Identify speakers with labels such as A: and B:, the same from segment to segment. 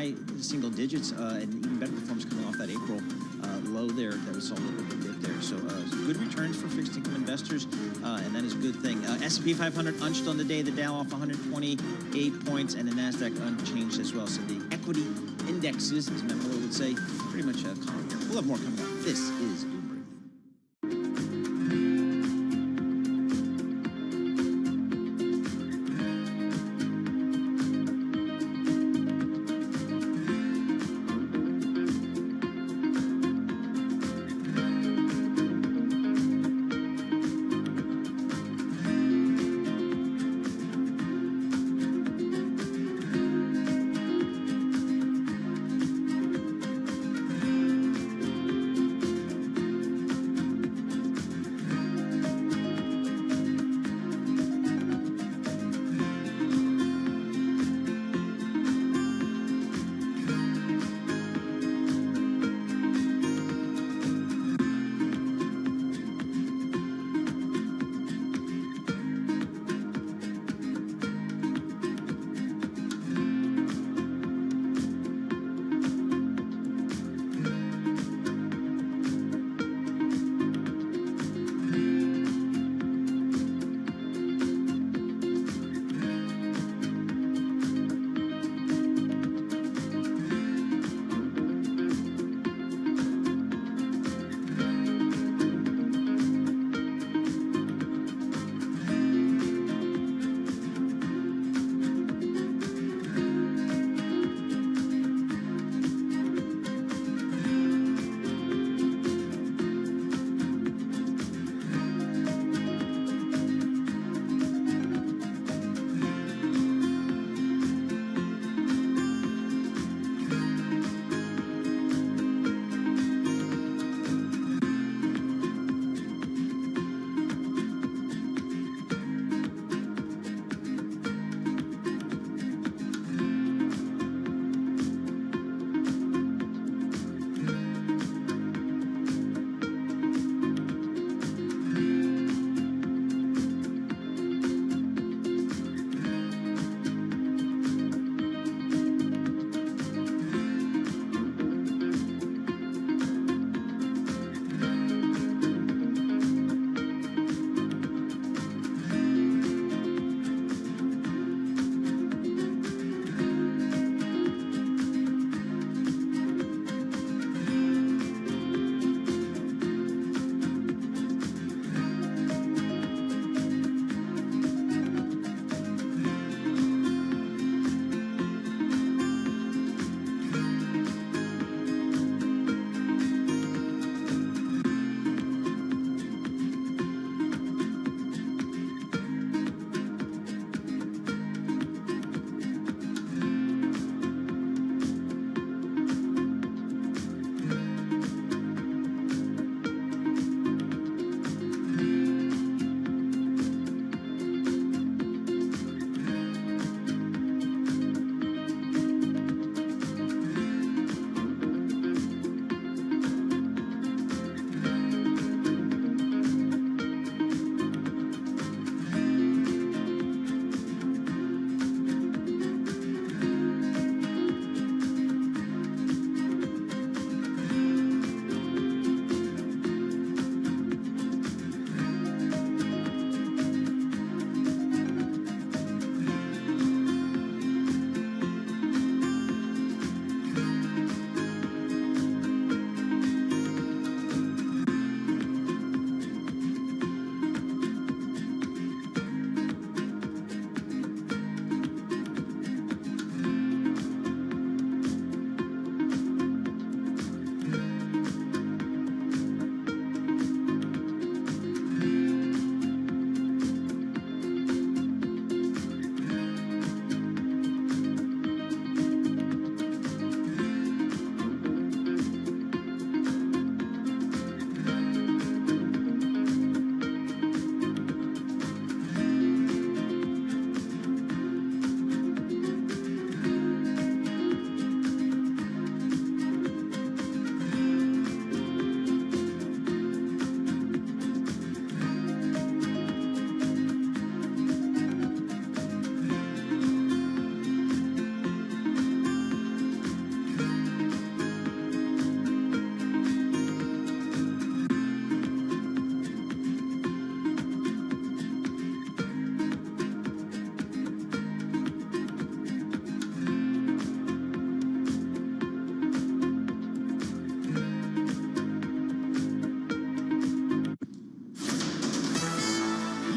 A: high single digits and even better performance coming off that April low there that we saw a little bit dip there. So good returns for fixed income investors, and that is a good thing. S&P 500 unched on the day, the Dow off 128 points, and the NASDAQ unchanged as well. So the equity indexes, as Matt Miller would say, pretty much calm here. We'll have more coming up. This is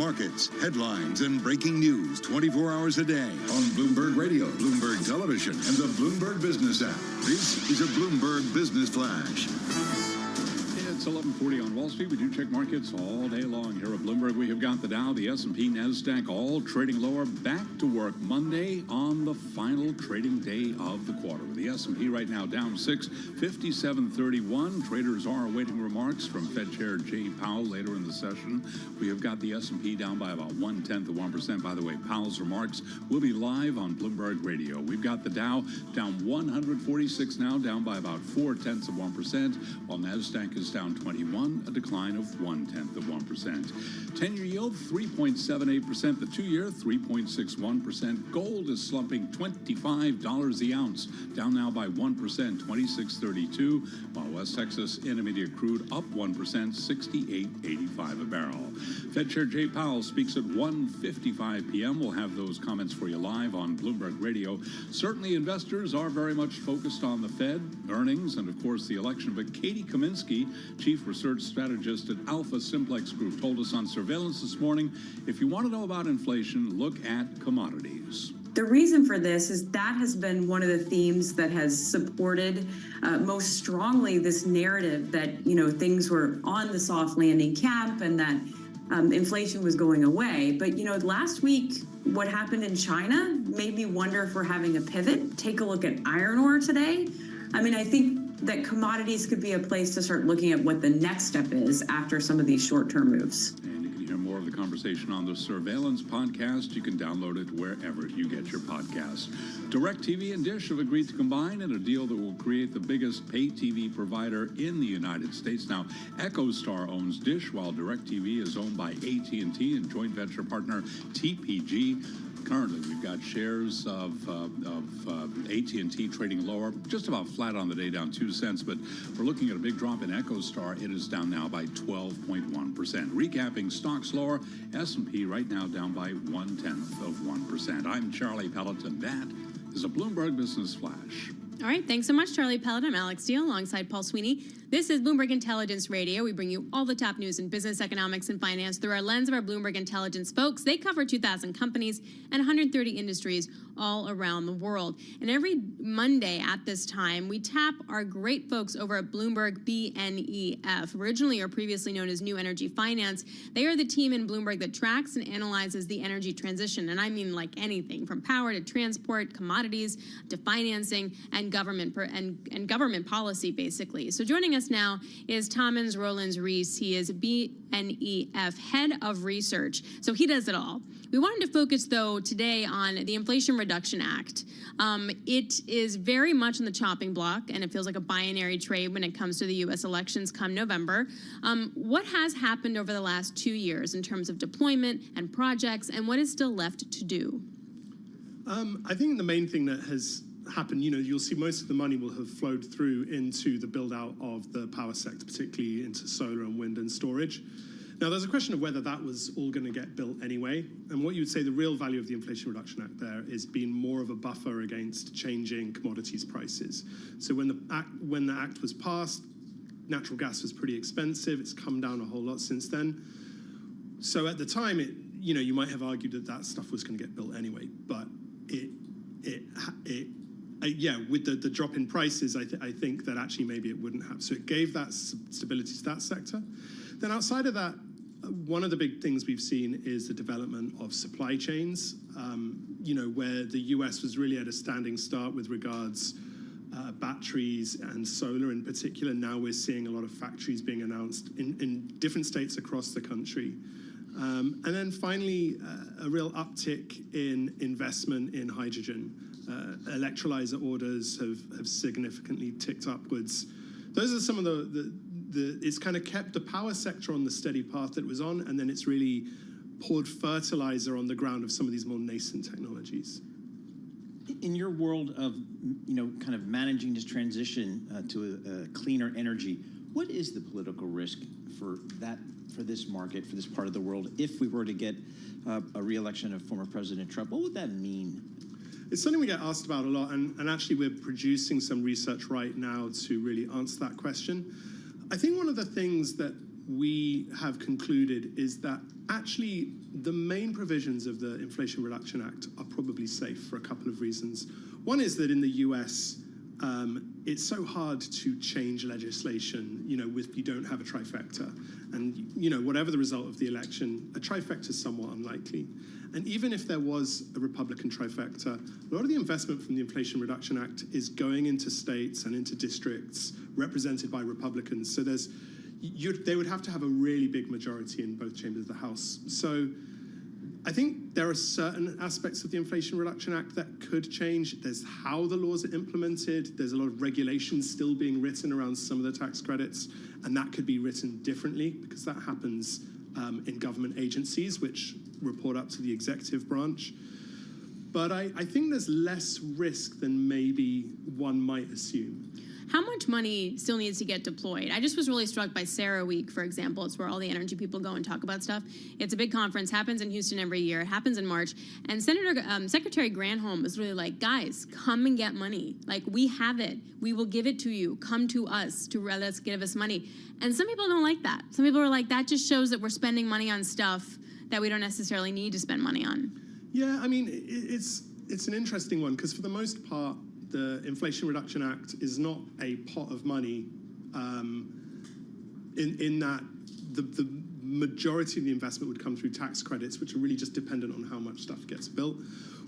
B: markets, headlines, and breaking news 24 hours a day on Bloomberg Radio, Bloomberg Television, and the Bloomberg Business app. This is a Bloomberg Business Flash.
C: It's 11:40 on Wall Street. We do check markets all day long here at Bloomberg. We have got the Dow, the S&P, NASDAQ all trading lower. Back to work Monday on the final trading day of the quarter. The S&P right now down 6, 57.31. Traders are awaiting remarks from Fed Chair Jay Powell later in the session. We have got the S&P down by about 0.1%. By the way, Powell's remarks will be live on Bloomberg Radio. We've got the Dow down 146 now, down by about 0.4%, while NASDAQ is down 21, a decline of 0.1%. 10-year yield 3.78%, the 2-year 3.61%. Gold is slumping $25 the ounce, down now by 1%, 26.32, while West Texas Intermediate crude up 1%, 68.85 a barrel. Fed Chair Jay Powell speaks at 1:55 p.m. We'll have those comments for you live on Bloomberg Radio. Certainly investors are very much focused on the Fed, earnings, and of course the election, but Katie Kaminsky, Chief Research Strategist at Alpha Simplex Group, told us on Surveillance this morning, if you want to know about inflation, look at commodities.
D: The reason for this is that has been one of the themes that has supported most strongly this narrative that, things were on the soft landing camp and that inflation was going away. But, last week, what happened in China made me wonder if we're having a pivot. Take a look at iron ore today. I think that commodities could be a place to start looking at what the next step is after some of these short-term moves.
C: And you can hear more of the conversation on the Surveillance podcast. You can download it wherever you get your podcasts. DirecTV and Dish have agreed to combine in a deal that will create the biggest pay TV provider in the United States. Now, EchoStar owns Dish, while DirecTV is owned by AT&T and joint venture partner TPG. Currently, we've got shares of AT&T trading lower, just about flat on the day, down 2 cents. But we're looking at a big drop in EchoStar. It is down now by 12.1%. Recapping stocks lower, S&P right now down by 0.1%. I'm Charlie Pelleton. That is a Bloomberg Business Flash.
E: All right, thanks so much, Charlie Pellet. I'm Alex Steele alongside Paul Sweeney. This is Bloomberg Intelligence Radio. We bring you all the top news in business, economics, and finance through our lens of our Bloomberg Intelligence folks. They cover 2,000 companies and 130 industries all around the world. And every Monday at this time, we tap our great folks over at Bloomberg BNEF, originally or previously known as New Energy Finance. They are the team in Bloomberg that tracks and analyzes the energy transition. And I mean like anything from power to transport, commodities to financing and government policy, basically. So joining us now is Thomas Rollins-Reese. He is BNEF Head of Research. So he does it all. We wanted to focus, though, today on the Inflation Reduction Act. It is very much on the chopping block, and it feels like a binary trade when it comes to the U.S. elections come November. What has happened over the last 2 years in terms of deployment and projects, and what is still left to do?
F: I think the main thing that has happened, you'll see most of the money will have flowed through into the build-out of the power sector, particularly into solar and wind and storage. Now, there's a question of whether that was all going to get built anyway. And what you would say the real value of the Inflation Reduction Act there is being more of a buffer against changing commodities prices. So when the act was passed, natural gas was pretty expensive. It's come down a whole lot since then. So at the time, you might have argued that stuff was going to get built anyway. But with the drop in prices, I think that actually maybe it wouldn't have. So it gave that stability to that sector. Then outside of that, one of the big things we've seen is the development of supply chains, where the US was really at a standing start with regards batteries and solar in particular. Now we're seeing a lot of factories being announced in different states across the country. And then finally, a real uptick in investment in hydrogen. Electrolyzer orders have significantly ticked upwards. Those are some of it's kind of kept the power sector on the steady path that it was on, and then it's really poured fertilizer on the ground of some of these more nascent technologies.
A: In your world of, kind of managing this transition to a cleaner energy, what is the political risk for this market, for this part of the world, if we were to get a re-election of former President Trump? What would that mean?
F: It's something we get asked about a lot, and actually we're producing some research right now to really answer that question. I think one of the things that we have concluded is that actually the main provisions of the Inflation Reduction Act are probably safe for a couple of reasons. One is that in the US, it's so hard to change legislation, if you don't have a trifecta. And, whatever the result of the election, a trifecta is somewhat unlikely. And even if there was a Republican trifecta, a lot of the investment from the Inflation Reduction Act is going into states and into districts represented by Republicans. So they would have to have a really big majority in both chambers of the House. So I think there are certain aspects of the Inflation Reduction Act that could change. There's how the laws are implemented. There's a lot of regulations still being written around some of the tax credits, and that could be written differently because that happens in government agencies, which report up to the executive branch. But I think there's less risk than maybe one might assume.
E: How much money still needs to get deployed? I just was really struck by Sarah Week, for example. It's where all the energy people go and talk about stuff. It's a big conference, happens in Houston every year. It happens in March. And Secretary Granholm was really like, guys, come and get money. Like, we have it. We will give it to you. Come to us to let's give us money. And some people don't like that. Some people are like, that just shows that we're spending money on stuff that we don't necessarily need to spend money on.
F: Yeah, I mean, it's an interesting one because for the most part, the Inflation Reduction Act is not a pot of money in that the majority of the investment would come through tax credits, which are really just dependent on how much stuff gets built.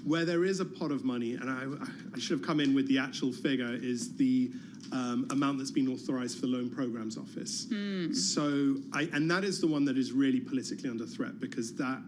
F: Where there is a pot of money, and I should have come in with the actual figure, is the amount that's been authorized for the Loan Programs Office. So, and that is the one that is really politically under threat because that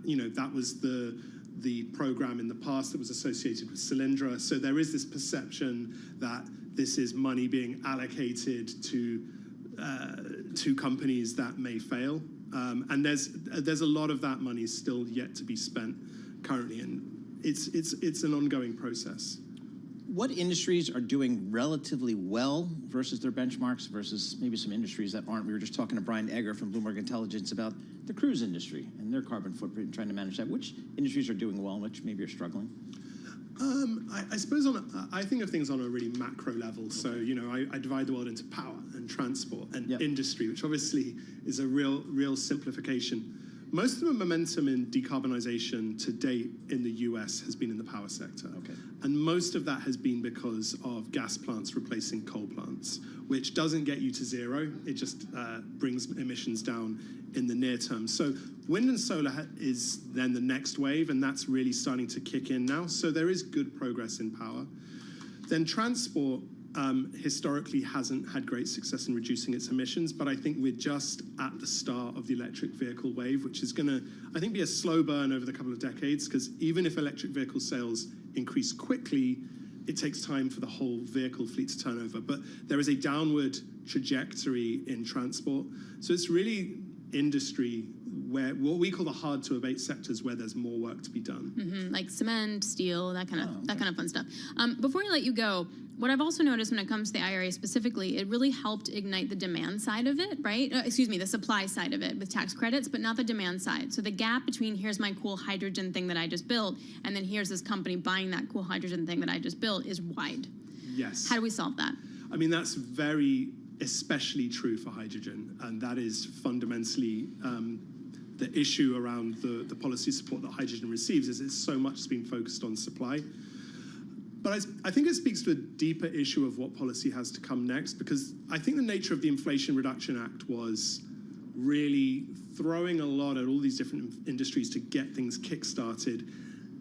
F: was the program in the past that was associated with Solyndra. So there is this perception that this is money being allocated to companies that may fail. And there's a lot of that money still yet to be spent currently, and it's an ongoing process.
A: What industries are doing relatively well versus their benchmarks versus maybe some industries that aren't? We were just talking to Brian Egger from Bloomberg Intelligence about the cruise industry and their carbon footprint and trying to manage that. Which industries are doing well and which maybe are struggling?
F: I suppose I think of things on a really macro level. So, I divide the world into power and transport and industry, which obviously is a real simplification. Most of the momentum in decarbonization to date in the US has been in the power sector. Okay. And most of that has been because of gas plants replacing coal plants, which doesn't get you to zero. It just brings emissions down in the near term. So wind and solar is then the next wave, and that's really starting to kick in now. So there is good progress in power. Then transport historically hasn't had great success in reducing its emissions, but I think we're just at the start of the electric vehicle wave, which is going to, I think, be a slow burn over the couple of decades, because even if electric vehicle sales increase quickly, it takes time for the whole vehicle fleet to turn over. But there is a downward trajectory in transport. So it's really industry where what we call the hard to abate sectors where there's more work to be done.
E: Like cement, steel, that kind of fun stuff. Before I let you go, what I've also noticed when it comes to the IRA specifically, it really helped ignite the demand side of it, right? The supply side of it with tax credits, but not the demand side. So the gap between here's my cool hydrogen thing that I just built, and then here's this company buying that cool hydrogen thing that I just built is wide.
F: Yes.
E: How do we solve that?
F: I mean, that's especially true for hydrogen, and that is fundamentally the issue around the policy support that hydrogen receives is it's so much has been focused on supply. But I think it speaks to a deeper issue of what policy has to come next, because I think the nature of the Inflation Reduction Act was really throwing a lot at all these different industries to get things kick-started.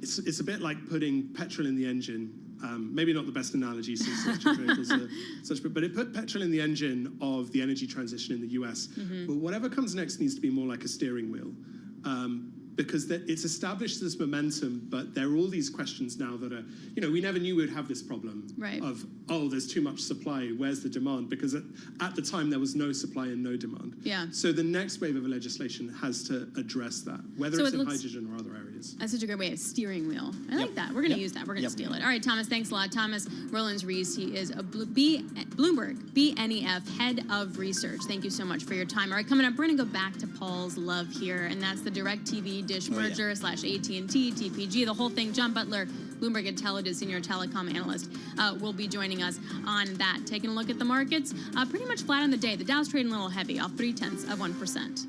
F: It's a bit like putting petrol in the engine. Maybe not the best analogy since electric vehicles are such, but it put petrol in the engine of the energy transition in the US. But whatever comes next needs to be more like a steering wheel. Because it's established this momentum, but there are all these questions now that are, we never knew we'd have this problem of, there's too much supply, where's the demand? Because at the time there was no supply and no demand.
E: Yeah.
F: So the next wave of legislation has to address that, whether it's in hydrogen or other areas.
E: That's such a great way, a steering wheel. I like that. We're going to use that. We're going to steal it. All right, Thomas, thanks a lot. Thomas Rollins-Rees, he is a Bloomberg BNEF Head of Research. Thank you so much for your time. All right, coming up, we're going to go back to Paul's love here, and that's the DirecTV Dish merger / AT&T, TPG, the whole thing. John Butler Bloomberg Intelligence senior telecom analyst, will be joining us on that. Taking a look at the markets, pretty much flat on the day. The Dow's trading a little heavy, off 0.3%.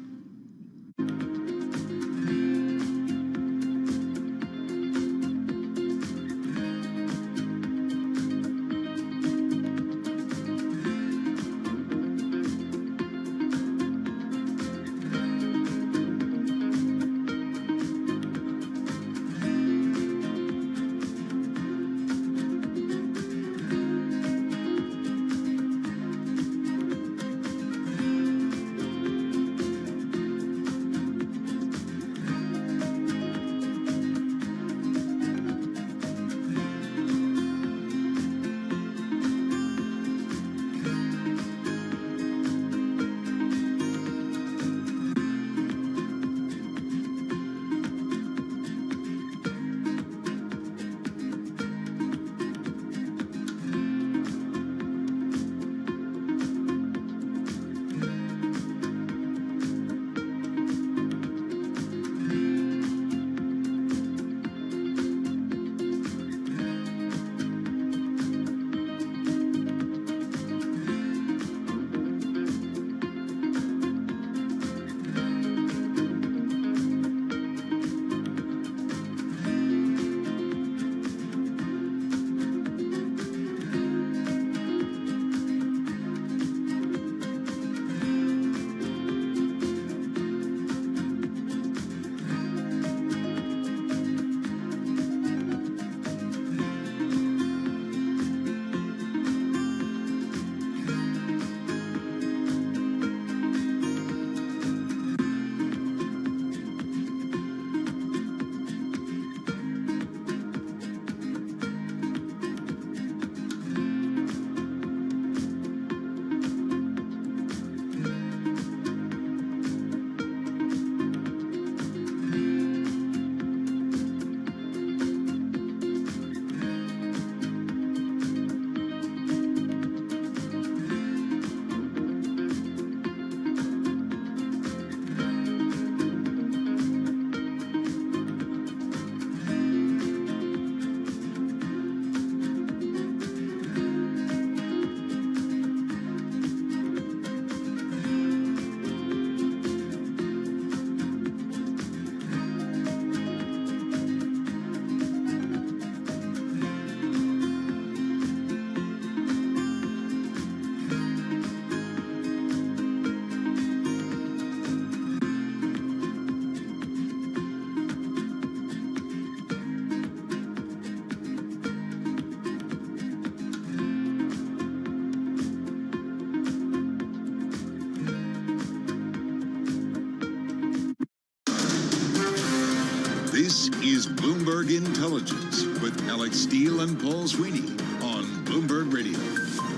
B: This is Bloomberg Intelligence with Alex Steele and Paul Sweeney on Bloomberg Radio.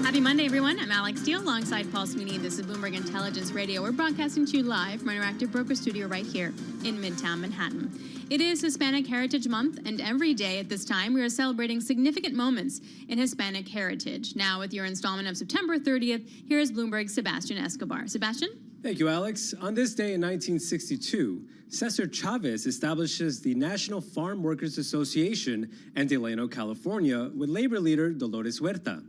E: Happy Monday, everyone. I'm Alex Steele alongside Paul Sweeney. This is Bloomberg Intelligence Radio. We're broadcasting to you live from our Interactive Broker Studio right here in Midtown Manhattan. It is Hispanic Heritage Month, and every day at this time we are celebrating significant moments in Hispanic heritage. Now, with your installment of September 30th, here is Bloomberg's Sebastian Escobar. Sebastian?
G: Thank you, Alex. On this day in 1962, Cesar Chavez establishes the National Farm Workers Association in Delano, California, with labor leader Dolores Huerta.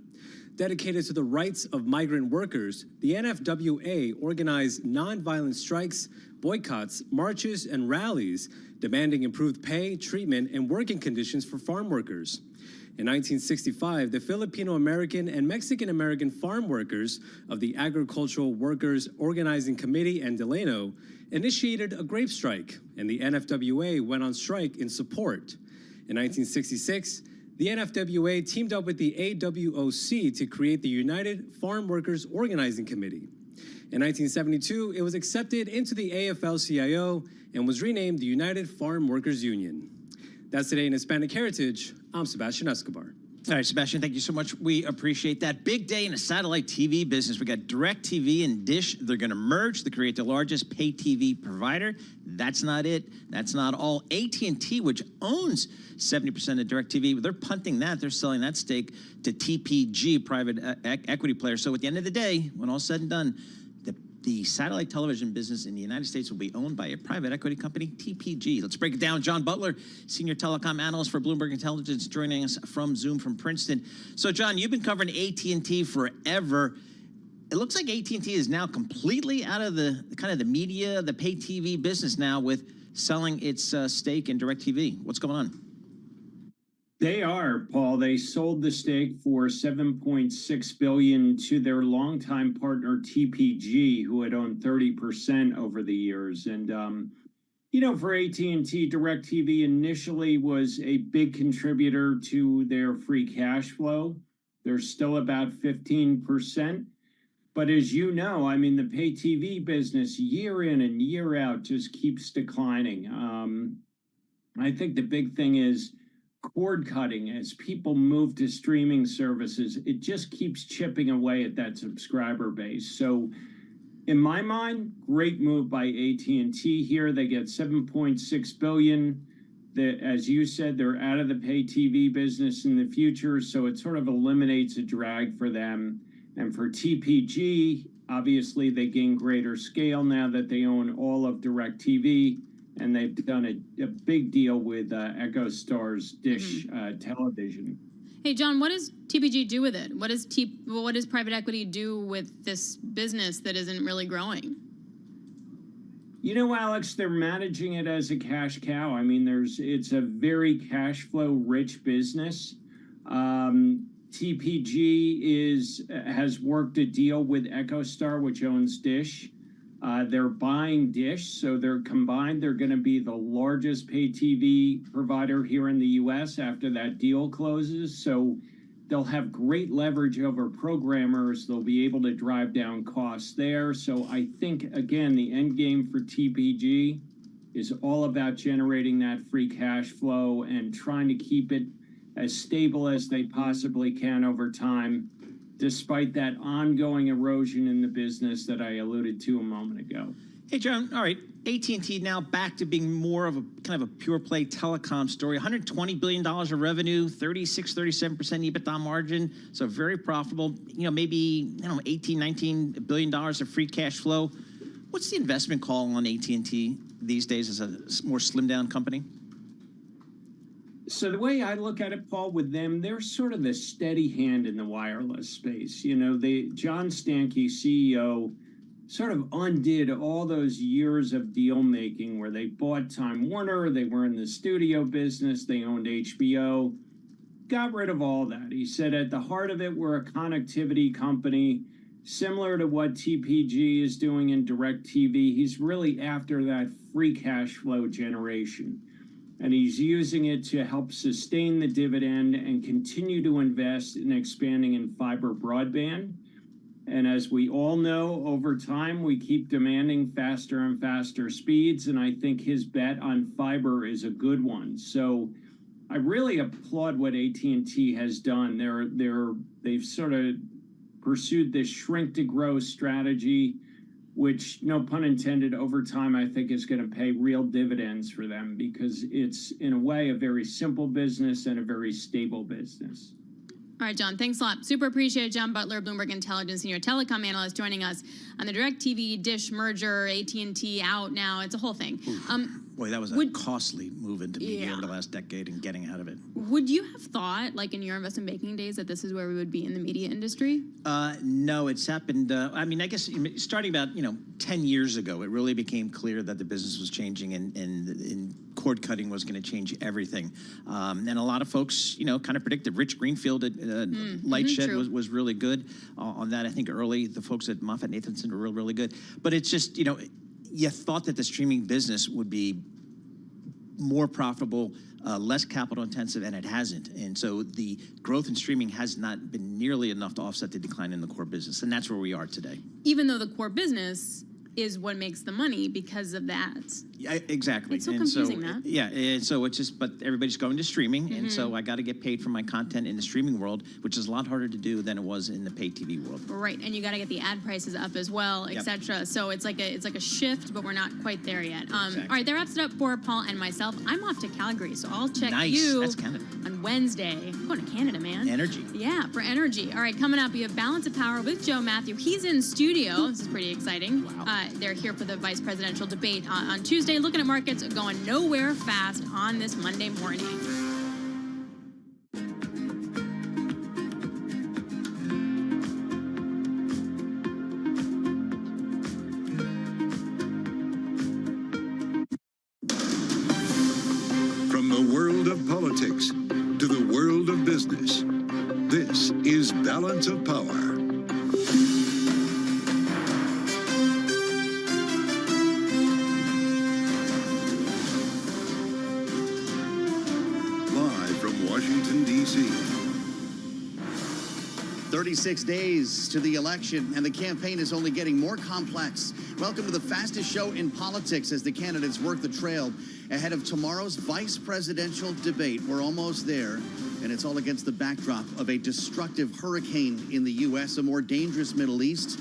G: Dedicated to the rights of migrant workers, the NFWA organized nonviolent strikes, boycotts, marches, and rallies demanding improved pay, treatment, and working conditions for farm workers. In 1965, the Filipino-American and Mexican-American farm workers of the Agricultural Workers Organizing Committee in Delano initiated a grape strike, and the NFWA went on strike in support. In 1966, the NFWA teamed up with the AWOC to create the United Farm Workers Organizing Committee. In 1972, it was accepted into the AFL-CIO and was renamed the United Farm Workers Union. That's today in Hispanic Heritage. I'm Sebastian Escobar.
A: All right, Sebastian, thank you so much. We appreciate that. Big day in the satellite TV business. We got DirecTV and Dish. They're going to merge to create the largest pay TV provider. That's not it. That's not all. AT&T, which owns 70% of DirecTV, they're punting that. They're selling that stake to TPG, private equity player. So at the end of the day, when all's said and done, the the satellite television business in the United States will be owned by a private equity company, TPG. Let's break it down. John Butler, senior telecom analyst for Bloomberg Intelligence, joining us from Zoom from Princeton. So, John, you've been covering AT&T forever. It looks like AT&T is now completely out of the kind of the media, the pay TV business now, with selling its stake in DirecTV. What's going on?
H: They are, Paul. They sold the stake for $7.6 billion to their longtime partner TPG, who had owned 30% over the years. And for AT&T, DirecTV initially was a big contributor to their free cash flow. They're still about 15%. But as you know, I mean, the pay TV business year in and year out just keeps declining. I think the big thing is cord cutting. As people move to streaming services, it just keeps chipping away at that subscriber base. So in my mind, great move by AT&T here. They get $7.6 billion. As you said, they're out of the pay TV business in the future, so it sort of eliminates a drag for them. And for TPG, obviously they gain greater scale now that they own all of DirecTV. And they've done a big deal with EchoStar's Dish television.
E: Hey, John, what does TPG do with it? What does private equity do with this business that isn't really growing?
H: You know, Alex, they're managing it as a cash cow. I mean, it's a very cash flow rich business. TPG has worked a deal with EchoStar, which owns Dish. They're buying Dish, so they're combined. They're going to be the largest pay TV provider here in the U.S. after that deal closes. So they'll have great leverage over programmers. They'll be able to drive down costs there. So I think, again, the end game for TPG is all about generating that free cash flow and trying to keep it as stable as they possibly can over time, despite that ongoing erosion in the business that I alluded to a moment ago.
A: Hey, John, all right, AT&T now back to being more of a kind of a pure play telecom story. $120 billion of revenue, 37% EBITDA margin, so very profitable. Maybe, $18, $19 billion of free cash flow. What's the investment call on AT&T these days as a more slimmed down company?
H: So the way I look at it, Paul, with them, they're sort of the steady hand in the wireless space. John Stankey, CEO, sort of undid all those years of deal making where they bought Time Warner, they were in the studio business, they owned HBO, got rid of all that. He said at the heart of it, we're a connectivity company, similar to what TPG is doing in DirecTV. He's really after that free cash flow generation. And he's using it to help sustain the dividend and continue to invest in expanding in fiber broadband. And as we all know, over time, we keep demanding faster and faster speeds. And I think his bet on fiber is a good one. So I really applaud what AT&T has done. They've sort of pursued this shrink to grow strategy, which, no pun intended, over time, I think is going to pay real dividends for them because it's, in a way, a very simple business and a very stable business.
E: All right, John, thanks a lot. Super appreciate it. John Butler, Bloomberg Intelligence, senior telecom analyst, joining us on the DirecTV Dish merger, AT&T out now. It's a whole thing.
A: Boy, that was a costly move into media over the last decade and getting out of it.
E: Would you have thought, like in your investment banking days, that this is where we would be in the media industry?
A: No, it's happened. I guess starting about 10 years ago, it really became clear that the business was changing and cord cutting was going to change everything. And a lot of folks, kind of predicted. Rich Greenfield at Lightshed was really good on that. I think early the folks at MoffettNathanson were really good. But it's just, you thought that the streaming business would be more profitable, less capital intensive, and it hasn't. And so the growth in streaming has not been nearly enough to offset the decline in the core business. And that's where we are today.
E: Even though the core business is what makes the money because of that.
A: Yeah, exactly.
E: It's so
A: and
E: confusing,
A: so,
E: Matt.
A: Yeah, and so it's just, but everybody's going to streaming, and so I got to get paid for my content in the streaming world, which is a lot harder to do than it was in the pay TV world.
E: Right, and you got to get the ad prices up as well,
A: Yep.
E: etc. So it's like a shift, but we're not quite there yet.
A: Exactly.
E: All right, that wraps it up for Paul and myself. I'm off to Calgary, so I'll check
A: Nice.
E: you
A: That's Canada.
E: on Wednesday. I'm going to Canada, man.
A: Energy.
E: Yeah, for energy. All right, coming up, we have Balance of Power with Joe Matthew. He's in studio. This is pretty exciting.
A: Wow.
E: They're here for the vice presidential debate on Tuesday, looking at markets going nowhere fast on this Monday morning.
B: From the world of politics to the world of business, this is Balance of Power. Live from Washington, D.C.
I: 36 days to the election, and the campaign is only getting more complex. Welcome to the fastest show in politics as the candidates work the trail ahead of tomorrow's vice presidential debate. We're almost there, and it's all against the backdrop of a destructive hurricane in the U.S., a more dangerous Middle East,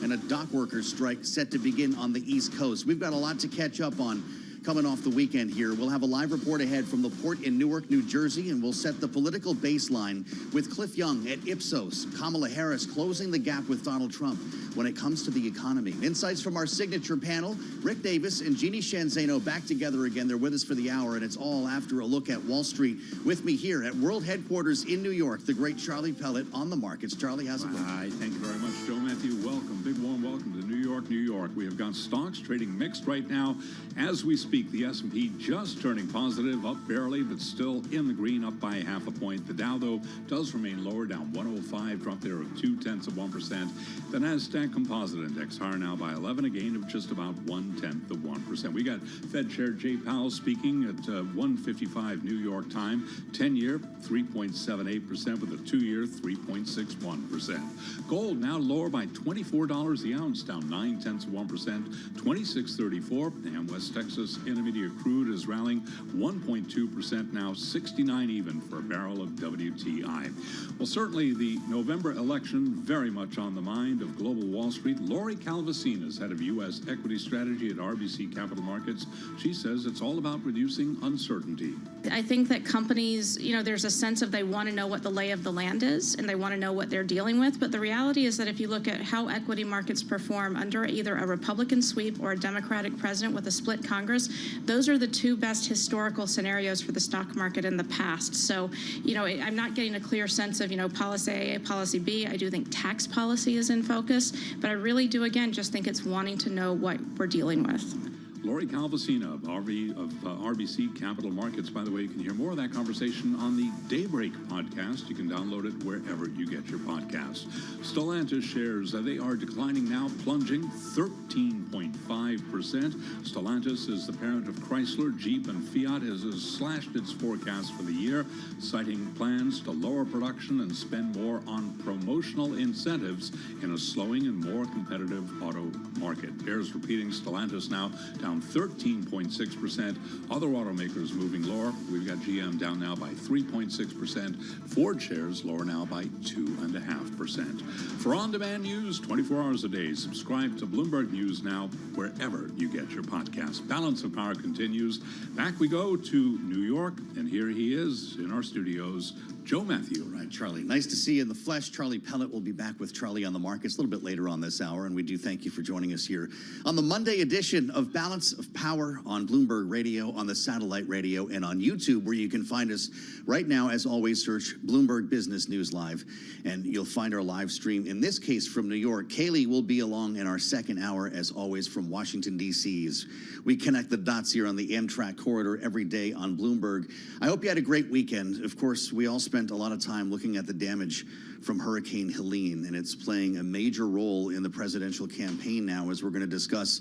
I: and a dock workers strike set to begin on the East Coast. We've got a lot to catch up on coming off the weekend here. We'll have a live report ahead from the port in Newark, New Jersey, and we'll set the political baseline with Cliff Young at Ipsos, Kamala Harris closing the gap with Donald Trump when it comes to the economy. Insights from our signature panel, Rick Davis and Jeannie Shanzano back together again. They're with us for the hour, and it's all after a look at Wall Street. With me here at World Headquarters in New York, the great Charlie Pellet on the markets. Charlie, how's it going?
C: Hi, thank you very much, Joe Matthew. Welcome, big warm welcome to New York, New York. We have got stocks trading mixed right now as we speak. The S&P just turning positive, up barely, but still in the green, up by 0.5 point. The Dow, though, does remain lower, down 105, drop there of 0.2%. The Nasdaq Composite Index higher now by 11, a gain of just about 0.1%. We got Fed Chair Jay Powell speaking at 1:55 New York time. 10-year 3.78% with a 2-year 3.61%. Gold now lower by $24 the ounce, down 0.9%, 26.34. And West Texas Intermediate crude is rallying 1.2% now, 69 even for a barrel of WTI. Well, certainly the November election very much on the mind of global Wall Street. Lori Calvasina is head of U.S. equity strategy at RBC Capital Markets. She says it's all about reducing uncertainty.
J: I think that companies, there's a sense of they want to know what the lay of the land is and they want to know what they're dealing with. But the reality is that if you look at how equity markets perform under either a Republican sweep or a Democratic president with a split Congress, those are the two best historical scenarios for the stock market in the past. So, I'm not getting a clear sense of, policy A, policy B. I do think tax policy is in focus, but I really do, again, just think it's wanting to know what we're dealing with.
C: Lori Calvasina of RBC Capital Markets. By the way, you can hear more of that conversation on the Daybreak podcast. You can download it wherever you get your podcasts. Stellantis shares, they are declining now, plunging 13.5%. Stellantis is the parent of Chrysler, Jeep, and Fiat, has slashed its forecast for the year, citing plans to lower production and spend more on promotional incentives in a slowing and more competitive auto market. Bears repeating, Stellantis now down 13.6%. Other automakers moving lower. We've got GM down now by 3.6%. Ford shares lower now by 2.5%. For on-demand news, 24 hours a day, subscribe to Bloomberg News now wherever you get your podcast. Balance of Power continues. Back we go to New York, and here he is in our studios, Joe Matthew.
I: All right, Charlie. Nice to see you in the flesh. Charlie Pellet will be back with Charlie on the Markets a little bit later on this hour, and we do thank you for joining us here on the Monday edition of Balance of Power on Bloomberg Radio, on the satellite radio, and on YouTube, where you can find us right now. As always, search Bloomberg Business News Live, and you'll find our live stream, in this case from New York. Kaylee will be along in our second hour, as always, from Washington, D.C. as we connect the dots here on the Amtrak corridor every day on Bloomberg. I hope you had a great weekend. Of course, we all spent a lot of time looking at the damage from Hurricane Helene, and it's playing a major role in the presidential campaign now, as we're going to discuss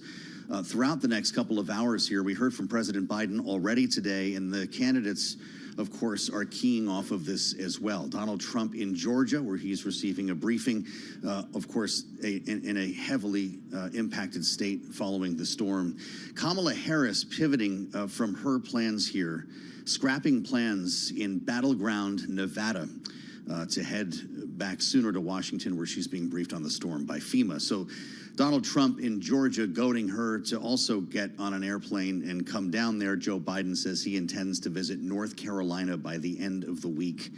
I: throughout the next couple of hours here. We heard from President Biden already today, and the candidates of course, are keying off of this as well. Donald Trump in Georgia, where he's receiving a briefing, of course, in a heavily impacted state following the storm. Kamala Harris pivoting from her plans here, scrapping plans in battleground Nevada to head back sooner to Washington, where she's being briefed on the storm by FEMA. So Donald Trump in Georgia goading her to also get on an airplane and come down there. Joe Biden says he intends to visit North Carolina by the end of the week.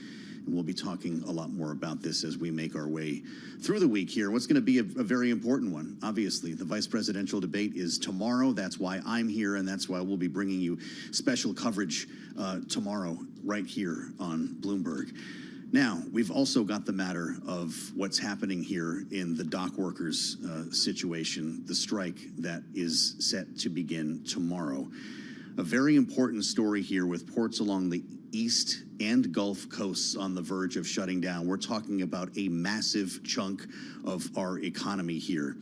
I: And we'll be talking a lot more about this as we make our way through the week here. What's going to be a very important one, obviously. The vice presidential debate is tomorrow. That's why I'm here, and that's why we'll be bringing you special coverage tomorrow right here on Bloomberg. Now, we've also got the matter of what's happening here in the dock workers situation, the strike that is set to begin tomorrow. A very important story here with ports along the East and Gulf coasts on the verge of shutting down. We're talking about a massive chunk of our economy here.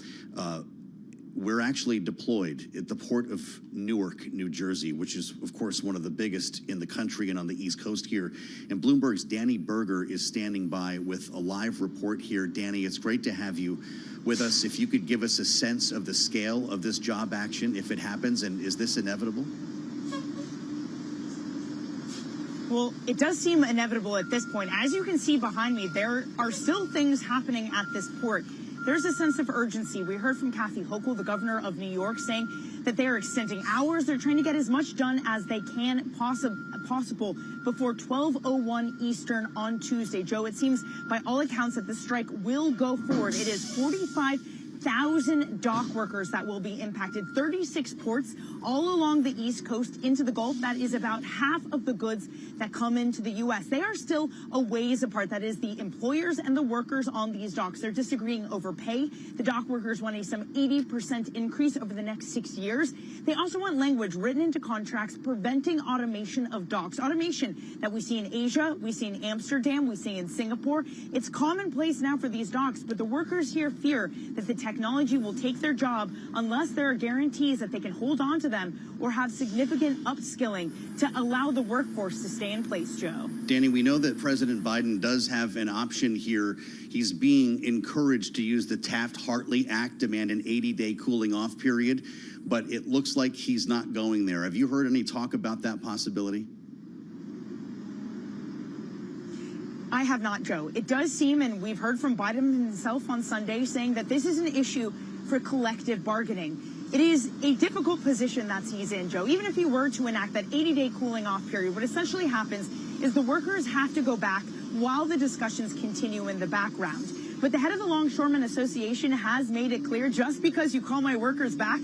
I: We're actually deployed at the port of Newark, New Jersey, which is, of course, one of the biggest in the country and on the East Coast here. And Bloomberg's Danny Berger is standing by with a live report here. Danny, it's great to have you with us. If you could give us a sense of the scale of this job action, if it happens, and is this inevitable?
K: Well, it does seem inevitable at this point. As you can see behind me, there are still things happening at this port. There's a sense of urgency. We heard from Kathy Hochul, the governor of New York, saying that they are extending hours. They're trying to get as much done as they can possible before 12:01 Eastern on Tuesday. Joe, it seems by all accounts that the strike will go forward. It is 45,000 dock workers that will be impacted, 36 ports all along the East Coast into the Gulf. That is about half of the goods that come into the U.S. They are still a ways apart. That is the employers and the workers on these docks. They're disagreeing over pay. The dock workers want a some 80% increase over the next 6 years. They also want language written into contracts preventing automation of docks. Automation that we see in Asia, we see in Amsterdam, we see in Singapore. It's commonplace now for these docks, but the workers here fear that the technology will take their job unless there are guarantees that they can hold on to them or have significant upskilling to allow the workforce to stay in place, Joe.
I: Danny, we know that President Biden does have an option here. He's being encouraged to use the Taft-Hartley Act, demand an 80-day cooling off period, but it looks like he's not going there. Have you heard any talk about that possibility?
K: I have not, Joe. It does seem, and we've heard from Biden himself on Sunday, saying that this is an issue for collective bargaining. It is a difficult position that he's in, Joe. Even if he were to enact that 80-day cooling off period, what essentially happens is the workers have to go back while the discussions continue in the background. But the head of the Longshoremen Association has made it clear, just because you call my workers back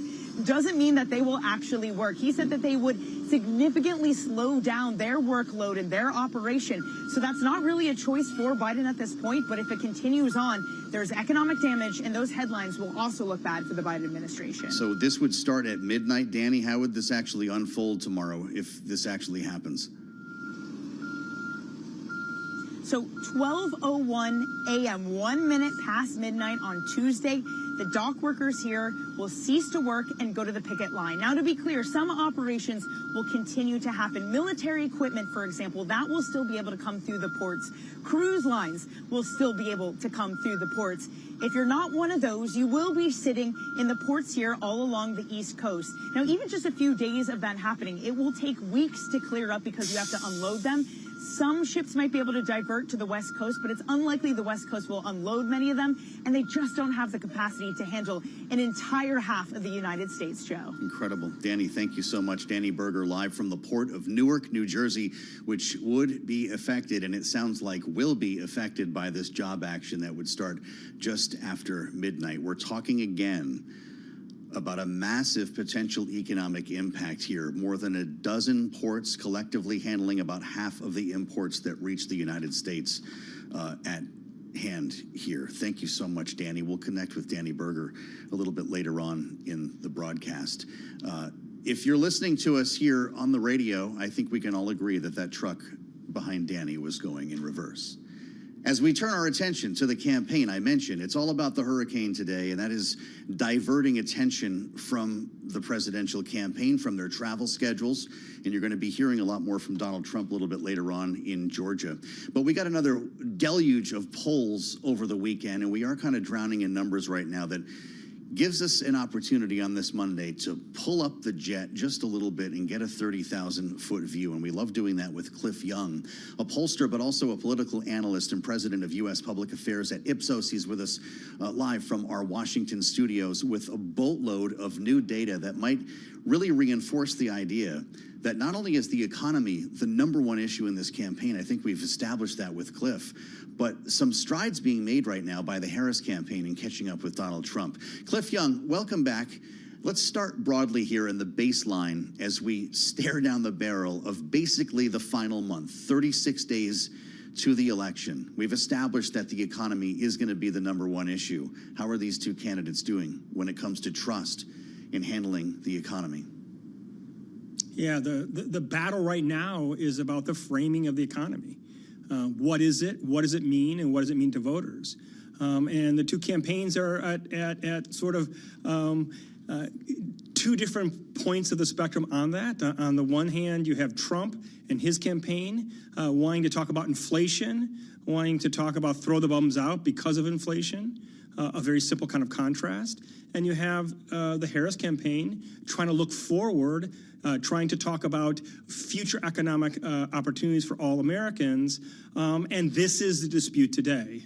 K: doesn't mean that they will actually work. He said that they would significantly slow down their workload and their operation. So that's not really a choice for Biden at this point. But if it continues on, there's economic damage, and those headlines will also look bad for the Biden administration.
I: So this would start at midnight, Danny. How would this actually unfold tomorrow if this actually happens?
K: So 12:01 a.m., 1 minute past midnight on Tuesday, the dock workers here will cease to work and go to the picket line. Now, to be clear, some operations will continue to happen. Military equipment, for example, that will still be able to come through the ports. Cruise lines will still be able to come through the ports. If you're not one of those, you will be sitting in the ports here all along the East Coast. Now, even just a few days of that happening, it will take weeks to clear up because you have to unload them. Some ships might be able to divert to the West Coast, but it's unlikely the West Coast will unload many of them, and they just don't have the capacity to handle an entire half of the United States, Joe.
I: Incredible. Danny, thank you so much. Danny Berger live from the port of Newark, New Jersey, which would be affected, and it sounds like will be affected by this job action that would start just after midnight. We're talking again about a massive potential economic impact here. More than a dozen ports collectively handling about half of the imports that reach the United States at hand here. Thank you so much, Danny. We'll connect with Danny Berger a little bit later on in the broadcast. If you're listening to us here on the radio, I think we can all agree that that truck behind Danny was going in reverse. As we turn our attention to the campaign, I mentioned it's all about the hurricane today, and that is diverting attention from the presidential campaign, from their travel schedules. And you're going to be hearing a lot more from Donald Trump a little bit later on in Georgia. But we got another deluge of polls over the weekend, and we are kind of drowning in numbers right now that gives us an opportunity on this Monday to pull up the jet just a little bit and get a 30,000-foot view. And we love doing that with Cliff Young, a pollster, but also a political analyst and president of U.S. Public Affairs at Ipsos. He's with us live from our Washington studios with a boatload of new data that might really reinforce the idea that not only is the economy the number one issue in this campaign, I think we've established that with Cliff, but some strides being made right now by the Harris campaign in catching up with Donald Trump. Cliff Young, welcome back. Let's start broadly here in the baseline as we stare down the barrel of basically the final month, 36 days to the election. We've established that the economy is going to be the number one issue. How are these two candidates doing when it comes to trust in handling the economy?
L: Yeah, the battle right now is about the framing of the economy. What is it? What does it mean? And what does it mean to voters? And the two campaigns are at sort of two different points of the spectrum on that. On the one hand, you have Trump and his campaign wanting to talk about inflation, wanting to talk about throw the bums out because of inflation, a very simple kind of contrast. And you have the Harris campaign trying to look forward, trying to talk about future economic opportunities for all Americans. And this is the dispute today.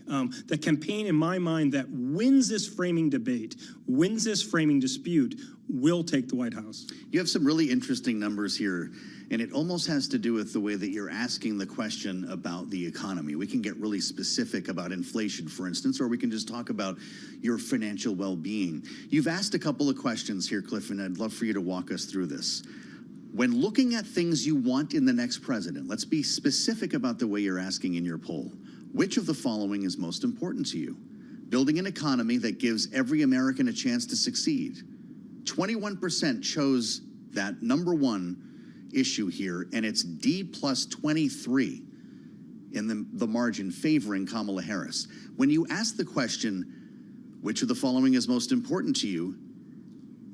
L: The campaign, in my mind, that wins this framing debate, wins this framing dispute, will take the White House.
I: You have some really interesting numbers here, and it almost has to do with the way that you're asking the question about the economy. We can get really specific about inflation, for instance, or we can just talk about your financial well-being. You've asked a couple of questions here, Cliff, and I'd love for you to walk us through this. When looking at things you want in the next president, let's be specific about the way you're asking in your poll. Which of the following is most important to you? Building an economy that gives every American a chance to succeed. 21% chose that number one issue here, and it's D plus 23 in the margin favoring Kamala Harris. When you ask the question, which of the following is most important to you,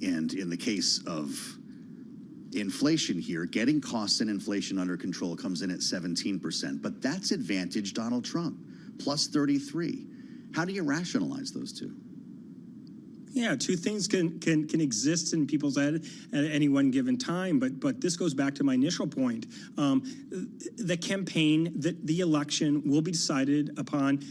I: and in the case of inflation here, getting costs and inflation under control comes in at 17%, but that's advantage Donald Trump, plus 33. How do you rationalize those two?
L: Yeah, two things can exist in people's head at any one given time, but this goes back to my initial point. The campaign, the election will be decided upon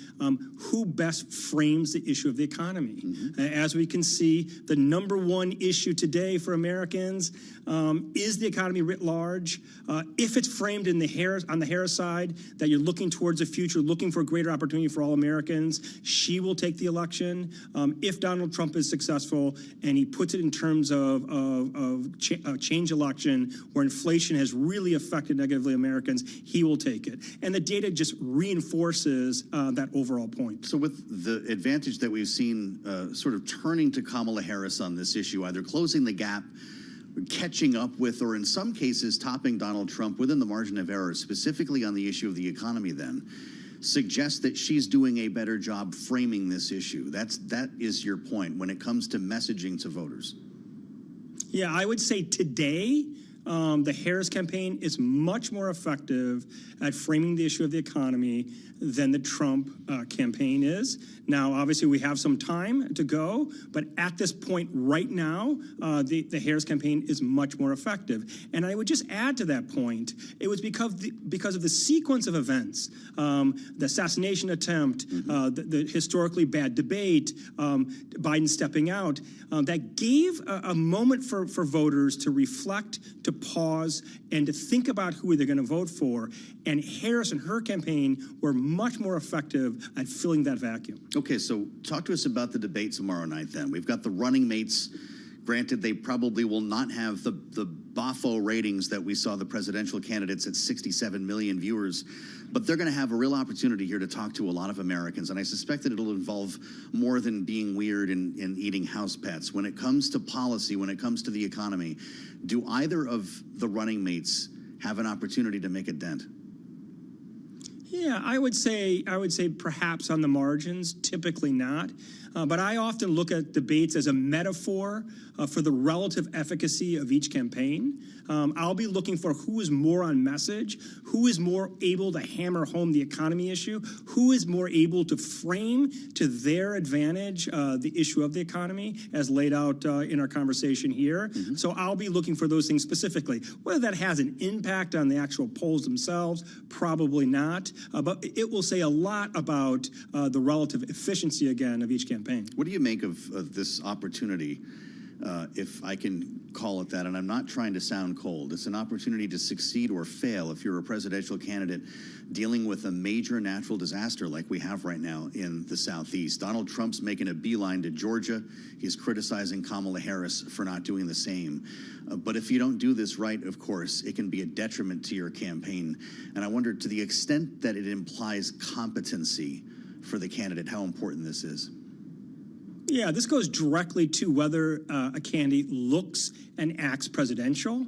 L: who best frames the issue of the economy. Mm-hmm. As we can see, the number one issue today for Americans is the economy writ large. If it's framed on the Harris side, that you're looking towards the future, looking for a greater opportunity for all Americans, she will take the election. If Donald Trump is successful and he puts it in terms of change election where inflation has really affected negatively Americans, he will take it. And the data just reinforces that overall point.
I: So with the advantage that we've seen sort of turning to Kamala Harris on this issue, either closing the gap, catching up with, or in some cases topping Donald Trump within the margin of error, specifically on the issue of the economy then, suggests that she's doing a better job framing this issue. That is your point when it comes to messaging to voters.
L: Yeah, I would say today, the Harris campaign is much more effective at framing the issue of the economy than the Trump campaign is. Now, obviously, we have some time to go, but at this point right now, the Harris campaign is much more effective. And I would just add to that point, it was because of the sequence of events, the assassination attempt, the historically bad debate, Biden stepping out, that gave a moment for voters to reflect, to pause, and to think about who they're going to vote for. And Harris and her campaign were much more effective at filling that vacuum.
I: Okay, so talk to us about the debate tomorrow night then. We've got the running mates. Granted, they probably will not have the boffo ratings that we saw the presidential candidates at 67 million viewers, but they're going to have a real opportunity here to talk to a lot of Americans, and I suspect that it'll involve more than being weird and eating house pets. When it comes to policy, when it comes to the economy, do either of the running mates have an opportunity to make a dent?
L: Yeah, I would say perhaps on the margins, typically not. But I often look at debates as a metaphor for the relative efficacy of each campaign. I'll be looking for who is more on message, who is more able to hammer home the economy issue, who is more able to frame to their advantage the issue of the economy as laid out in our conversation here. Mm-hmm. So I'll be looking for those things specifically. Whether that has an impact on the actual polls themselves, probably not. But it will say a lot about the relative efficiency, again, of each campaign.
I: What do you make of this opportunity, if I can call it that? And I'm not trying to sound cold. It's an opportunity to succeed or fail if you're a presidential candidate dealing with a major natural disaster like we have right now in the Southeast. Donald Trump's making a beeline to Georgia. He's criticizing Kamala Harris for not doing the same. But if you don't do this right, of course, it can be a detriment to your campaign. And I wonder, to the extent that it implies competency for the candidate, how important this is.
L: Yeah, this goes directly to whether a candidate looks and acts presidential.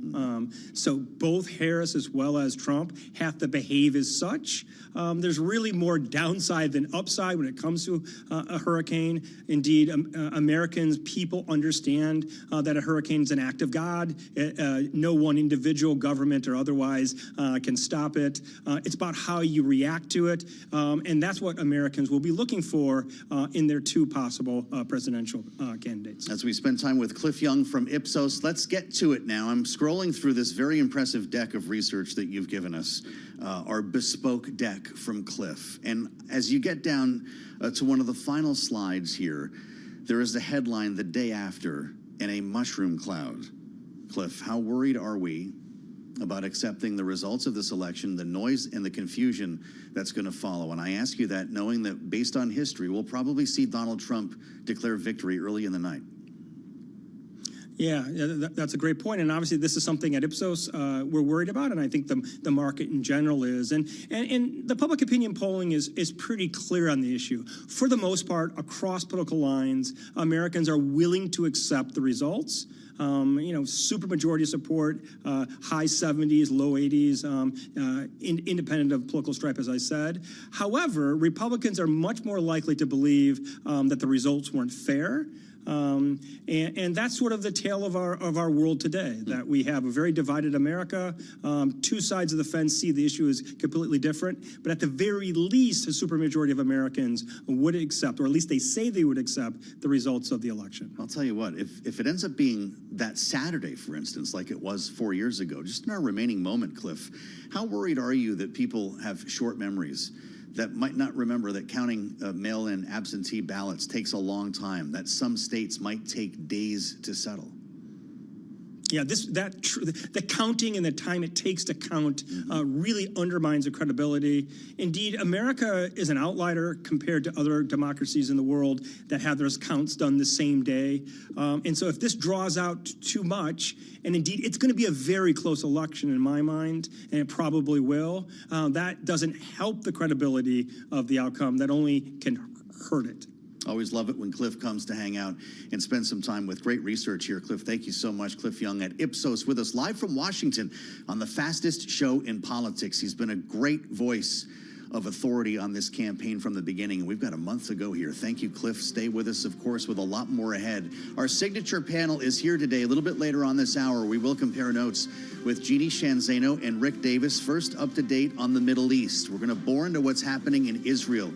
L: So both Harris as well as Trump have to behave as such. There's really more downside than upside when it comes to a hurricane. Indeed, Americans, people understand that a hurricane is an act of God. No one individual, government or otherwise, can stop it. It's about how you react to it. And that's what Americans will be looking for in their two possible presidential candidates.
I: As we spend time with Cliff Young from Ipsos, let's get to it now. I'm scrolling through this very impressive deck of research that you've given us, our bespoke deck from Cliff. And as you get down to one of the final slides here, there is the headline, "The Day After in a Mushroom Cloud." Cliff, how worried are we about accepting the results of this election, the noise and the confusion that's going to follow? And I ask you that knowing that based on history, we'll probably see Donald Trump declare victory early in the night.
L: Yeah, that's a great point. And obviously, this is something at Ipsos we're worried about, and I think the market in general is. And the public opinion polling is pretty clear on the issue. For the most part, across political lines, Americans are willing to accept the results. Super majority support, high 70s, low 80s, independent of political stripe, as I said. However, Republicans are much more likely to believe that the results weren't fair. And that's sort of the tale of our world today, that we have a very divided America. Two sides of the fence see the issue as completely different. But at the very least, a supermajority of Americans would accept, or at least they say they would accept, the results of the election.
I: I'll tell you what, if it ends up being that Saturday, for instance, like it was 4 years ago, just in our remaining moment, Cliff, how worried are you that people have short memories, that might not remember that counting mail-in absentee ballots takes a long time, that some states might take days to settle?
L: Yeah, the counting and the time it takes to count really undermines the credibility. Indeed, America is an outlier compared to other democracies in the world that have those counts done the same day. And so if this draws out too much, and indeed it's going to be a very close election in my mind, and it probably will, that doesn't help the credibility of the outcome. That only can hurt it.
I: Always love it when Cliff comes to hang out and spend some time with great research here. Cliff, thank you so much. Cliff Young at Ipsos with us live from Washington on the fastest show in politics. He's been a great voice of authority on this campaign from the beginning. We've got a month to go here. Thank you, Cliff. Stay with us, of course, with a lot more ahead. Our signature panel is here today. A little bit later on this hour, we will compare notes with Jeannie Shanzano and Rick Davis, first up to date on the Middle East. We're going to bore into what's happening in Israel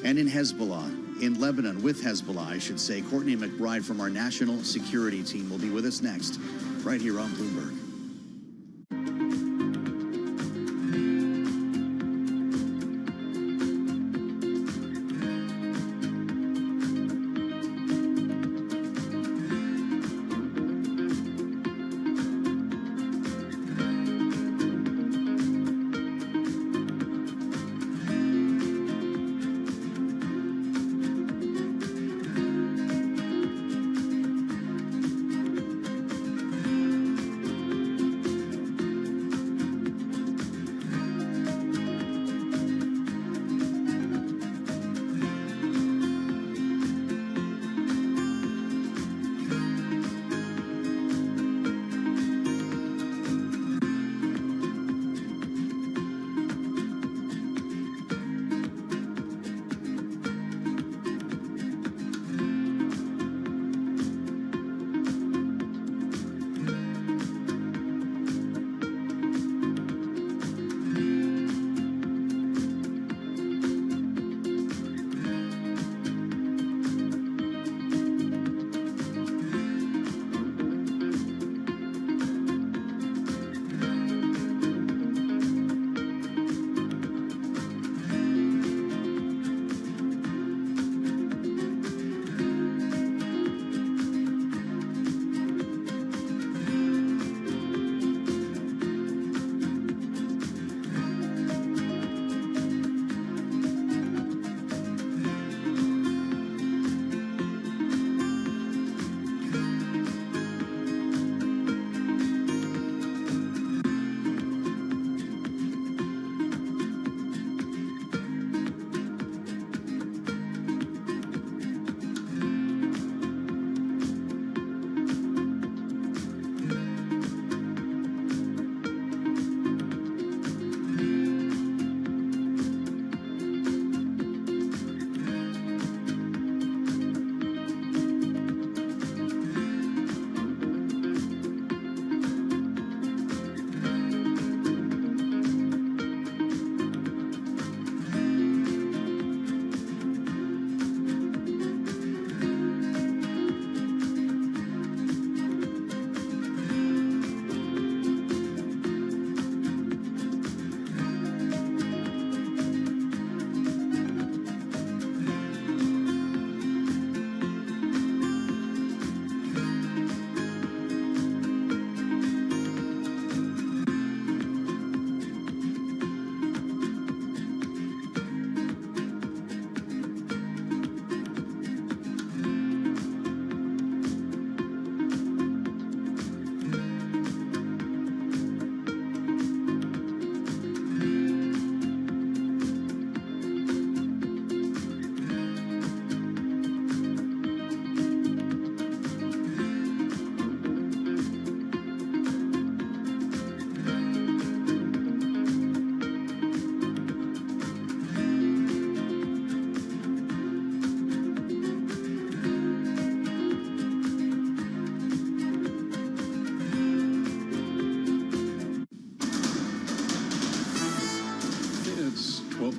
I: and in Hezbollah. In Lebanon, with Hezbollah, I should say. Courtney McBride from our national security team will be with us next, right here on Bloomberg.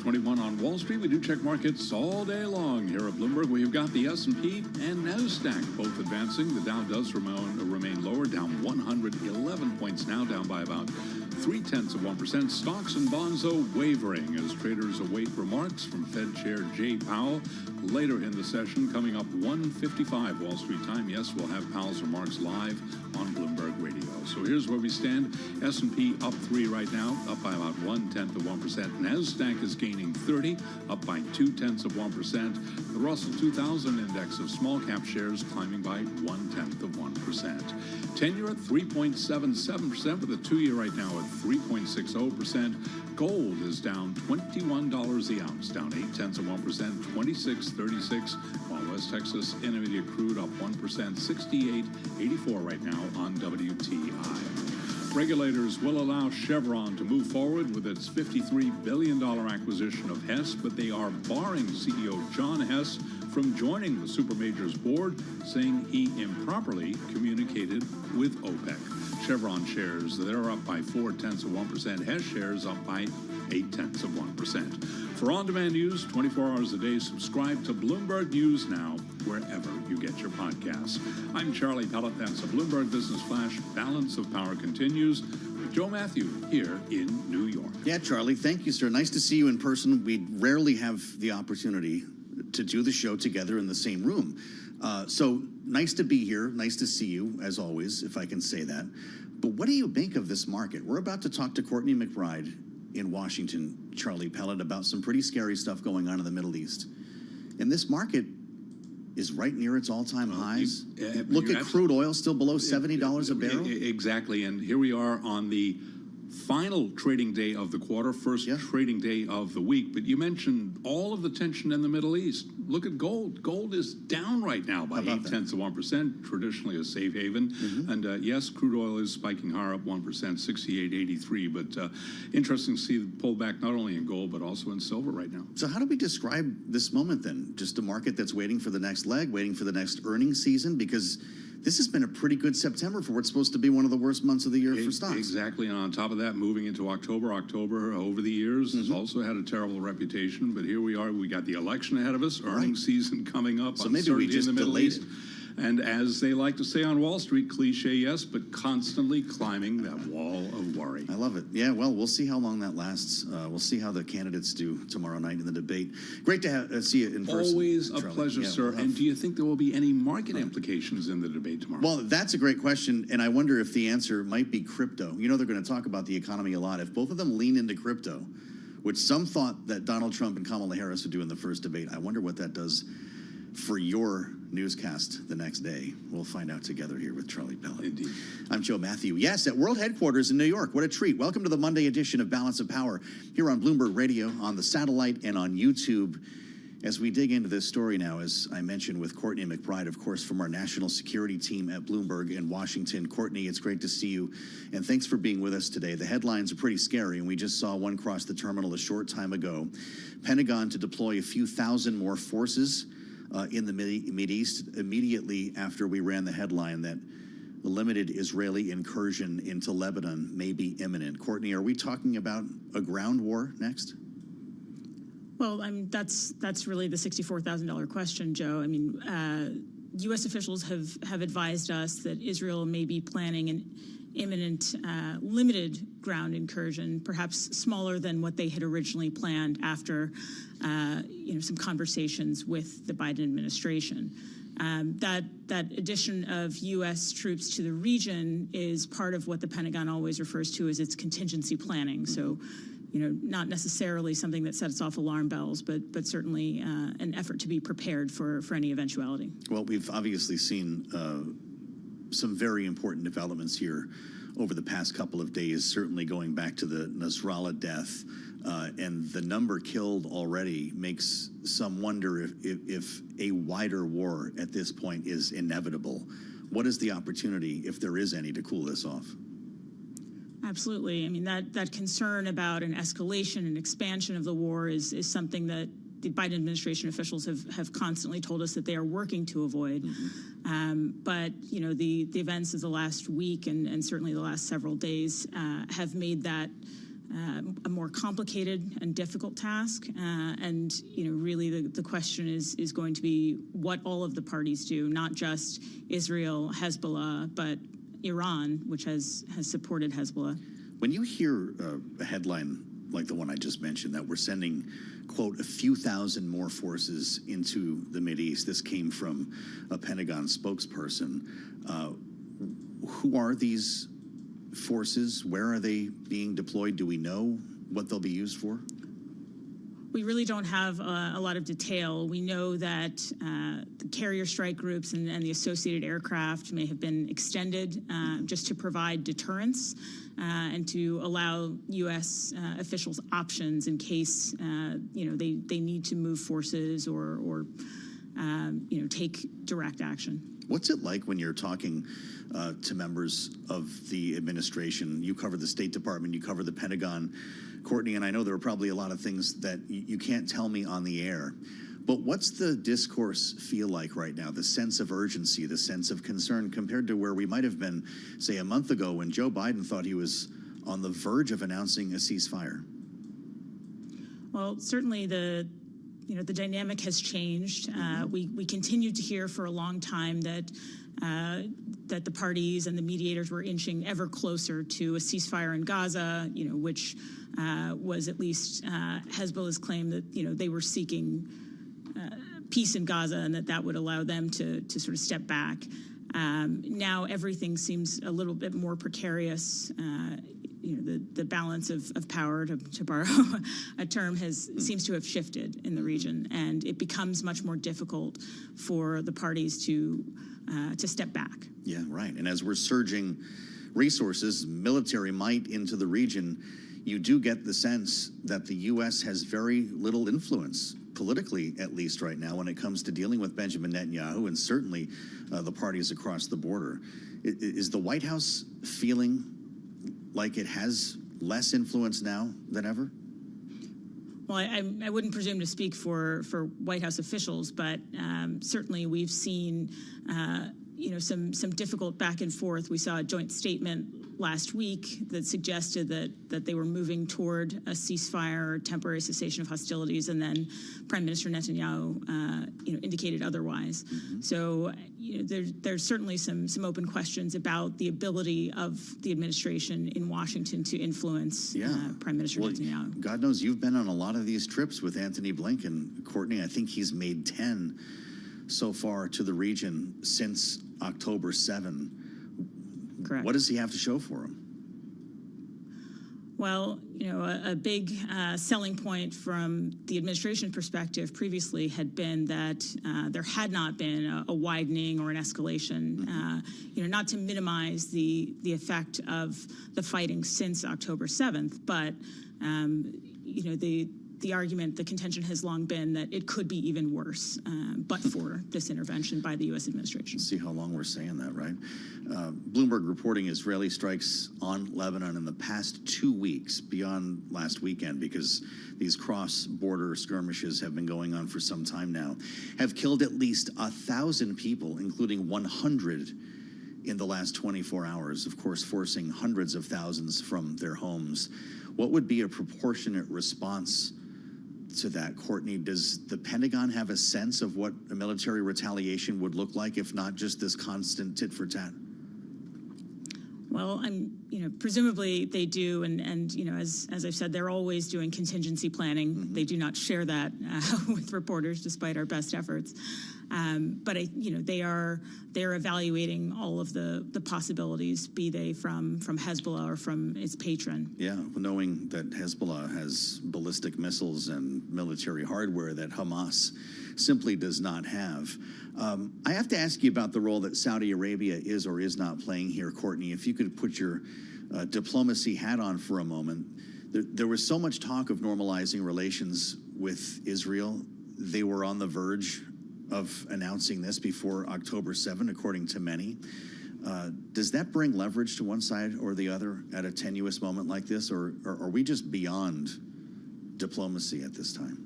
C: 21 on Wall Street. We do check markets all day long here at Bloomberg. We've got the S&P and NASDAQ both advancing. The Dow does remain lower, down 111 points now, down by about 0.3%. Stocks and bonds, though, wavering as traders await remarks from Fed Chair Jay Powell later in the session. Coming up 1:55 Wall Street time. Yes, we'll have Powell's remarks live on Bloomberg Radio. So here's where we stand. S&P up 3 right now, up by about 0.1%. NASDAQ is gaining 30, up by 0.2%. The Russell 2000 index of small cap shares climbing by 0.1%. 10-year at 3.77%, with a 2-year right now at 3.60%. Gold is down $21 the ounce, down 0.8%, $26.36. While West Texas Intermediate crude up 1%, $68.84 right now on WTI. Regulators will allow Chevron to move forward with its $53 billion acquisition of Hess, but they are barring CEO John Hess from joining the supermajor's board, saying he improperly communicated with OPEC. Chevron shares, they're up by 0.4%. Hess shares up by 0.8%. For on-demand news, 24 hours a day, subscribe to Bloomberg News Now, wherever you get your podcasts. I'm Charlie Pellet. That's a Bloomberg Business Flash. Balance of Power continues with Joe Matthew here in New York.
I: Yeah, Charlie, thank you, sir. Nice to see you in person. We rarely have the opportunity to do the show together in the same room. So nice to be here. Nice to see you, as always, if I can say that. But what do you make of this market? We're about to talk to Courtney McBride in Washington, Charlie Pellet, about some pretty scary stuff going on in the Middle East. And this market is right near its all-time highs. Look at crude oil, still below $70 a barrel.
C: Exactly, and here we are on the final trading day of the quarter, first trading day of the week. But you mentioned all of the tension in the Middle East. Look at gold. Gold is down right now by 0.8%, traditionally a safe haven. And yes, crude oil is spiking higher, up 1%, 68.83. But interesting to see the pullback not only in gold, but also in silver right now.
I: So how do we describe this moment then? Just a market that's waiting for the next leg, waiting for the next earnings season? Because this has been a pretty good September for what's supposed to be one of the worst months of the year for stocks.
C: Exactly, and on top of that, moving into October over the years has also had a terrible reputation, but here we are. We got the election ahead of us, earnings season coming up.
I: So maybe we just delayed it.
C: And as they like to say on Wall Street, cliche, yes, but constantly climbing that wall of worry.
I: I love it. Yeah, well, we'll see how long that lasts. We'll see how the candidates do tomorrow night in the debate. Great to see you in person.
C: Always a pleasure, sir. And do you think there will be any market implications in the debate tomorrow?
I: Well, that's a great question, and I wonder if the answer might be crypto. You know, they're going to talk about the economy a lot. If both of them lean into crypto, which some thought that Donald Trump and Kamala Harris would do in the first debate, I wonder what that does for your newscast the next day. We'll find out together here with Charlie Pellet.
C: Indeed.
I: I'm Joe Matthew. Yes, at World Headquarters in New York. What a treat. Welcome to the Monday edition of Balance of Power here on Bloomberg Radio, on the satellite, and on YouTube. As we dig into this story now, as I mentioned, with Courtney McBride, of course, from our national security team at Bloomberg in Washington. Courtney, it's great to see you, and thanks for being with us today. The headlines are pretty scary, and we just saw one cross the terminal a short time ago. Pentagon to deploy a few thousand more forces in the Mideast immediately after we ran the headline that the limited Israeli incursion into Lebanon may be imminent. Courtney, are we talking about a ground war next?
M: Well, that's really the $64,000 question, Joe. I mean, U.S. officials have advised us that Israel may be planning an imminent limited ground incursion, perhaps smaller than what they had originally planned after some conversations with the Biden administration. That addition of U.S. troops to the region is part of what the Pentagon always refers to as its contingency planning. So, not necessarily something that sets off alarm bells, but certainly an effort to be prepared for any eventuality.
I: Well, we've obviously seen some very important developments here over the past couple of days, certainly going back to the Nasrallah death. And the number killed already makes some wonder if a wider war at this point is inevitable. What is the opportunity, if there is any, to cool this off?
M: Absolutely. I mean, that concern about an escalation and expansion of the war is something that the Biden administration officials have constantly told us that they are working to avoid. But, the events of the last week and certainly the last several days have made that a more complicated and difficult task. And really the question is going to be what all of the parties do, not just Israel, Hezbollah, but Iran, which has supported Hezbollah.
I: When you hear a headline like the one I just mentioned, that we're sending, quote, a few thousand more forces into the Mideast, this came from a Pentagon spokesperson. Who are these forces? Where are they being deployed? Do we know what they'll be used for?
M: We really don't have a lot of detail. We know that the carrier strike groups and the associated aircraft may have been extended just to provide deterrence and to allow U.S. Officials options in case they need to move forces or take direct action.
I: What's it like when you're talking to members of the administration? You cover the State Department, you cover the Pentagon, Courtney, and I know there are probably a lot of things that you can't tell me on the air. But what's the discourse feel like right now, the sense of urgency, the sense of concern compared to where we might have been, say, a month ago when Joe Biden thought he was on the verge of announcing a ceasefire?
M: Well, certainly the dynamic has changed. We continued to hear for a long time that the parties and the mediators were inching ever closer to a ceasefire in Gaza, which was at least Hezbollah's claim that they were seeking peace in Gaza and that would allow them to sort of step back. Now everything seems a little bit more precarious. The balance of power, to borrow a term, seems to have shifted in the region, and it becomes much more difficult for the parties to step back.
I: Yeah, right. And as we're surging resources, military might into the region, you do get the sense that the U.S. has very little influence, politically at least right now, when it comes to dealing with Benjamin Netanyahu and certainly the parties across the border. Is the White House feeling like it has less influence now than ever?
M: Well, I wouldn't presume to speak for White House officials, but certainly we've seen some difficult back and forth. We saw a joint statement last week that suggested that they were moving toward a ceasefire or temporary cessation of hostilities, and then Prime Minister Netanyahu indicated otherwise. Mm-hmm. So there's certainly some open questions about the ability of the administration in Washington to influence Prime Minister Netanyahu.
I: God knows you've been on a lot of these trips with Anthony Blinken. Courtney, I think he's made 10 so far to the region since October 7.
M: Correct.
I: What does he have to show for him?
M: Well, a big selling point from the administration perspective previously had been that there had not been a widening or an escalation, not to minimize the effect of the fighting since October 7th, but, the argument, the contention has long been that it could be even worse, but for this intervention by the U.S. administration.
I: See how long we're saying that, right? Bloomberg reporting Israeli strikes on Lebanon in the past 2 weeks, beyond last weekend, because these cross-border skirmishes have been going on for some time now, have killed at least 1,000 people, including 100 in the last 24 hours, of course, forcing hundreds of thousands from their homes. What would be a proportionate response to that, Courtney? Does the Pentagon have a sense of what a military retaliation would look like, if not just this constant tit for tat?
M: Well, presumably they do, and as I've said, they're always doing contingency planning. Mm-hmm. They do not share that with reporters, despite our best efforts. But they're evaluating all of the possibilities, be they from Hezbollah or from its patron.
I: Yeah, knowing that Hezbollah has ballistic missiles and military hardware that Hamas simply does not have. I have to ask you about the role that Saudi Arabia is or is not playing here, Courtney. If you could put your diplomacy hat on for a moment. There was so much talk of normalizing relations with Israel. They were on the verge of announcing this before October 7, according to many. Does that bring leverage to one side or the other at a tenuous moment like this, or are we just beyond diplomacy at this time?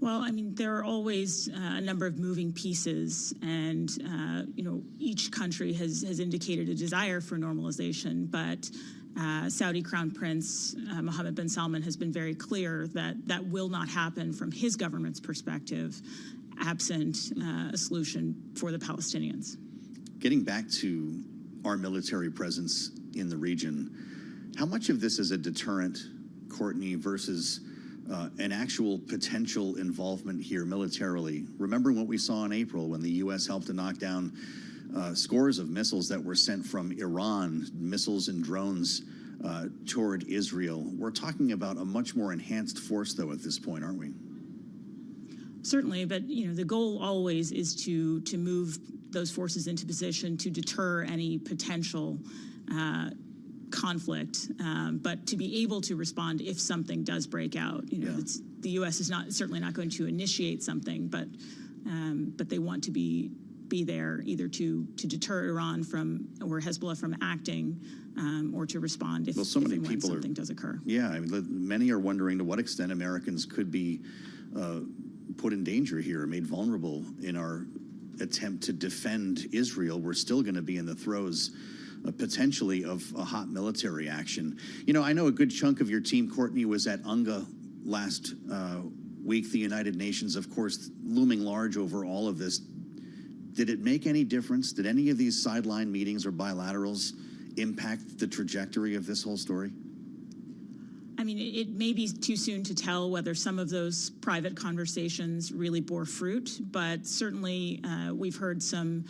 M: Well, I mean, there are always a number of moving pieces, and each country has indicated a desire for normalization. But Saudi Crown Prince Mohammed bin Salman has been very clear that that will not happen from his government's perspective, absent a solution for the Palestinians.
I: Getting back to our military presence in the region, how much of this is a deterrent, Courtney, versus an actual potential involvement here militarily? Remembering what we saw in April when the U.S. helped to knock down scores of missiles that were sent from Iran, missiles and drones toward Israel. We're talking about a much more enhanced force, though, at this point, aren't we?
M: Certainly, but the goal always is to move those forces into position to deter any potential conflict, but to be able to respond if something does break out. The U.S. is certainly not going to initiate something, but they want to be there either to deter Iran from or Hezbollah from acting, or to respond if,
I: so many
M: if and when
I: people
M: something does occur.
I: Yeah, I mean, many are wondering to what extent Americans could be put in danger here, made vulnerable in our attempt to defend Israel. We're still going to be in the throes potentially of a hot military action. I know a good chunk of your team, Courtney, was at UNGA last week, the United Nations, of course, looming large over all of this. Did it make any difference? Did any of these sideline meetings or bilaterals impact the trajectory of this whole story?
M: I mean, it may be too soon to tell whether some of those private conversations really bore fruit, but certainly we've heard some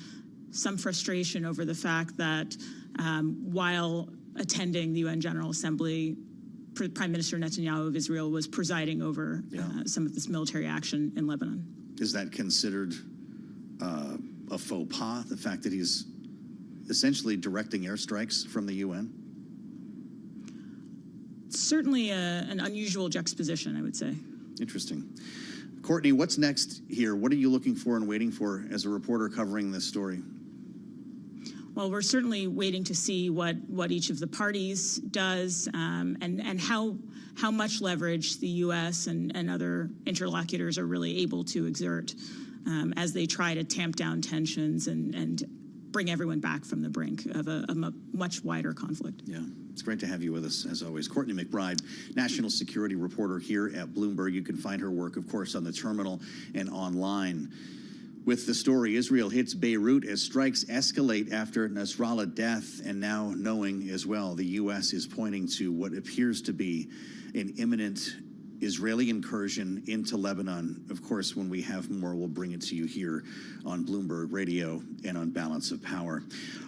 M: frustration over the fact that while attending the UN General Assembly, Prime Minister Netanyahu of Israel was presiding over some of this military action in Lebanon.
I: Is that considered a faux pas, the fact that he's essentially directing airstrikes from the UN?
M: Certainly an unusual juxtaposition, I would say.
I: Interesting. Courtney, what's next here? What are you looking for and waiting for as a reporter covering this story?
M: Well, we're certainly waiting to see what each of the parties does, and how much leverage the U.S. and other interlocutors are really able to exert as they try to tamp down tensions and bring everyone back from the brink of a much wider conflict.
I: Yeah, it's great to have you with us, as always. Courtney McBride, national security reporter here at Bloomberg. You can find her work, of course, on the terminal and online. With the story, Israel hits Beirut as strikes escalate after Nasrallah death, and now knowing as well the U.S. is pointing to what appears to be an imminent Israeli incursion into Lebanon. Of course, when we have more, we'll bring it to you here on Bloomberg Radio and on Balance of Power.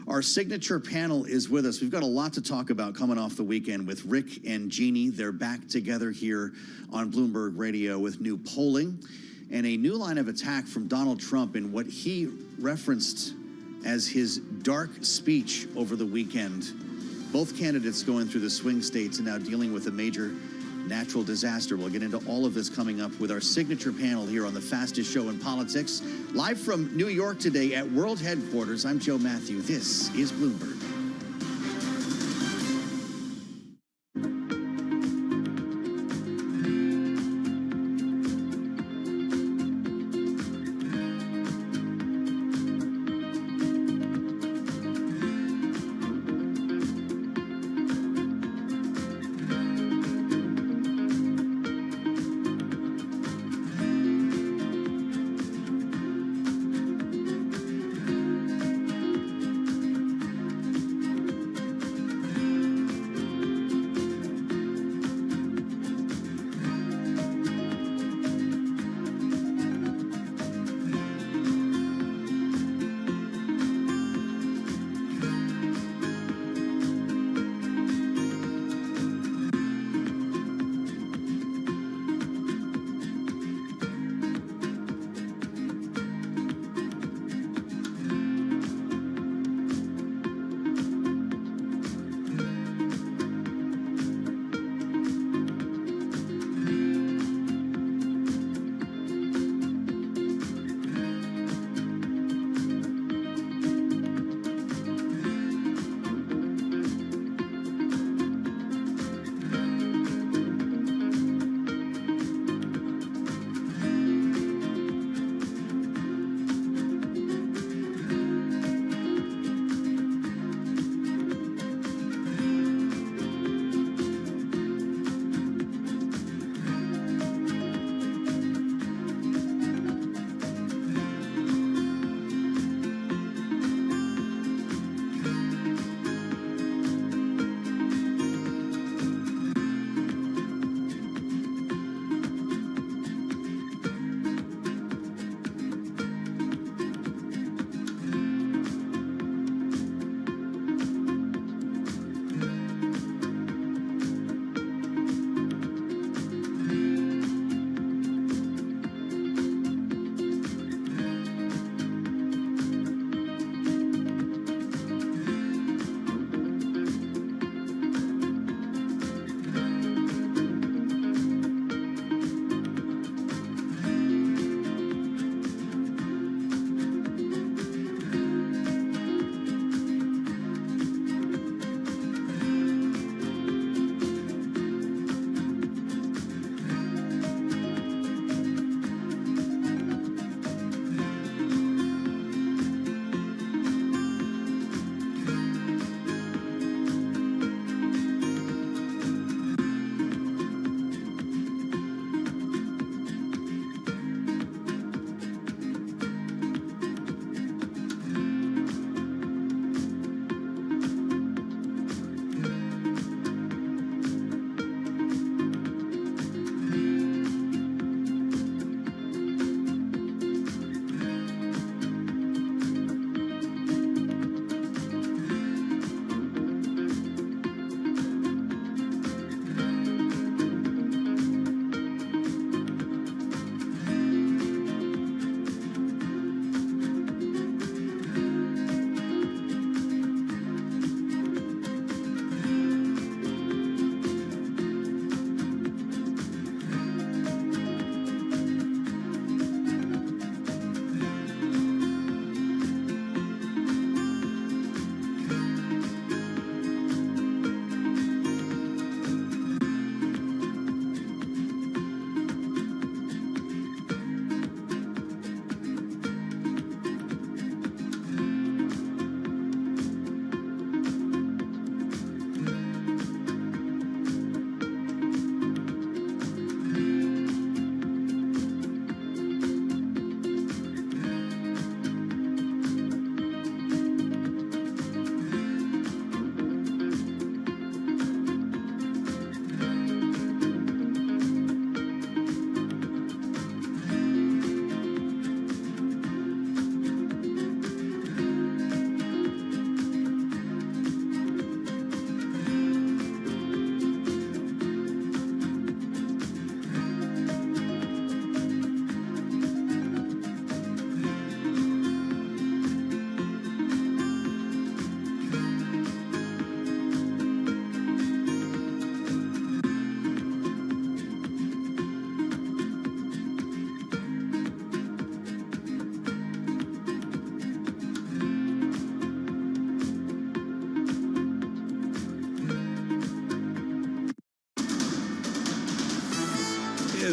I: Our signature panel is with us. We've got a lot to talk about coming off the weekend with Rick and Jeannie. They're back together here on Bloomberg Radio with new polling and a new line of attack from Donald Trump in what he referenced as his dark speech over the weekend. Both candidates going through the swing states and now dealing with a major natural disaster. We'll get into all of this coming up with our signature panel here on the fastest show in politics. Live from New York today at World Headquarters, I'm Joe Matthew. This is Bloomberg.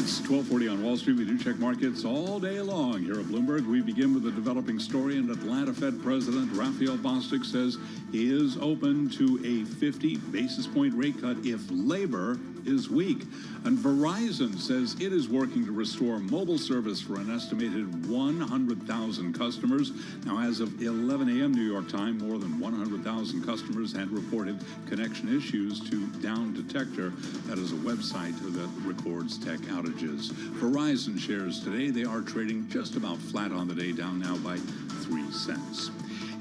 C: It's 12:40 on Wall Street. We do check markets all day long here at Bloomberg. We begin with a developing story, and Atlanta Fed President Raphael Bostic says he is open to a 50 basis point rate cut if labor is weak. And Verizon says it is working to restore mobile service for an estimated 100,000 customers. Now, as of 11 a.m. New York time, more than 100,000 customers had reported connection issues to Down Detector. That is a website that records tech outages. Verizon shares today, they are trading just about flat on the day, down now by 3 cents.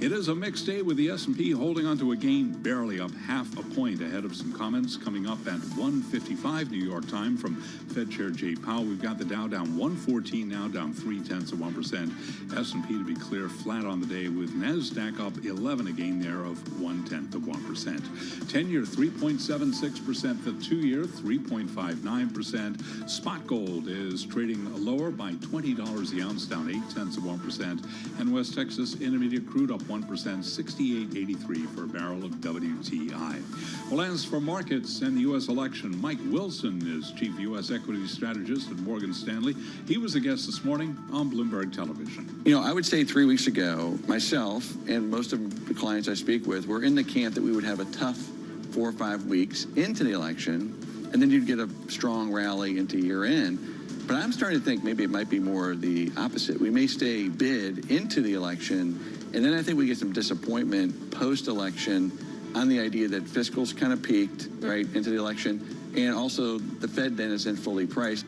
C: It is a mixed day with the S&P holding onto a gain barely up half a point ahead of some comments coming up at 1:55 New York time from Fed Chair Jay Powell. We've got the Dow down 114 now, down 0.3%. S&P, to be clear, flat on the day with NASDAQ up 11, a gain there of 0.1%. 10-year 3.76%, the 2-year 3.59%. Spot gold is trading lower by $20 the ounce, down 0.8%. And West Texas Intermediate crude up 1%, 68.83 for a barrel of WTI. Well, as for markets and the U.S. election, Mike Wilson is Chief U.S. Equity Strategist at Morgan Stanley. He was a guest this morning on Bloomberg Television.
N: You know, I would say 3 weeks ago, myself and most of the clients I speak with were in the camp that we would have a tough 4 or 5 weeks into the election, and then you'd get a strong rally into year end. But I'm starting to think maybe it might be more the opposite. We may stay bid into the election, and then I think we get some disappointment post-election on the idea that fiscal's kind of peaked, right, into the election, and also the Fed then isn't fully priced.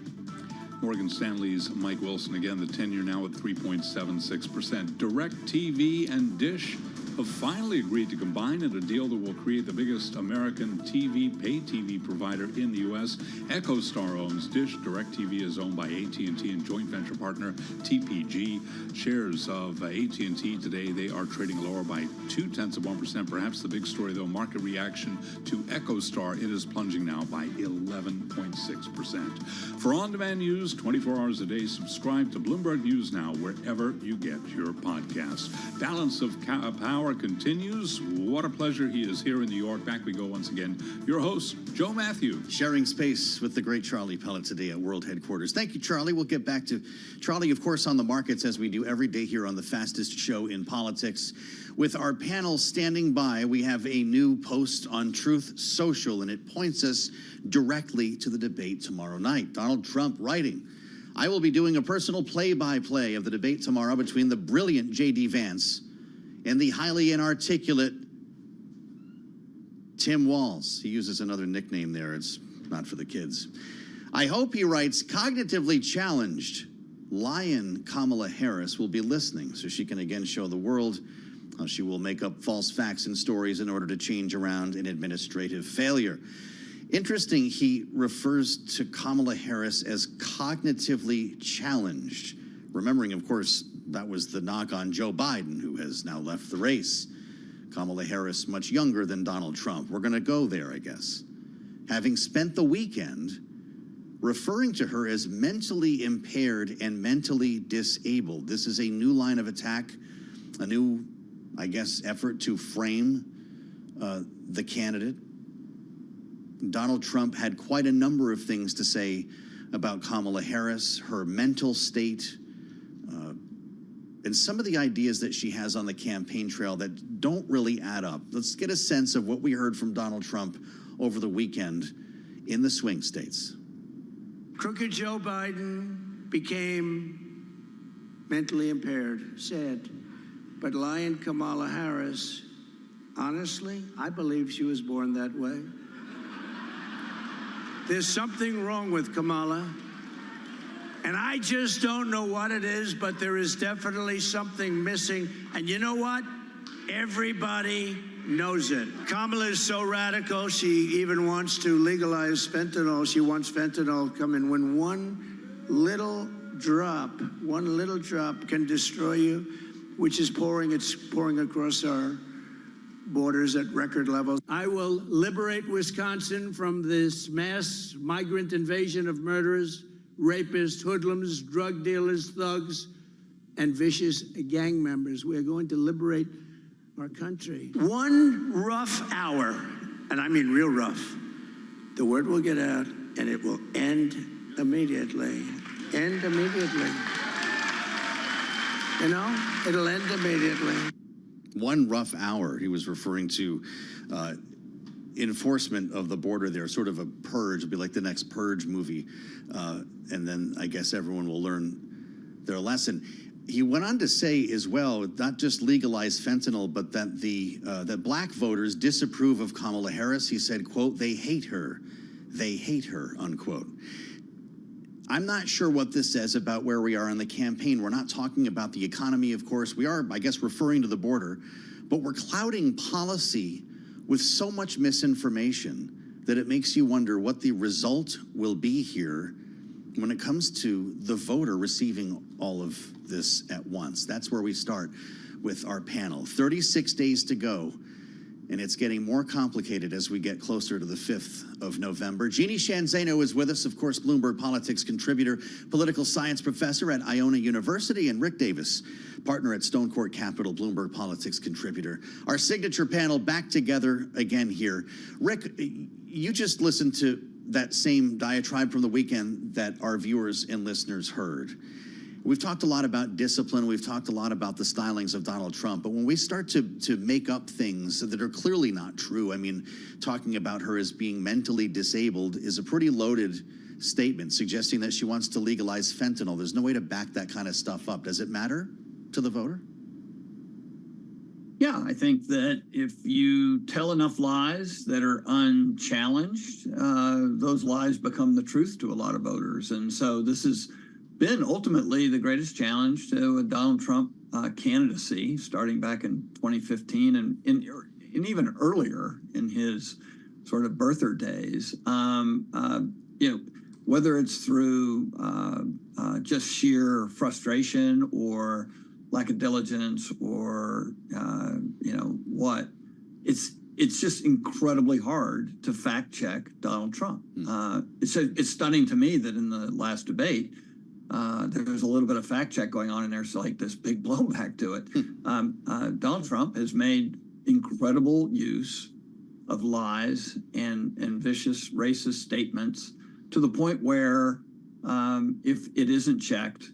C: Morgan Stanley's Mike Wilson, again, the 10-year now at 3.76%. DirecTV and Dish have finally agreed to combine in a deal that will create the biggest American pay TV provider in the U.S. EchoStar owns Dish. DirecTV is owned by AT&T and joint venture partner TPG. Shares of AT&T today, they are trading lower by 0.2%. Perhaps the big story, though, market reaction to EchoStar. It is plunging now by 11.6%. For on-demand news, 24 hours a day, subscribe to Bloomberg News Now wherever you get your podcasts. Balance of power continues. What a pleasure. He is here in New York. Back we go once again. Your host, Joe Matthew.
I: Sharing space with the great Charlie Pellet today at World Headquarters. Thank you, Charlie. We'll get back to Charlie, of course, on the markets as we do every day here on the fastest show in politics. With our panel standing by, we have a new post on Truth Social, and it points us directly to the debate tomorrow night. Donald Trump writing, "I will be doing a personal play-by-play of the debate tomorrow between the brilliant J.D. Vance and the highly inarticulate Tim Walz." He uses another nickname there. It's not for the kids. "I hope," he writes, "cognitively challenged Lion Kamala Harris will be listening so she can again show the world how she will make up false facts and stories in order to change around an administrative failure." Interesting, he refers to Kamala Harris as cognitively challenged. Remembering, of course, that was the knock on Joe Biden, who has now left the race. Kamala Harris, much younger than Donald Trump. We're going to go there, I guess. Having spent the weekend referring to her as mentally impaired and mentally disabled. This is a new line of attack, a new, I guess, effort to frame the candidate. Donald Trump had quite a number of things to say about Kamala Harris, her mental state, and some of the ideas that she has on the campaign trail that don't really add up. Let's get a sense of what we heard from Donald Trump over the weekend in the swing states.
O: Crooked Joe Biden became mentally impaired, sad. But Lion Kamala Harris, honestly, I believe she was born that way. There's something wrong with Kamala. And I just don't know what it is, but there is definitely something missing. And you know what? Everybody knows it. Kamala is so radical, she even wants to legalize fentanyl. She wants fentanyl to come in. When one little drop can destroy you, which is it's pouring across our borders at record levels. I will liberate Wisconsin from this mass migrant invasion of murderers, rapists, hoodlums, drug dealers, thugs, and vicious gang members. We are going to liberate our country. One rough hour, and I mean real rough, the word will get out and it will end immediately. End immediately. You know, it'll end immediately.
I: 1 rough hour. He was referring to enforcement of the border there, sort of a purge. It'll be like the next Purge movie. And then I guess everyone will learn their lesson. He went on to say as well, not just legalize fentanyl, but that that black voters disapprove of Kamala Harris. He said, quote, they hate her, unquote. I'm not sure what this says about where we are in the campaign. We're not talking about the economy, of course. We are, I guess, referring to the border, but we're clouding policy with so much misinformation that it makes you wonder what the result will be here when it comes to the voter receiving all of this at once. That's where we start with our panel. 36 days to go, and it's getting more complicated as we get closer to the 5th of November. Jeannie Shanzano is with us, of course, Bloomberg Politics contributor, political science professor at Iona University, and Rick Davis, partner at Stone Court Capital, Bloomberg Politics contributor. Our signature panel back together again here. Rick, you just listened to that same diatribe from the weekend that our viewers and listeners heard. We've talked a lot about discipline. We've talked a lot about the stylings of Donald Trump. But when we start to make up things that are clearly not true, I mean, talking about her as being mentally disabled is a pretty loaded statement, suggesting that she wants to legalize fentanyl. There's no way to back that kind of stuff up. Does it matter to the voter?
P: Yeah, I think that if you tell enough lies that are unchallenged, those lies become the truth to a lot of voters. And so this has been ultimately the greatest challenge to a Donald Trump candidacy, starting back in 2015 and even earlier in his sort of birther days. You know, whether it's through just sheer frustration or lack of diligence or you know what, it's just incredibly hard to fact check Donald Trump. It's stunning to me that in the last debate there's a little bit of fact check going on, and there's like this big blowback to it. Donald Trump has made incredible use of lies and vicious racist statements to the point where if it isn't checked,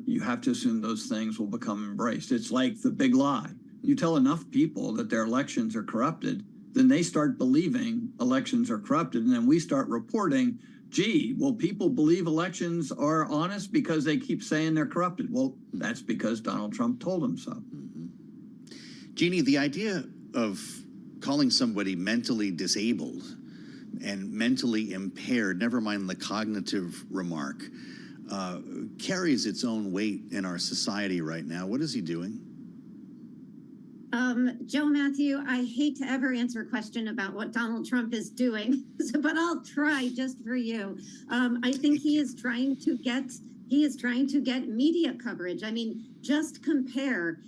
P: you have to assume those things will become embraced. It's like the big lie. You tell enough people that their elections are corrupted, then they start believing elections are corrupted, and then we start reporting, gee, well, people believe elections are honest because they keep saying they're corrupted. Well, that's because Donald Trump told them so.
I: Jeannie, the idea of calling somebody mentally disabled and mentally impaired, never mind the cognitive remark, carries its own weight in our society right now. What is he doing?
Q: Joe Matthew, I hate to ever answer a question about what Donald Trump is doing, but I'll try just for you. I think he is trying to get media coverage. I mean, just compare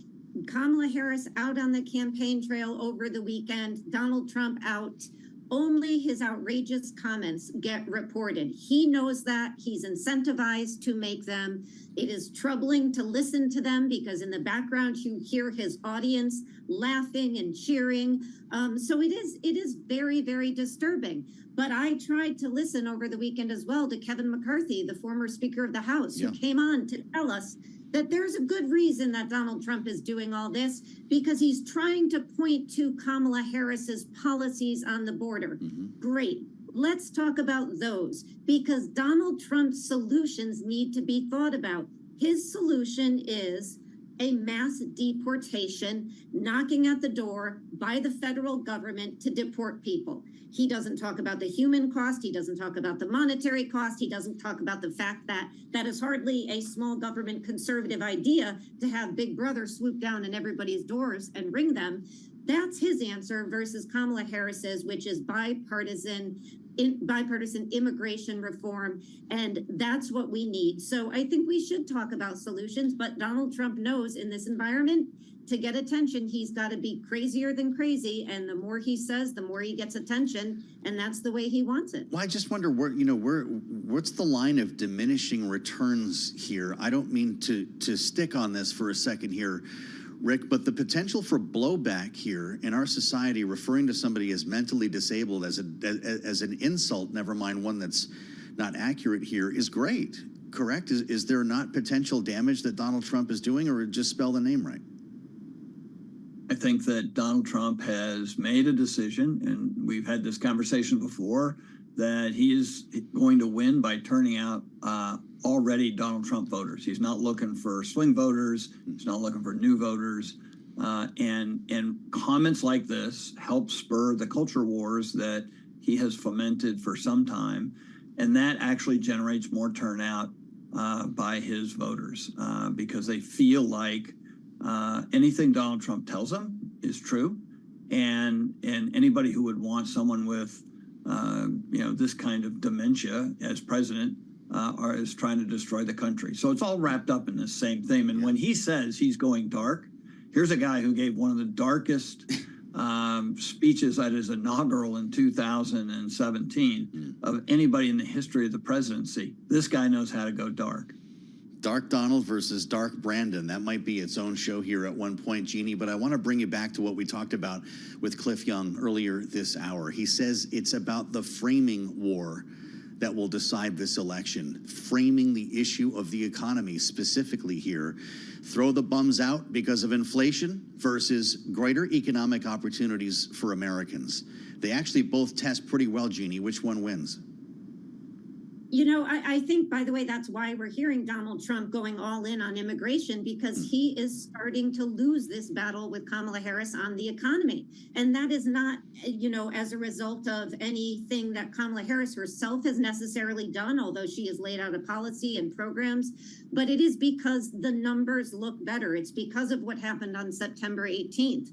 Q: Kamala Harris out on the campaign trail over the weekend, Donald Trump out. Only his outrageous comments get reported. He knows that. He's incentivized to make them. It is troubling to listen to them because in the background you hear his audience laughing and cheering. So it is very, very disturbing. But I tried to listen over the weekend as well to Kevin McCarthy, the former Speaker of the House, who came on to tell us that there's a good reason that Donald Trump is doing all this, because he's trying to point to Kamala Harris's policies on the border. Great. Let's talk about those, because Donald Trump's solutions need to be thought about. His solution is a mass deportation, knocking at the door by the federal government to deport people. He doesn't talk about the human cost. He doesn't talk about the monetary cost. He doesn't talk about the fact that that is hardly a small government conservative idea to have Big Brother swoop down in everybody's doors and ring them. That's his answer versus Kamala Harris's, which is bipartisan immigration reform, and that's what we need. So I think we should talk about solutions, but Donald Trump knows in this environment, to get attention, he's got to be crazier than crazy, and the more he says, the more he gets attention, and that's the way he wants it.
I: Well, I just wonder what's the line of diminishing returns here? I don't mean to stick on this for a second here, Rick, but the potential for blowback here in our society, referring to somebody as mentally disabled as an insult, never mind one that's not accurate here is great, correct? Is there not potential damage that Donald Trump is doing, or just spell the name right?
P: I think that Donald Trump has made a decision, and we've had this conversation before, that he is going to win by turning out already Donald Trump voters. He's not looking for swing voters. He's not looking for new voters. And comments like this help spur the culture wars that he has fomented for some time. And that actually generates more turnout by his voters because they feel like anything Donald Trump tells them is true. And anybody who would want someone with this kind of dementia as president is trying to destroy the country. So it's all wrapped up in this same thing. And when he says he's going dark, here's a guy who gave one of the darkest speeches at his inaugural in 2017 of anybody in the history of the presidency. This guy knows how to go dark.
I: Dark Donald versus Dark Brandon. That might be its own show here at one point, Jeannie, but I want to bring you back to what we talked about with Cliff Young earlier this hour. He says it's about the framing war that will decide this election, framing the issue of the economy specifically here. Throw the bums out because of inflation versus greater economic opportunities for Americans. They actually both test pretty well, Jeannie. Which one wins?
Q: You know, I think, by the way, that's why we're hearing Donald Trump going all in on immigration, because he is starting to lose this battle with Kamala Harris on the economy. And that is not, as a result of anything that Kamala Harris herself has necessarily done, although she has laid out a policy and programs, but it is because the numbers look better. It's because of what happened on September 18th.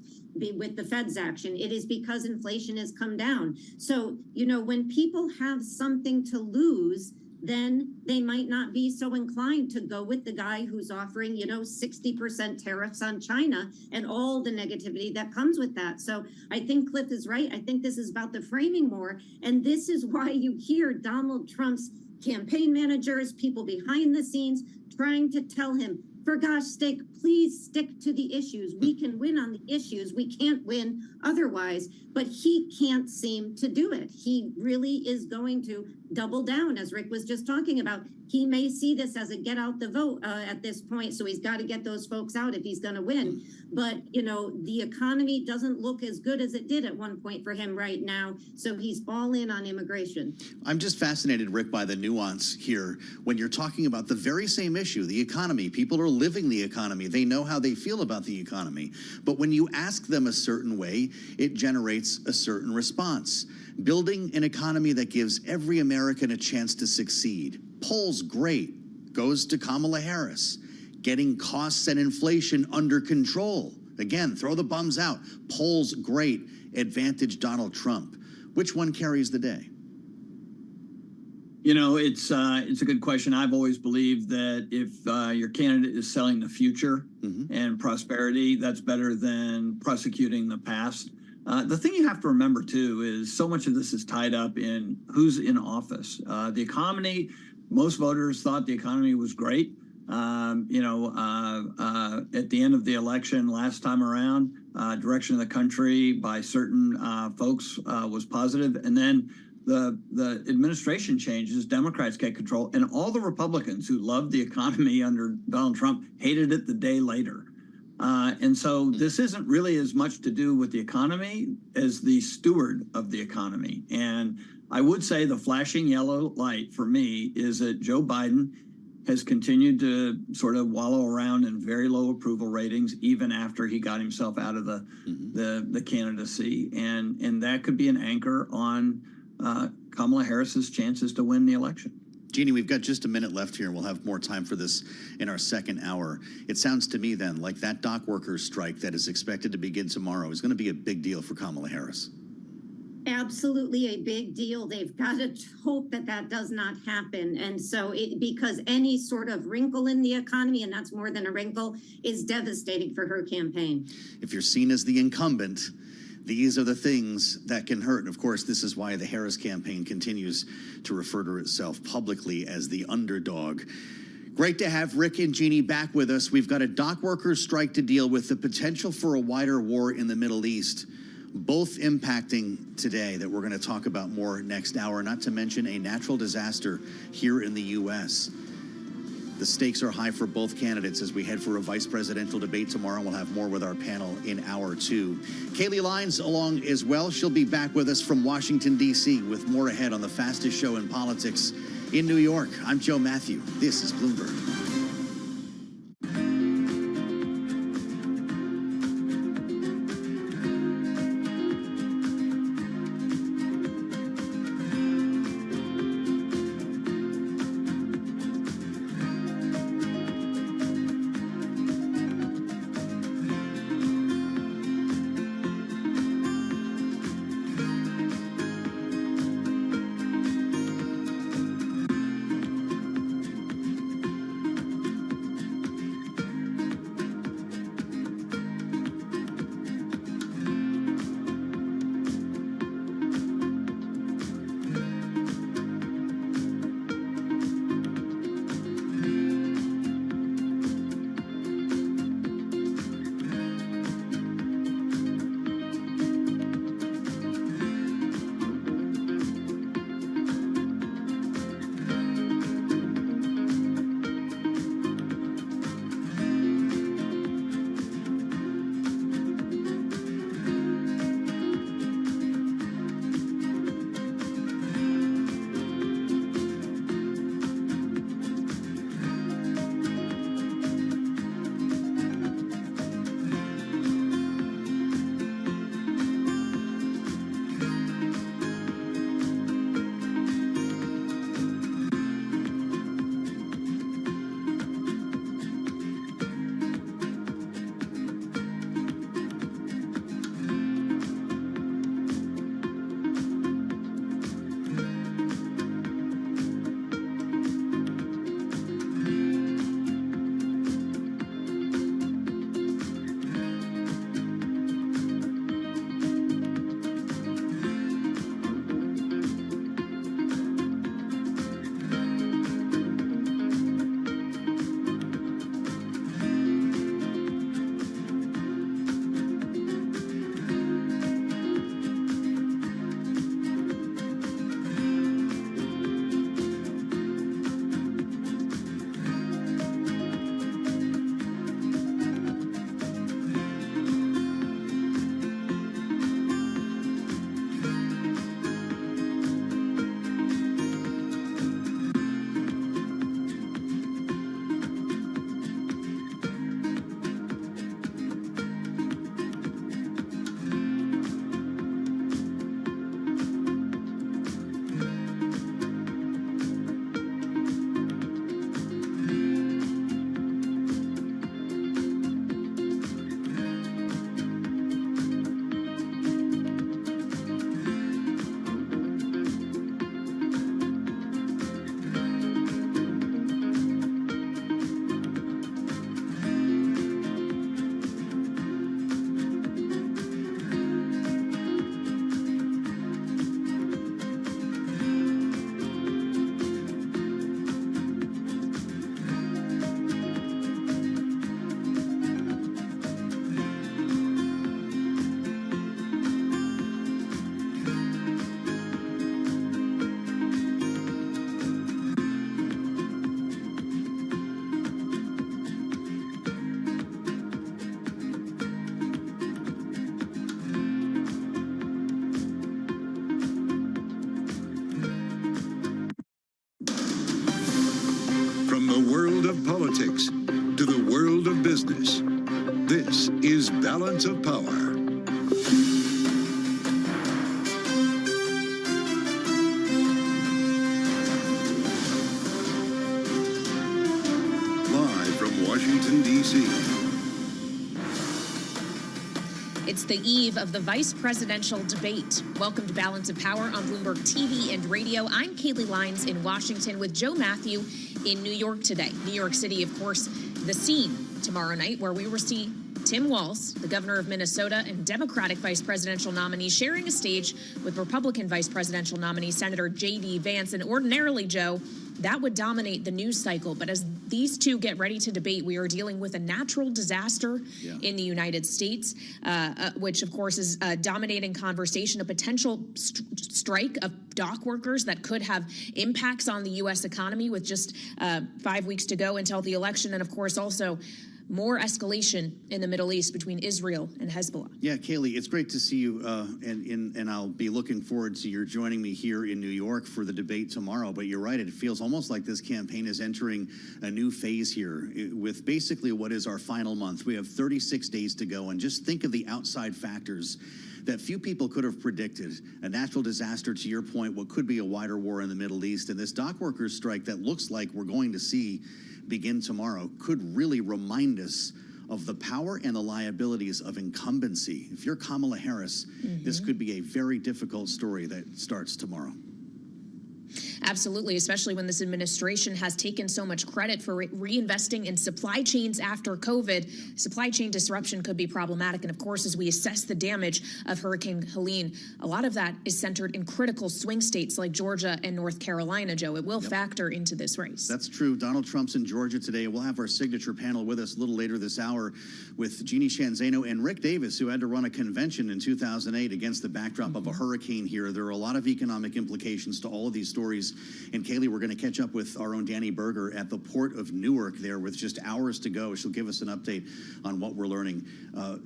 Q: With the Fed's action. It is because inflation has come down. So, when people have something to lose, then they might not be so inclined to go with the guy who's offering, 60% tariffs on China and all the negativity that comes with that. So I think Cliff is right. I think this is about the framing more. And this is why you hear Donald Trump's campaign managers, people behind the scenes, trying to tell him, for gosh sake, please stick to the issues. We can win on the issues. We can't win otherwise. But he can't seem to do it. He really is going to double down, as Rick was just talking about. He may see this as a get out the vote at this point. So he's got to get those folks out if he's going to win. But, the economy doesn't look as good as it did at one point for him right now. So he's all in on immigration.
I: I'm just fascinated, Rick, by the nuance here. When you're talking about the very same issue, the economy, people are living the economy. They know how they feel about the economy. But when you ask them a certain way, it generates a certain response. Building an economy that gives every American a chance to succeed. Polls great, goes to Kamala Harris. Getting costs and inflation under control. Again, throw the bums out. Polls great, advantage Donald Trump. Which one carries the day?
P: It's a good question. I've always believed that if your candidate is selling the future and prosperity, that's better than prosecuting the past. The thing you have to remember, too, is so much of this is tied up in who's in office. The economy, most voters thought the economy was great. At the end of the election last time around, direction of the country by certain folks was positive. And then the administration changes, Democrats get control, and all the Republicans who loved the economy under Donald Trump hated it the day later. And so this isn't really as much to do with the economy as the steward of the economy. And I would say the flashing yellow light for me is that Joe Biden has continued to sort of wallow around in very low approval ratings, even after he got himself out of the candidacy. And that could be an anchor on Kamala Harris's chances to win the election.
I: Jeannie, we've got just a minute left here, and we'll have more time for this in our second hour. It sounds to me then like that dock workers strike that is expected to begin tomorrow is going to be a big deal for Kamala Harris.
Q: Absolutely a big deal. They've got to hope that that does not happen. And so because any sort of wrinkle in the economy, and that's more than a wrinkle, is devastating for her campaign.
I: If you're seen as the incumbent, these are the things that can hurt. And of course, this is why the Harris campaign continues to refer to itself publicly as the underdog. Great to have Rick and Jeannie back with us. We've got a dock workers strike to deal with, the potential for a wider war in the Middle East. both impacting today that we're going to talk about more next hour, not to mention a natural disaster here in the U.S. The stakes are high for both candidates as we head for a vice presidential debate tomorrow. We'll have more with our panel in hour 2. Kaylee Lyons along as well. She'll be back with us from Washington, D.C. with more ahead on the fastest show in politics in New York. I'm Joe Matthew. This is Bloomberg.
B: politics to the world of business. This is Balance of Power. Live from Washington, D.C.
R: It's the eve of the vice presidential debate. Welcome to Balance of Power on Bloomberg TV and radio. I'm Kaylee Lyons in Washington with Joe Matthew in New York today. New York City, of course, the scene tomorrow night where we will see Tim Walz, the governor of Minnesota and Democratic vice presidential nominee, sharing a stage with Republican vice presidential nominee Senator J.D. Vance. And ordinarily, Joe, that would dominate the news cycle. But as these two get ready to debate, we are dealing with a natural disaster in the United States, which, of course, is a dominating conversation, a potential strike of dock workers that could have impacts on the U.S. economy with just 5 weeks to go until the election. And, of course, also more escalation in the Middle East between Israel and Hezbollah.
I: Yeah, Kaylee, it's great to see you, and I'll be looking forward to your joining me here in New York for the debate tomorrow. But you're right, it feels almost like this campaign is entering a new phase here with basically what is our final month. We have 36 days to go, and just think of the outside factors that few people could have predicted. A natural disaster, to your point, what could be a wider war in the Middle East, and this dock workers strike that looks like we're going to see begin tomorrow could really remind us of the power and the liabilities of incumbency. If you're Kamala Harris, this could be a very difficult story that starts tomorrow.
R: Absolutely, especially when this administration has taken so much credit for reinvesting in supply chains after COVID. Supply chain disruption could be problematic. And of course, as we assess the damage of Hurricane Helene, a lot of that is centered in critical swing states like Georgia and North Carolina, Joe. It will factor into this race.
I: That's true. Donald Trump's in Georgia today. We'll have our signature panel with us a little later this hour with Jeannie Shanzano and Rick Davis, who had to run a convention in 2008 against the backdrop of a hurricane here. There are a lot of economic implications to all of these stories. And Kaylee, we're going to catch up with our own Danny Berger at the port of Newark there with just hours to go. She'll give us an update on what we're learning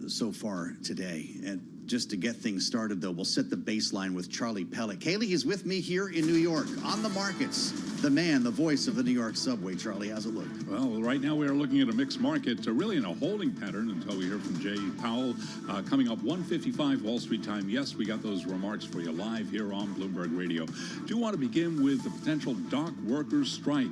I: so far today. And just to get things started, though, we'll set the baseline with Charlie Pellet. Kaylee is with me here in New York on the markets. The man, the voice of the New York subway. Charlie, how's it look?
C: Well, right now we are looking at a mixed market, really in a holding pattern until we hear from Jay Powell. Coming up 1:55 Wall Street time. Yes, we got those remarks for you live here on Bloomberg Radio. Do want to begin with the potential dock workers strike.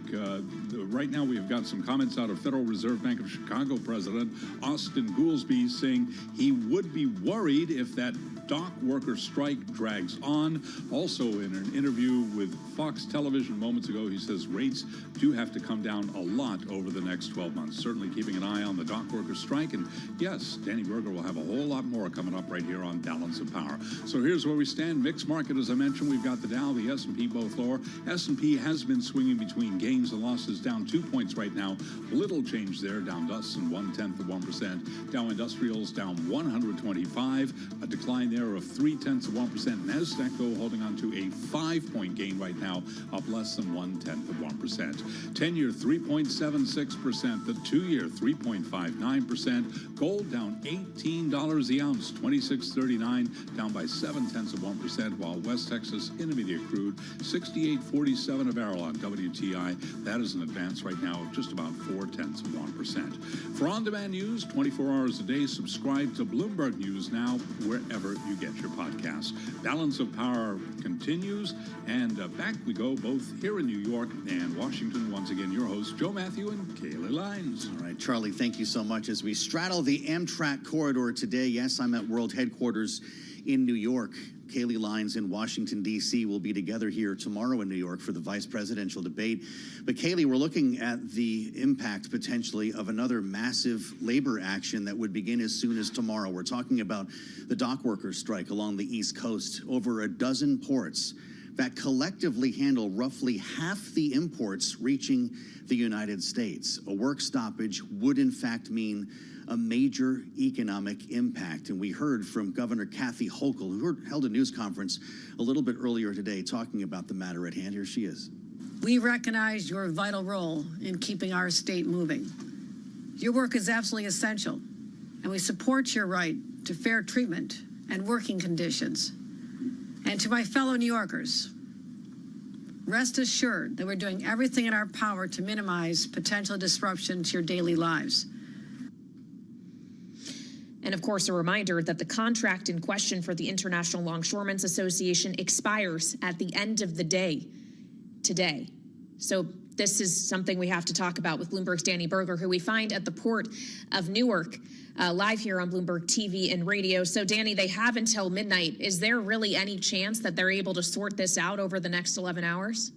C: Right now we've got some comments out of Federal Reserve Bank of Chicago President Austin Goolsbee saying he would be worried if that dock worker strike drags on. Also, in an interview with Fox Television moments ago, he says rates do have to come down a lot over the next 12 months. Certainly keeping an eye on the dock worker strike. And yes, Danny Berger will have a whole lot more coming up right here on Balance of Power. So here's where we stand. Mixed market, as I mentioned. We've got the Dow, the S&P both lower. S&P has been swinging between gains and losses, down 2 points right now. Little change there, down less than 0.1%. Dow Industrials down 125, a decline there of 0.3%. Nasdaq, though, holding on to a 5-point gain right now, up less than 0.1%. 10-year 3.76%, the 2-year 3.59%. Gold down $18 the ounce, $26.39, down by 0.7%. While West Texas Intermediate crude 68.47 a barrel on WTI. That is an advance right now of just about 0.4%. For on-demand news, 24 hours a day, subscribe to Bloomberg News now wherever you get your podcasts. Balance of Power continues, and back we go, both here in New York and Washington. Once again, your hosts, Joe Matthew and Kaylee Lines.
I: All right, Charlie, thank you so much. As we straddle the Amtrak corridor today, yes, I'm at World Headquarters in New York. Kaylee Lines in Washington, D.C. will be together here tomorrow in New York for the vice presidential debate. But Kaylee, we're looking at the impact potentially of another massive labor action that would begin as soon as tomorrow. We're talking about the dock workers strike along the East Coast. Over a dozen ports that collectively handle roughly half the imports reaching the United States. A work stoppage would in fact mean a major economic impact. And we heard from Governor Kathy Hochul, who held a news conference a little bit earlier today talking about the matter at hand. Here she is.
S: We recognize your vital role in keeping our state moving. Your work is absolutely essential, and we support your right to fair treatment and working conditions. And to my fellow New Yorkers, rest assured that we're doing everything in our power to minimize potential disruption to your daily lives.
R: And of course, a reminder that the contract in question for the International Longshoremen's Association expires at the end of the day today. So this is something we have to talk about with Bloomberg's Danny Berger, who we find at the port of Newark, live here on Bloomberg TV and radio. So, Danny, they have until midnight. Is there really any chance that they're able to sort this out over the next 11 hours?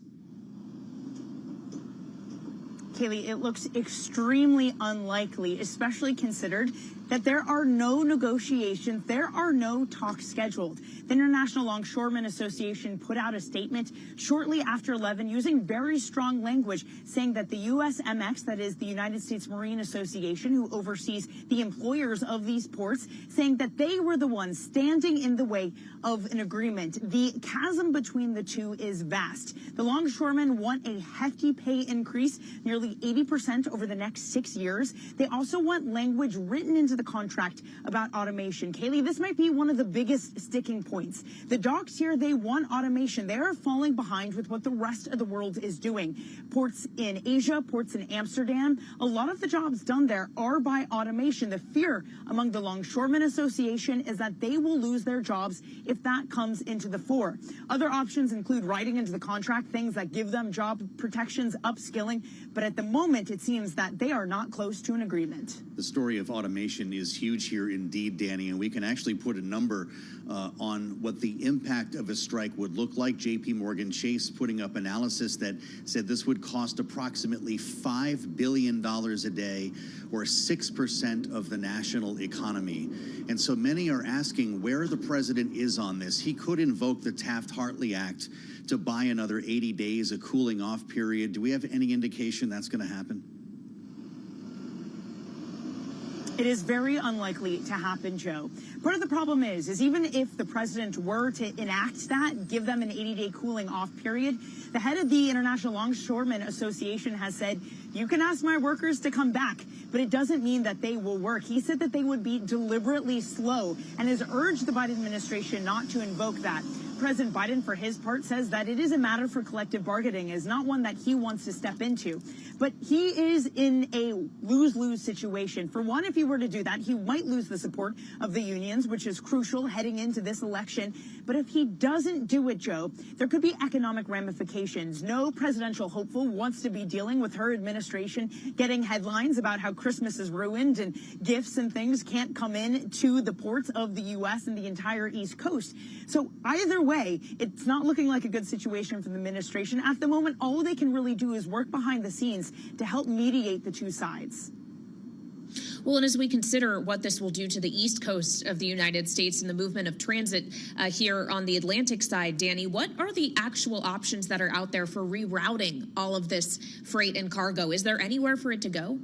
K: Kaylee, it looks extremely unlikely, especially considered that there are no negotiations, there are no talks scheduled. The International Longshoremen Association put out a statement shortly after 11 using very strong language saying that the USMX, that is the United States Marine Association, who oversees the employers of these ports, saying that they were the ones standing in the way of an agreement. The chasm between the two is vast. The longshoremen want a hefty pay increase, nearly 80% over the next 6 years. They also want language written into the contract about automation. Kaylee, this might be one of the biggest sticking points. The docks here, they want automation. They are falling behind with what the rest of the world is doing. Ports in Asia, ports in Amsterdam, a lot of the jobs done there are by automation. The fear among the Longshoremen Association is that they will lose their jobs if that comes into the fore. Other options include writing into the contract things that give them job protections, upskilling, but at the moment it seems that they are not close to an agreement.
I: The story of automation is huge here indeed, Danny, and we can actually put a number on what the impact of a strike would look like. JP Morgan Chase putting up analysis that said this would cost approximately $5 billion a day, or 6% of the national economy. And so many are asking where the president is on this. He could invoke the Taft-Hartley Act to buy another 80 days, a cooling off period. Do we have any indication that's going to happen?
K: It is very unlikely to happen, Joe. Part of the problem is even if the president were to enact that, give them an 80-day cooling off period, the head of the International Longshoremen Association has said, you can ask my workers to come back, but it doesn't mean that they will work. He said that they would be deliberately slow and has urged the Biden administration not to invoke that. President Biden, for his part, says that it is a matter for collective bargaining, is not one that he wants to step into. But he is in a lose-lose situation. For one, if he were to do that, he might lose the support of the unions, which is crucial heading into this election. But if he doesn't do it, Joe, there could be economic ramifications. No presidential hopeful wants to be dealing with her administration getting headlines about how Christmas is ruined and gifts and things can't come in to the ports of the U.S. and the entire East Coast. So either way, it's not looking like a good situation for the administration. At the moment, all they can really do is work behind the scenes to help mediate the two sides.
R: Well, and as we consider what this will do to the East Coast of the United States and the movement of transit here on the Atlantic side, Danny, what are the actual options that are out there for rerouting all of this freight and cargo? Is there anywhere for it to go?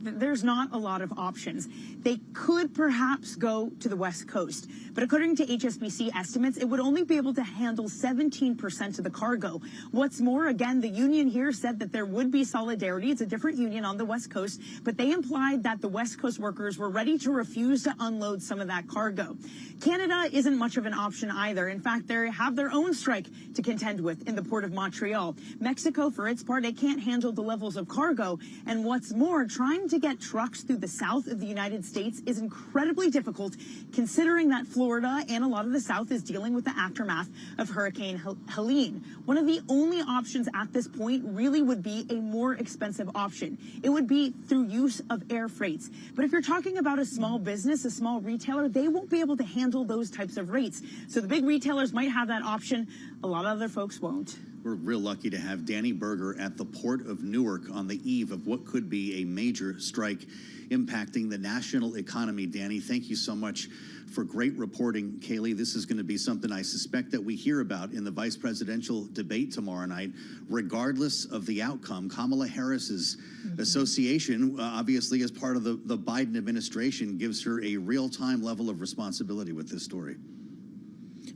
K: There's not a lot of options. They could perhaps go to the West Coast, but according to HSBC estimates, it would only be able to handle 17% of the cargo. What's more, again, the union here said that there would be solidarity. It's a different union on the West Coast, but they implied that the West Coast workers were ready to refuse to unload some of that cargo. Canada isn't much of an option either. In fact, they have their own strike to contend with in the port of Montreal. Mexico, for its part, it can't handle the levels of cargo. And what's more, trying to get trucks through the south of the United States is incredibly difficult, considering that Florida and a lot of the South is dealing with the aftermath of Hurricane Helene. One of the only options at this point really would be a more expensive option. It would be through use of air freights. But if you're talking about a small business, a small retailer, they won't be able to handle those types of rates. So the big retailers might have that option. A lot of other folks won't.
I: We're real lucky to have Danny Berger at the Port of Newark on the eve of what could be a major strike impacting the national economy. Danny, thank you so much for great reporting. Kaylee, this is going to be something I suspect that we hear about in the vice presidential debate tomorrow night. Regardless of the outcome, Kamala Harris's association, obviously as part of the Biden administration, gives her a real-time level of responsibility with this story.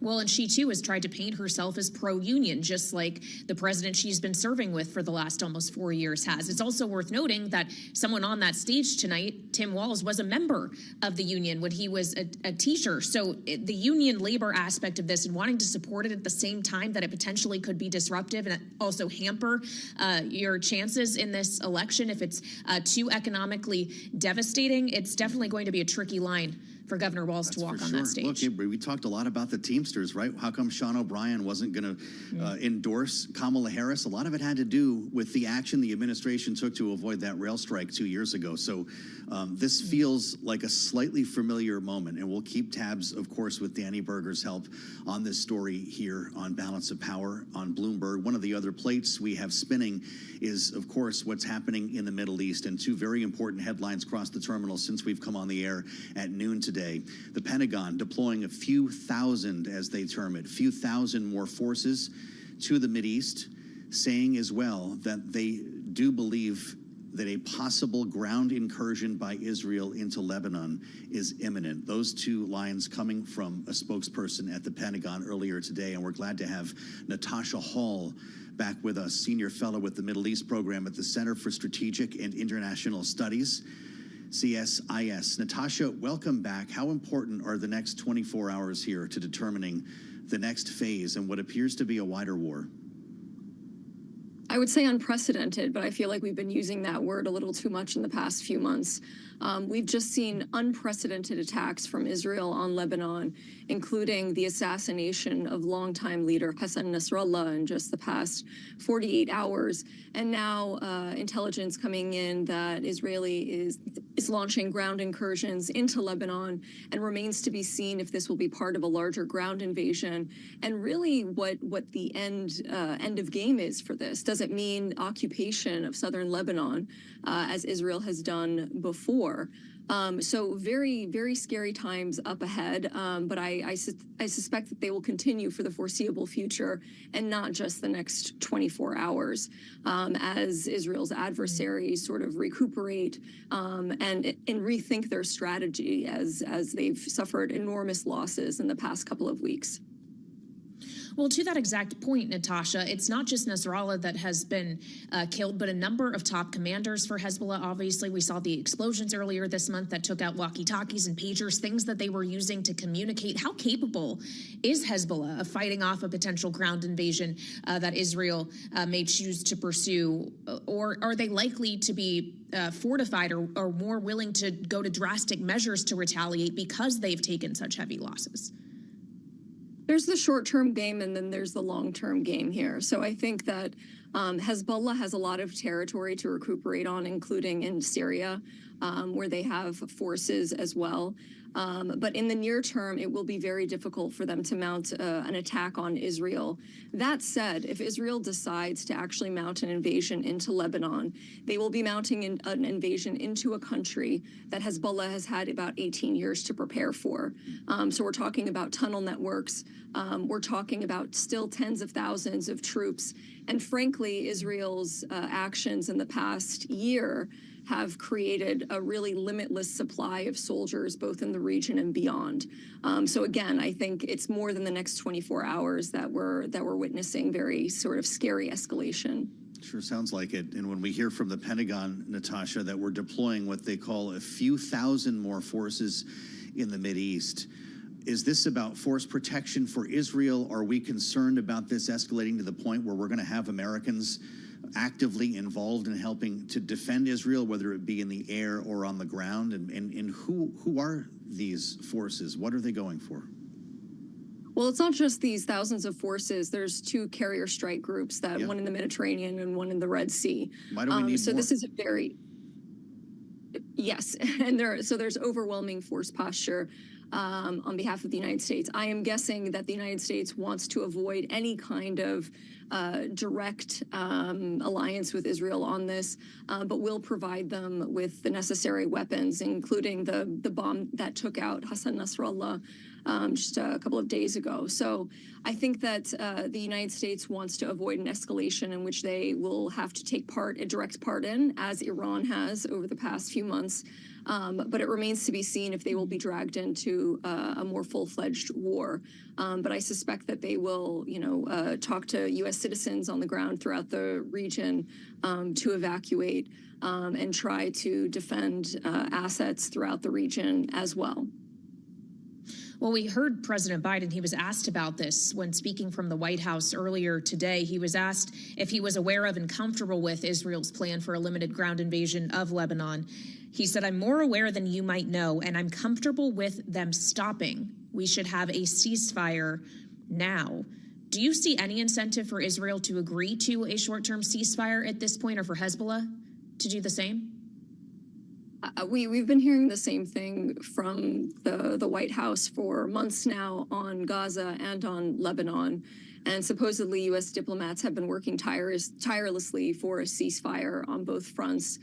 R: Well, and she, too, has tried to paint herself as pro-union, just like the president she's been serving with for the last almost 4 years has. It's also worth noting that someone on that stage tonight, Tim Walz, was a member of the union when he was a teacher. So the union labor aspect of this and wanting to support it at the same time that it potentially could be disruptive and also hamper your chances in this election if it's too economically devastating, it's definitely going to be a tricky line for Governor Walz to walk on that stage.
I: Look, we talked a lot about the Teamsters, right? How come Sean O'Brien wasn't going to endorse Kamala Harris? A lot of it had to do with the action the administration took to avoid that rail strike 2 years ago. So this feels like a slightly familiar moment, and we'll keep tabs, of course, with Danny Berger's help on this story here on Balance of Power on Bloomberg. One of the other plates we have spinning is, of course, what's happening in the Middle East, and two very important headlines crossed the terminal since we've come on the air at noon today. The Pentagon deploying a few thousand, as they term it, few thousand more forces to the Mideast, saying as well that they do believe that a possible ground incursion by Israel into Lebanon is imminent. Those two lines coming from a spokesperson at the Pentagon earlier today, and we're glad to have Natasha Hall back with us, senior fellow with the Middle East program at the Center for Strategic and International Studies, CSIS. Natasha, welcome back. How important are the next 24 hours here to determining the next phase in what appears to be a wider war?
T: I would say unprecedented, but I feel like we've been using that word a little too much in the past few months. We've just seen unprecedented attacks from Israel on Lebanon, including the assassination of longtime leader Hassan Nasrallah in just the past 48 hours. And now intelligence coming in that Israeli is launching ground incursions into Lebanon, and remains to be seen if this will be part of a larger ground invasion, and really what the end of game is for this. Does it mean occupation of southern Lebanon, as Israel has done before? So very, very scary times up ahead, but I suspect that they will continue for the foreseeable future, and not just the next 24 hours, as Israel's adversaries sort of recuperate and rethink their strategy as they've suffered enormous losses in the past couple of weeks.
R: Well, to that exact point, Natasha, it's not just Nasrallah that has been killed, but a number of top commanders for Hezbollah. Obviously, we saw the explosions earlier this month that took out walkie-talkies and pagers, things that they were using to communicate. How capable is Hezbollah of fighting off a potential ground invasion that Israel may choose to pursue? Or are they likely to be fortified or more willing to go to drastic measures to retaliate because they've taken such heavy losses?
T: There's the short-term game, and then there's the long-term game here. So I think that Hezbollah has a lot of territory to recuperate on, including in Syria, where they have forces as well. But in the near term, it will be very difficult for them to mount an attack on Israel. That said, if Israel decides to actually mount an invasion into Lebanon, they will be mounting an invasion into a country that Hezbollah has had about 18 years to prepare for. So we're talking about tunnel networks. We're talking about still tens of thousands of troops. And frankly, Israel's actions in the past year have created a really limitless supply of soldiers, both in the region and beyond. So again, I think it's more than the next 24 hours that we're witnessing very sort of scary escalation.
I: Sure sounds like it. And when we hear from the Pentagon, Natasha, that we're deploying what they call a few thousand more forces in the Mideast, is this about force protection for Israel? Are we concerned about this escalating to the point where we're going to have Americans actively involved in helping to defend Israel, whether it be in the air or on the ground? And who are these forces? What are they going for?
T: Well, it's not just these thousands of forces. There's two carrier strike groups, one in the Mediterranean and one in the Red Sea.
I: Why do we need
T: so
I: more?
T: This is a very... Yes, and there's overwhelming force posture on behalf of the United States. I am guessing that the United States wants to avoid any kind of direct alliance with Israel on this, but will provide them with the necessary weapons, including the bomb that took out Hassan Nasrallah just a couple of days ago. So I think that the United States wants to avoid an escalation in which they will have to take a direct part in, as Iran has over the past few months. But it remains to be seen if they will be dragged into a more full-fledged war. But I suspect that they will, talk to U.S. citizens on the ground throughout the region to evacuate and try to defend assets throughout the region as well.
R: Well, we heard President Biden, he was asked about this when speaking from the White House earlier today. He was asked if he was aware of and comfortable with Israel's plan for a limited ground invasion of Lebanon. He said, "I'm more aware than you might know, and I'm comfortable with them stopping. We should have a ceasefire now." Do you see any incentive for Israel to agree to a short-term ceasefire at this point, or for Hezbollah to do the same?
T: We've been hearing the same thing from the White House for months now on Gaza and on Lebanon. And supposedly U.S. diplomats have been working tirelessly for a ceasefire on both fronts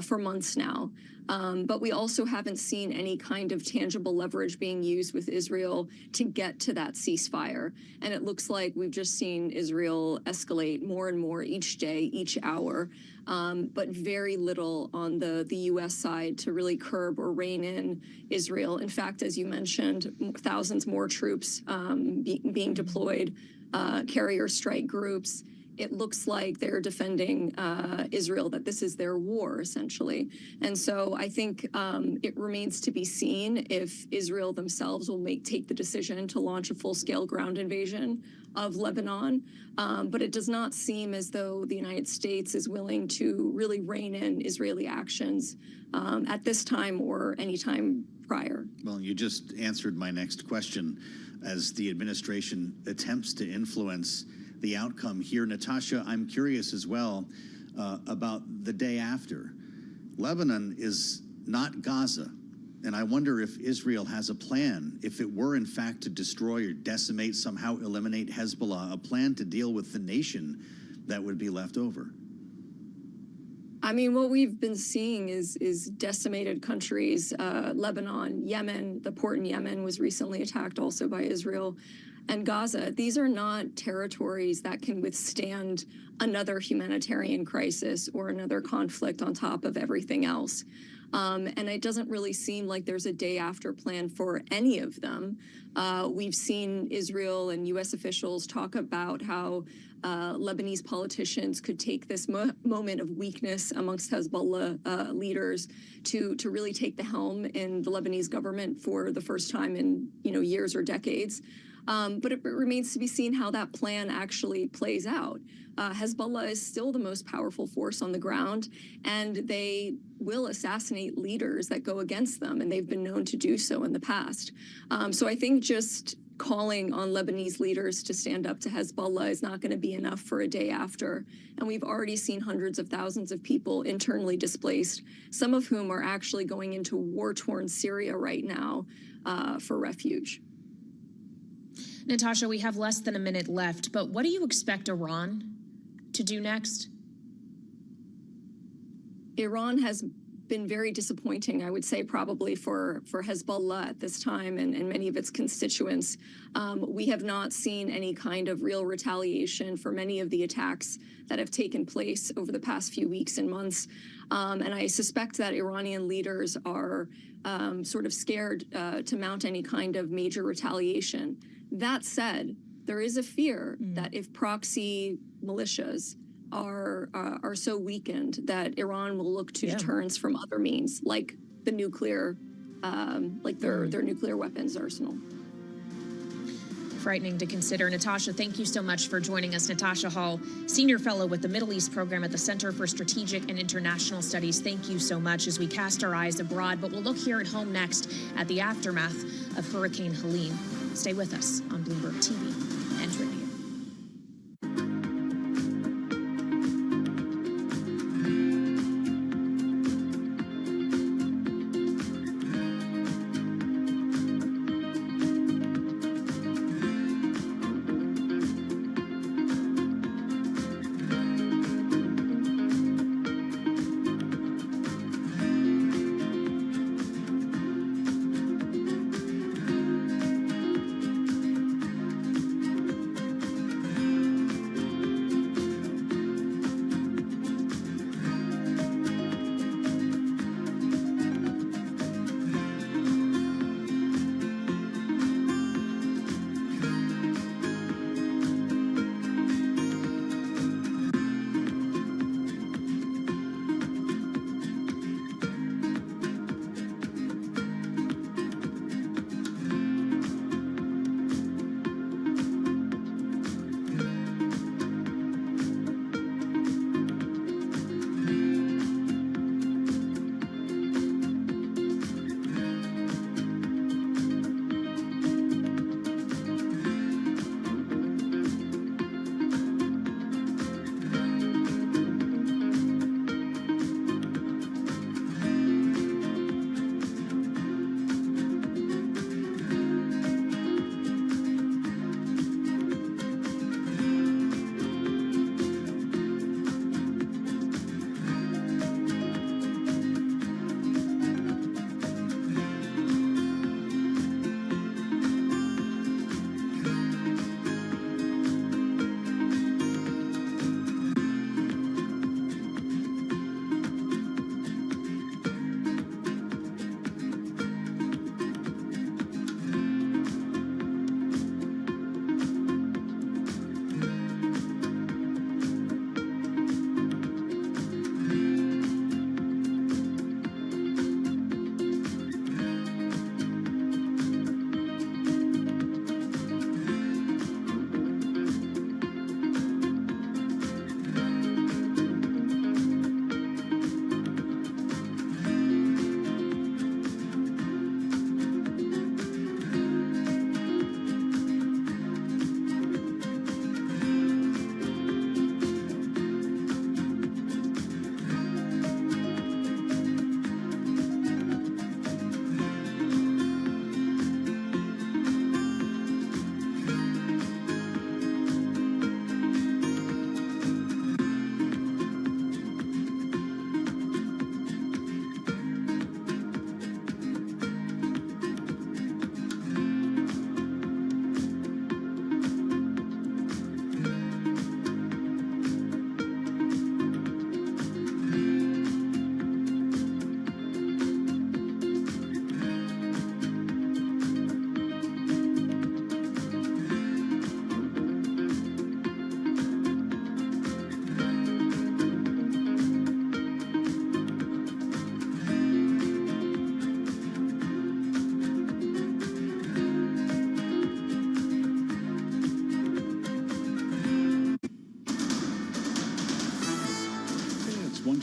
T: for months now. But we also haven't seen any kind of tangible leverage being used with Israel to get to that ceasefire. And it looks like we've just seen Israel escalate more and more each day, each hour, but very little on the U.S. side to really curb or rein in Israel. In fact, as you mentioned, thousands more troops being deployed, carrier strike groups. It looks like they're defending Israel, that this is their war, essentially. And so I think it remains to be seen if Israel themselves will take the decision to launch a full-scale ground invasion of Lebanon. But it does not seem as though the United States is willing to really rein in Israeli actions at this time or any time prior.
I: Well, you just answered my next question. As the administration attempts to influence the outcome here, Natasha, I'm curious as well about the day after. Lebanon is not Gaza, and I wonder if Israel has a plan, if it were in fact to destroy or decimate, somehow eliminate Hezbollah, a plan to deal with the nation that would be left over.
T: I mean, what we've been seeing is decimated countries. Lebanon, Yemen, the port in Yemen was recently attacked also by Israel, and Gaza. These are not territories that can withstand another humanitarian crisis or another conflict on top of everything else. And it doesn't really seem like there's a day after plan for any of them. We've seen Israel and U.S. officials talk about how Lebanese politicians could take this moment of weakness amongst Hezbollah leaders to really take the helm in the Lebanese government for the first time in years or decades. But it remains to be seen how that plan actually plays out. Hezbollah is still the most powerful force on the ground, and they will assassinate leaders that go against them, and they've been known to do so in the past. So I think just calling on Lebanese leaders to stand up to Hezbollah is not going to be enough for a day after. And we've already seen hundreds of thousands of people internally displaced, some of whom are actually going into war-torn Syria right now for refuge.
R: Natasha, we have less than a minute left, but what do you expect Iran to do next?
T: Iran has been very disappointing, I would say, probably for Hezbollah at this time and many of its constituents. We have not seen any kind of real retaliation for many of the attacks that have taken place over the past few weeks and months. And I suspect that Iranian leaders are sort of scared to mount any kind of major retaliation. That said, there is a fear that if proxy militias are so weakened that Iran will look to deterrence from other means, like the nuclear, their nuclear weapons arsenal.
R: Frightening to consider. Natasha, thank you so much for joining us. Natasha Hall, Senior Fellow with the Middle East Program at the Center for Strategic and International Studies. Thank you so much as we cast our eyes abroad, but we'll look here at home next at the aftermath of Hurricane Helene. Stay with us on Bloomberg TV and Radio.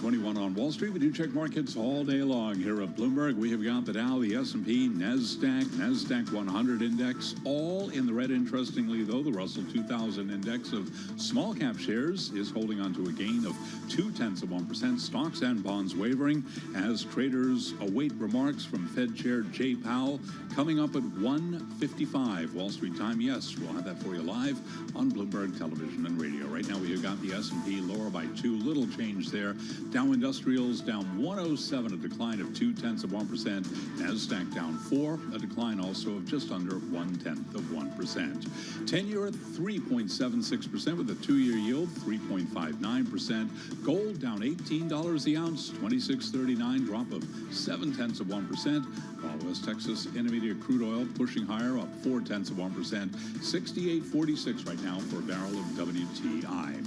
C: 9:21 on Wall Street. We do check markets all day long here at Bloomberg. We have got the Dow, the S&P, NASDAQ 100 index, all in the red. Interestingly, though, the Russell 2000 index of small cap shares is holding on to a gain of 0.2%. Stocks and bonds wavering as traders await remarks from Fed Chair Jay Powell coming up at 1:55 Wall Street time. Yes, we'll have that for you live on Bloomberg Television and Radio. Right now, we have got the S&P lower by 2, little change there. Dow Industrials down 107, a decline of 0.2%. NASDAQ down 4, a decline also of just under 0.1%. 10-year at 3.76% with a 2-year yield 3.59%. Gold down $18 the ounce, $26.39, drop of 0.7%. While West Texas Intermediate crude oil pushing higher, up 0.4%, $68.46 right now for a barrel of WTI.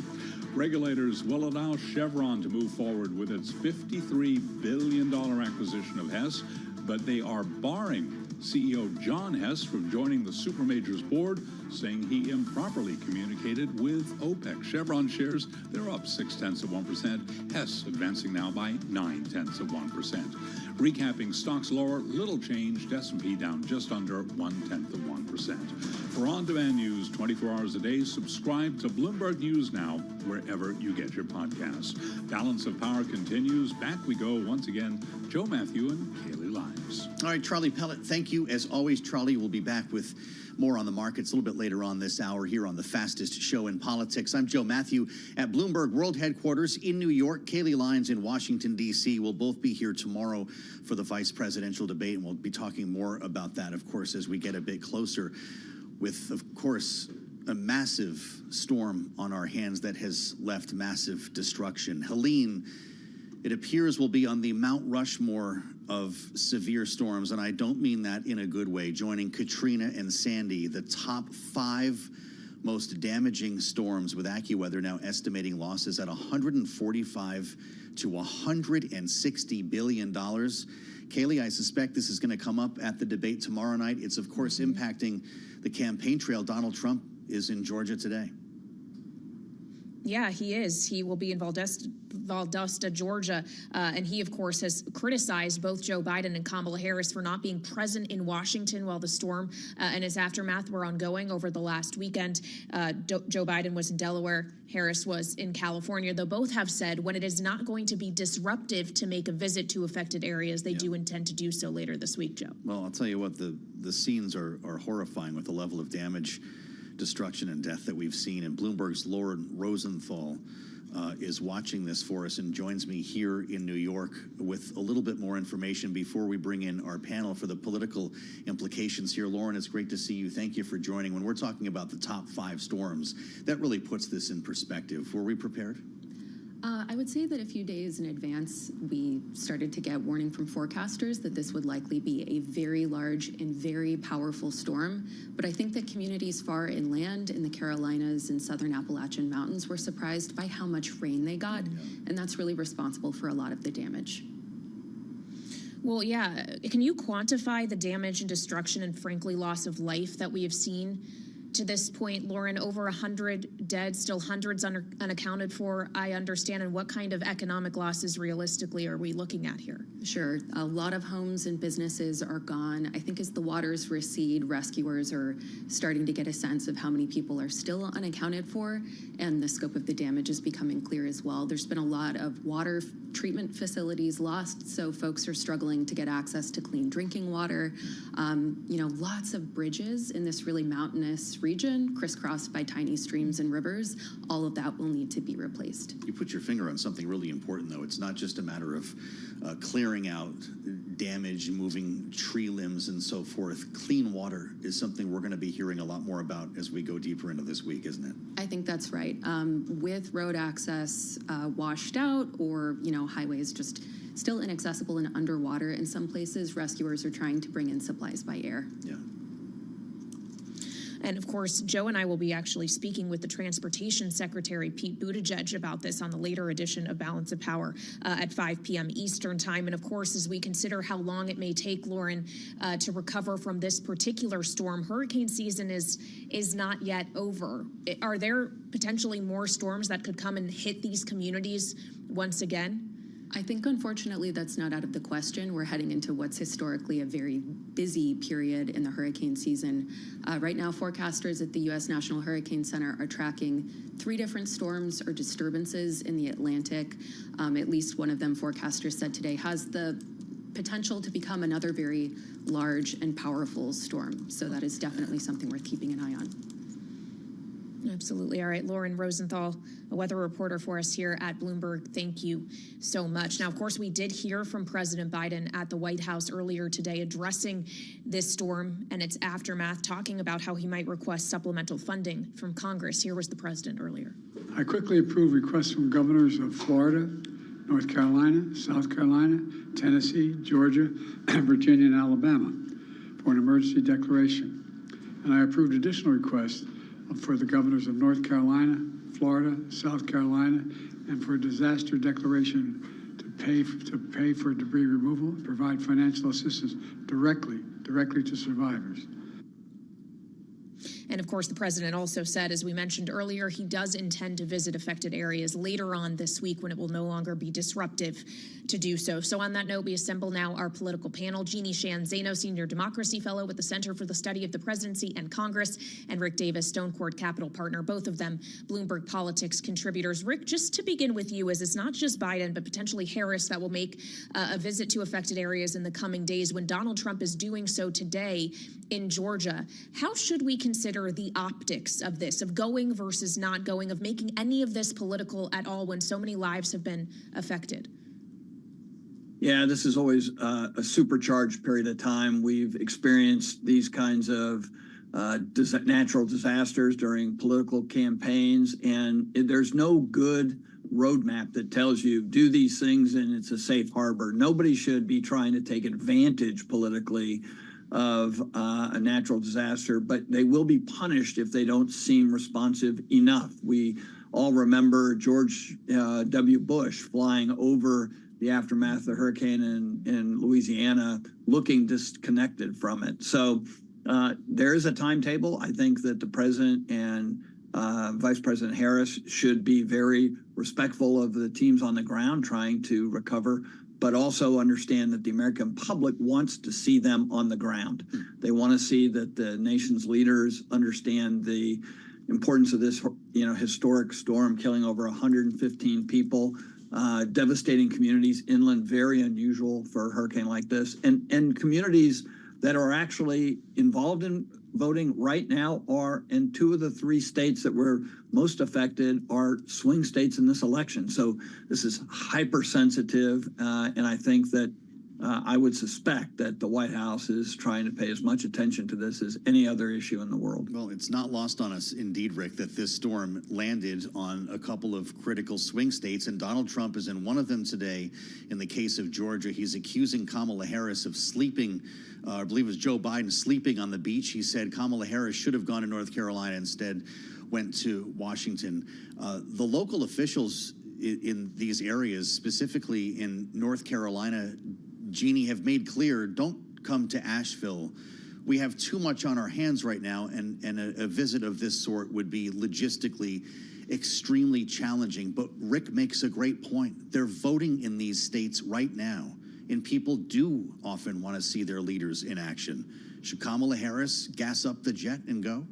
C: Regulators will allow Chevron to move forward with its $53 billion acquisition of Hess, but they are barring CEO John Hess from joining the Supermajors board, saying he improperly communicated with OPEC. Chevron shares, they're up 0.6%. Hess advancing now by 0.9%. Recapping, stocks lower, little changed. S&P down just under 0.1%. For on-demand news 24 hours a day, subscribe to Bloomberg News Now wherever you get your podcasts. Balance of Power continues. Back we go once again. Joe Matthew and Kaylee Lyons.
I: All right, Charlie Pellet, thank you. As always, Charlie will be back with more on the markets a little bit later on this hour here on the fastest show in politics. I'm Joe Matthew at Bloomberg World Headquarters in New York. Kaylee Lyons in Washington, D.C. will both be here tomorrow for the vice presidential debate, and we'll be talking more about that, of course, as we get a bit closer with, of course, a massive storm on our hands that has left massive destruction. Helene, it appears, will be on the Mount Rushmore of severe storms, and I don't mean that in a good way, joining Katrina and Sandy, the top 5 most damaging storms, with AccuWeather now estimating losses at $145 to $160 billion. Kaylee, I suspect this is going to come up at the debate tomorrow night. It's, of course, impacting the campaign trail. Donald Trump is in Georgia today.
R: Yeah, he is. He will be in Valdosta, Georgia. And he, of course, has criticized both Joe Biden and Kamala Harris for not being present in Washington while the storm and its aftermath were ongoing over the last weekend. Joe Biden was in Delaware. Harris was in California, though both have said when it is not going to be disruptive to make a visit to affected areas, they do intend to do so later this week, Joe.
I: Well, I'll tell you what, the scenes are horrifying with the level of damage, destruction, and death that we've seen. And Bloomberg's Lauren Rosenthal is watching this for us and joins me here in New York with a little bit more information before we bring in our panel for the political implications here. Lauren, it's great to see you. Thank you for joining. When we're talking about the top 5 storms, that really puts this in perspective. Were we prepared?
U: I would say that a few days in advance, we started to get warning from forecasters that this would likely be a very large and very powerful storm. But I think that communities far inland in the Carolinas and southern Appalachian Mountains were surprised by how much rain they got. And that's really responsible for a lot of the damage.
R: Well, yeah. Can you quantify the damage and destruction and, frankly, loss of life that we have seen to this point, Lauren? Over 100 dead, still hundreds unaccounted for, I understand. And what kind of economic losses realistically are we looking at here?
U: Sure. A lot of homes and businesses are gone. I think as the waters recede, rescuers are starting to get a sense of how many people are still unaccounted for, and the scope of the damage is becoming clear as well. There's been a lot of water treatment facilities lost, so folks are struggling to get access to clean drinking water. Lots of bridges in this really mountainous region, crisscrossed by tiny streams and rivers. All of that will need to be replaced.
I: You put your finger on something really important, though. It's not just a matter of clearing out damage, moving tree limbs and so forth. Clean water is something we're going to be hearing a lot more about as we go deeper into this week, isn't it?
U: I think that's right. With road access washed out, or highways just still inaccessible and underwater in some places, rescuers are trying to bring in supplies by air.
I: Yeah.
R: And of course, Joe and I will be actually speaking with the Transportation Secretary, Pete Buttigieg, about this on the later edition of Balance of Power at 5 p.m. Eastern Time. And of course, as we consider how long it may take, Lauren, to recover from this particular storm, hurricane season is not yet over. Are there potentially more storms that could come and hit these communities once again?
U: I think, unfortunately, that's not out of the question. We're heading into what's historically a very busy period in the hurricane season. Right now, forecasters at the U.S. National Hurricane Center are tracking 3 different storms or disturbances in the Atlantic. At least one of them, forecasters said today, has the potential to become another very large and powerful storm. So that is definitely something worth keeping an eye on.
D: Absolutely. All right, Lauren Rosenthal, a weather reporter for us here at Bloomberg. Thank you so much. Now, of course, we did hear from President Biden at the White House earlier today addressing this storm and its aftermath, talking about how he might request supplemental funding from Congress. Here was the president earlier.
V: I quickly approved requests from governors of Florida, North Carolina, South Carolina, Tennessee, Georgia, Virginia, and Alabama for an emergency declaration. And I approved additional requests for the governors of North Carolina, Florida, South Carolina, and for a disaster declaration to pay for debris removal, provide financial assistance directly to survivors.
D: And of course, the president also said, as we mentioned earlier, he does intend to visit affected areas later on this week when it will no longer be disruptive to do so. So on that note, we assemble now our political panel. Jeannie Shan Zano, Senior Democracy Fellow with the Center for the Study of the Presidency and Congress, and Rick Davis, Stone Court Capital Partner, both of them Bloomberg Politics contributors. Rick, just to begin with you, as it's not just Biden, but potentially Harris that will make a visit to affected areas in the coming days when Donald Trump is doing so today in Georgia. How should we consider the optics of this, of going versus not going, of making any of this political at all when so many lives have been affected?
P: Yeah, this is always a supercharged period of time. We've experienced these kinds of natural disasters during political campaigns, and there's no good roadmap that tells you do these things and it's a safe harbor. Nobody should be trying to take advantage politically of a natural disaster, but they will be punished if they don't seem responsive enough. We all remember George W. Bush flying over the aftermath of the hurricane in Louisiana, looking disconnected from it. So there is a timetable. I think that the president and Vice President Harris should be very respectful of the teams on the ground trying to recover, but also understand that the American public wants to see them on the ground. They want to see that the nation's leaders understand the importance of this, historic storm, killing over 115 people, devastating communities inland, very unusual for a hurricane like this, and communities that are actually involved in voting right now are in 2 of the 3 states that were most affected are swing states in this election. So this is hypersensitive, and I think that I would suspect that the White House is trying to pay as much attention to this as any other issue in the world.
I: Well, it's not lost on us, indeed, Rick, that this storm landed on a couple of critical swing states, and Donald Trump is in one of them today. In the case of Georgia, he's accusing Kamala Harris of sleeping, I believe it was Joe Biden, sleeping on the beach. He said Kamala Harris should have gone to North Carolina, instead went to Washington. The local officials in these areas, specifically in North Carolina, Jeannie, have made clear, don't come to Asheville. We have too much on our hands right now, and a visit of this sort would be logistically extremely challenging. But Rick makes a great point. They're voting in these states right now, and people do often want to see their leaders in action. Should Kamala Harris gas up the jet and go?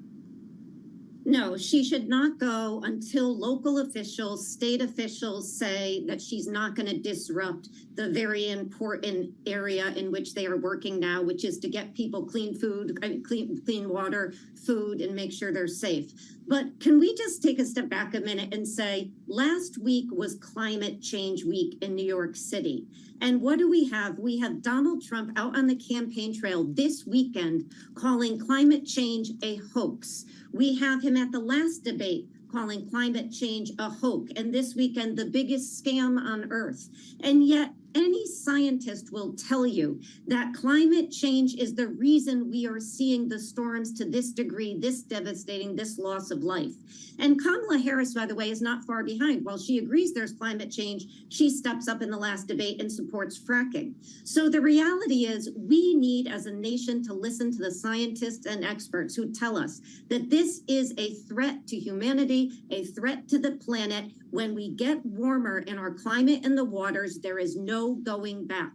Q: No, she should not go until local officials, state officials say that she's not going to disrupt the very important area in which they are working now, which is to get people clean food, clean water, food, and make sure they're safe. But can we just take a step back a minute and say, last week was Climate Change Week in New York City. And what do we have? We have Donald Trump out on the campaign trail this weekend calling climate change a hoax. We have him at the last debate calling climate change a hoax, and this weekend the biggest scam on earth. And yet any scientist will tell you that climate change is the reason we are seeing the storms to this degree, this devastating, this loss of life. And Kamala Harris, by the way, is not far behind. While she agrees there's climate change, she steps up in the last debate and supports fracking. So the reality is we need as a nation to listen to the scientists and experts who tell us that this is a threat to humanity, a threat to the planet. When we get warmer in our climate and the waters, there is no going back.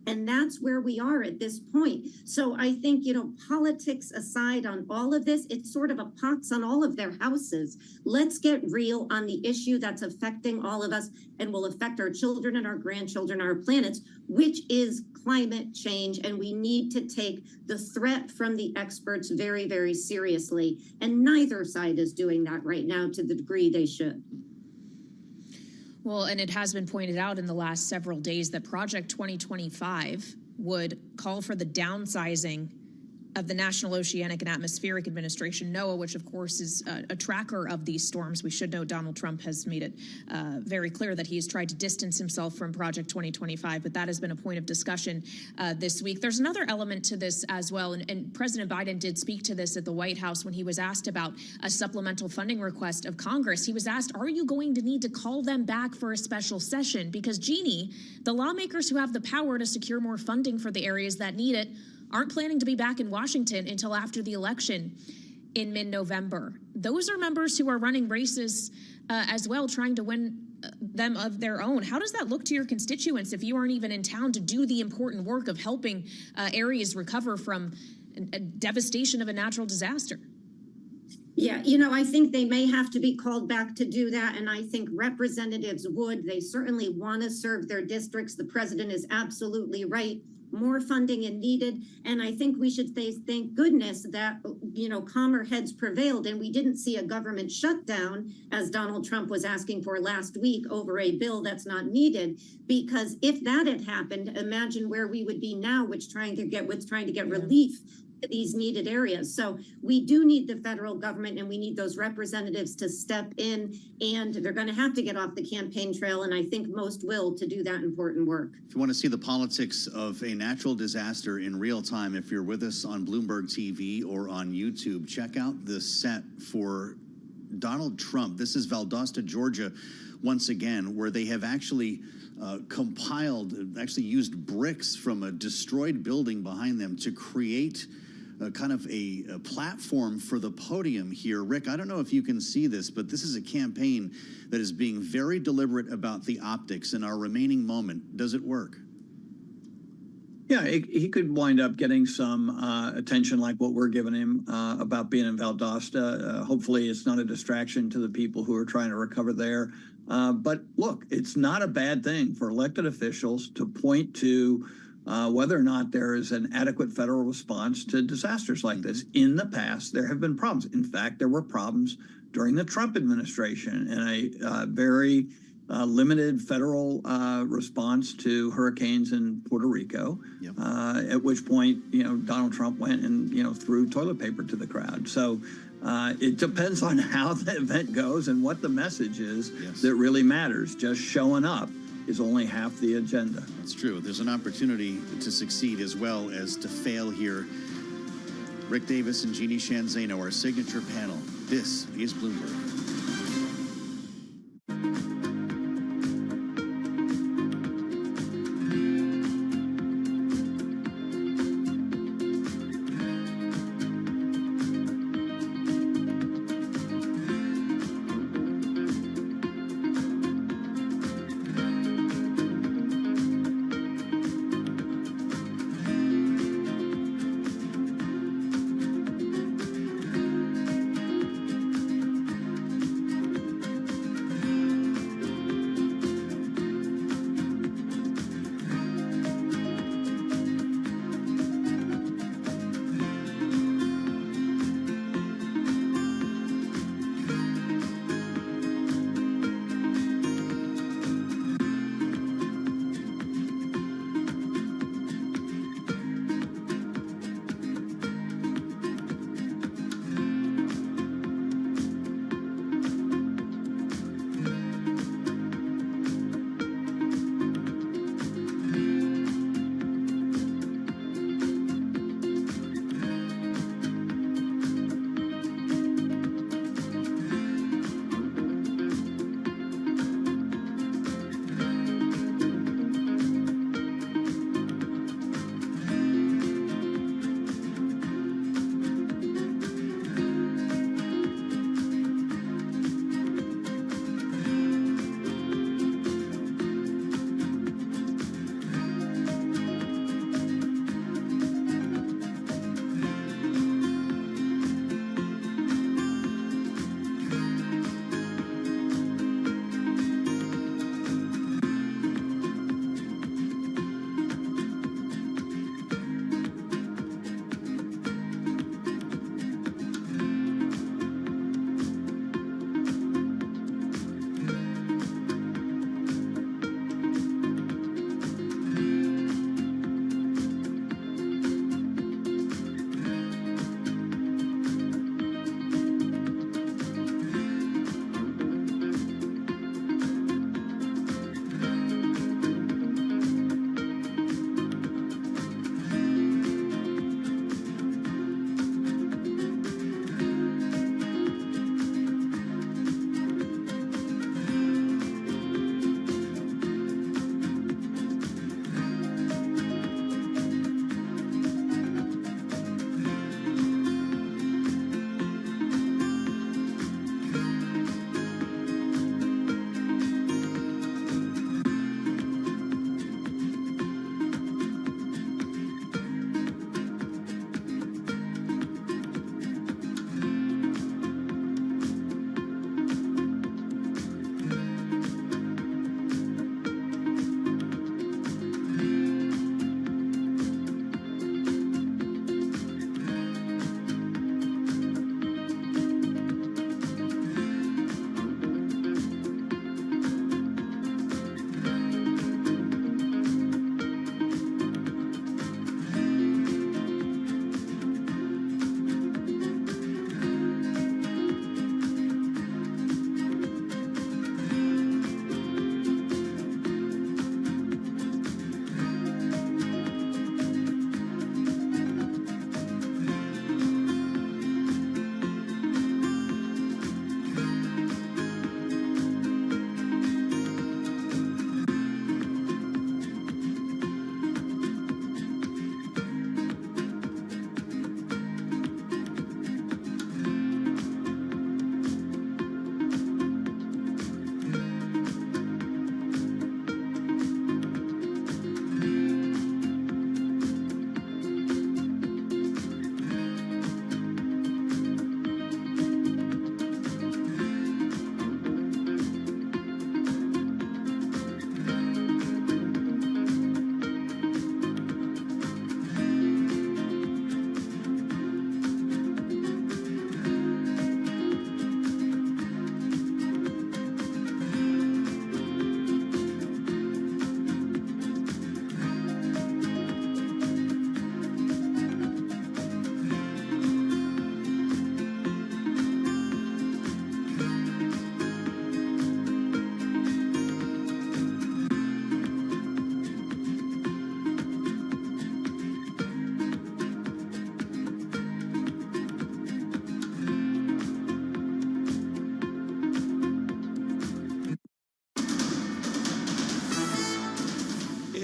Q: And that's where we are at this point. So I think, politics aside on all of this, it's sort of a pox on all of their houses. Let's get real on the issue that's affecting all of us and will affect our children and our grandchildren, our planets, which is climate change. And we need to take the threat from the experts very, very seriously. And neither side is doing that right now to the degree they should.
D: Well, and it has been pointed out in the last several days that Project 2025 would call for the downsizing of the National Oceanic and Atmospheric Administration, NOAA, which of course is a tracker of these storms. We should note Donald Trump has made it very clear that he has tried to distance himself from Project 2025, but that has been a point of discussion this week. There's another element to this as well, and President Biden did speak to this at the White House when he was asked about a supplemental funding request of Congress. He was asked, are you going to need to call them back for a special session? Because, Jeannie, the lawmakers who have the power to secure more funding for the areas that need it aren't planning to be back in Washington until after the election in mid-November. Those are members who are running races as well, trying to win them of their own. How does that look to your constituents if you aren't even in town to do the important work of helping areas recover from a devastation of a natural disaster?
Q: Yeah, I think they may have to be called back to do that. And I think representatives would. They certainly want to serve their districts. The president is absolutely right. More funding is needed. And I think we should say, thank goodness that, calmer heads prevailed and we didn't see a government shutdown, as Donald Trump was asking for last week, over a bill that's not needed. Because if that had happened, imagine where we would be now, trying to get relief to these needed areas. So we do need the federal government and we need those representatives to step in, and they're going to have to get off the campaign trail. And I think most will, to do that important work.
I: If you want to see the politics of a natural disaster in real time, if you're with us on Bloomberg TV or on YouTube, check out the set for Donald Trump. This is Valdosta, Georgia, once again, where they have actually used bricks from a destroyed building behind them to create kind of a platform for the podium here. Rick, I don't know if you can see this, but this is a campaign that is being very deliberate about the optics. In our remaining moment, does it work?
P: Yeah, he could wind up getting some attention like what we're giving him about being in Valdosta. Hopefully it's not a distraction to the people who are trying to recover there. But look, it's not a bad thing for elected officials to point to whether or not there is an adequate federal response to disasters like this. In the past, there have been problems. In fact, there were problems during the Trump administration and a very limited federal response to hurricanes in Puerto Rico, at which point, Donald Trump went and, threw toilet paper to the crowd. So it depends on how the event goes and what the message is that really matters. Just showing up is only half the agenda.
I: That's true. There's an opportunity to succeed as well as to fail here. Rick Davis and Jeannie Shanzano, our signature panel. This is Bloomberg.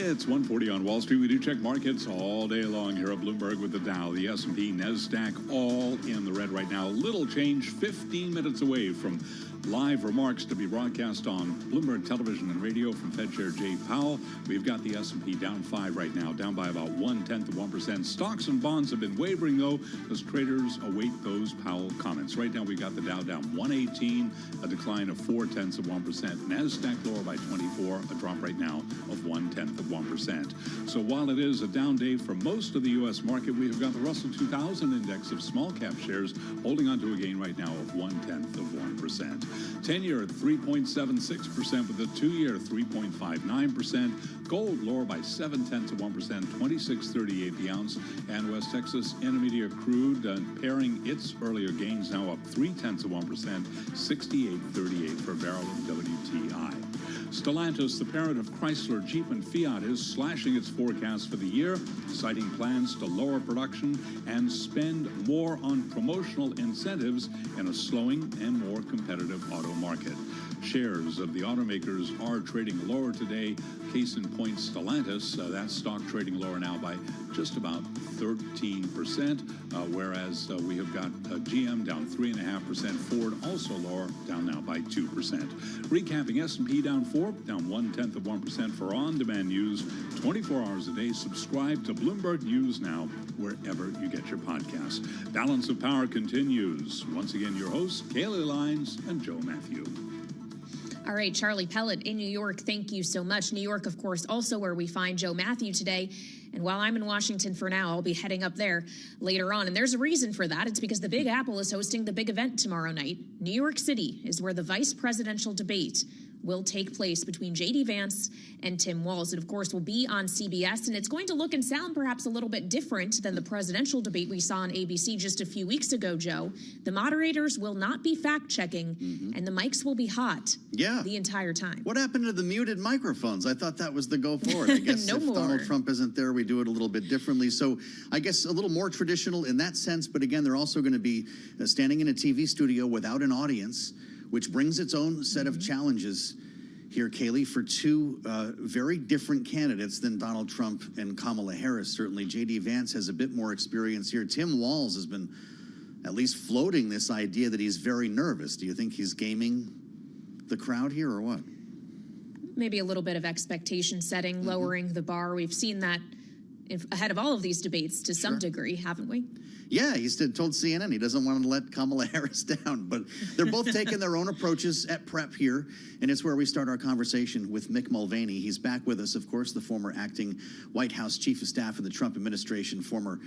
C: It's 1:40 on Wall Street. We do check markets all day long here at Bloomberg with the Dow, the S&P, NASDAQ, all in the red right now. Little change, 15 minutes away from live remarks to be broadcast on Bloomberg Television and Radio from Fed Chair Jay Powell. We've got the S&P down 5 right now, down by about 0.1%. Stocks and bonds have been wavering, though, as traders await those Powell comments. Right now, we got the Dow down 118, a decline of 0.4%. NASDAQ lower by 24, a drop right now of 0.1%. So while it is a down day for most of the U.S. market, we have got the Russell 2000 index of small cap shares holding on to a gain right now of 0.1%. 10-year at 3.76%, with the 2-year 3.59%. Gold lower by 0.7%, $26.38 the ounce. And West Texas Intermediate crude pairing its earlier gains, now up 0.3%, $68.38 per barrel of WTI. Stellantis, the parent of Chrysler, Jeep, and Fiat, is slashing its forecast for the year, citing plans to lower production and spend more on promotional incentives in a slowing and more competitive auto market. Shares of the automakers are trading lower today. Case in point, Stellantis, that stock trading lower now by just about 13%, whereas we have got GM down 3.5%, Ford also lower, down now by 2%. Recapping, S&P down 4, down 0.1% for on-demand news 24 hours a day. Subscribe to Bloomberg News now, wherever you get your podcasts. Balance of Power continues. Once again, your hosts, Kaylee Lines and Joe Matthew.
D: All right, Charlie Pellet in New York, thank you so much. New York, of course, also where we find Joe Matthew today. And while I'm in Washington for now, I'll be heading up there later on. And there's a reason for that. It's because the Big Apple is hosting the big event tomorrow night. New York City is where the vice presidential debate will take place between J.D. Vance and Tim Walz. It, of course, will be on CBS, and it's going to look and sound perhaps a little bit different than the presidential debate we saw on ABC just a few weeks ago, Joe. The moderators will not be fact-checking, and the mics will be hot the entire time.
I: What happened to the muted microphones? I thought that was the go forward. I guess if Donald Trump isn't there, we do it a little bit differently. So I guess a little more traditional in that sense, but again, they're also going to be standing in a TV studio without an audience, which brings its own set of challenges here, Kaylee, for two very different candidates than Donald Trump and Kamala Harris. Certainly, J.D. Vance has a bit more experience here. Tim Walz has been at least floating this idea that he's very nervous. Do you think he's gaming the crowd here or what?
D: Maybe a little bit of expectation setting, lowering the bar. We've seen that ahead of all of these debates to some degree, haven't we?
I: Yeah, he's told CNN he doesn't want to let Kamala Harris down, but they're both taking their own approaches at prep here, and it's where we start our conversation with Mick Mulvaney. He's back with us, of course, the former acting White House Chief of Staff in the Trump administration, former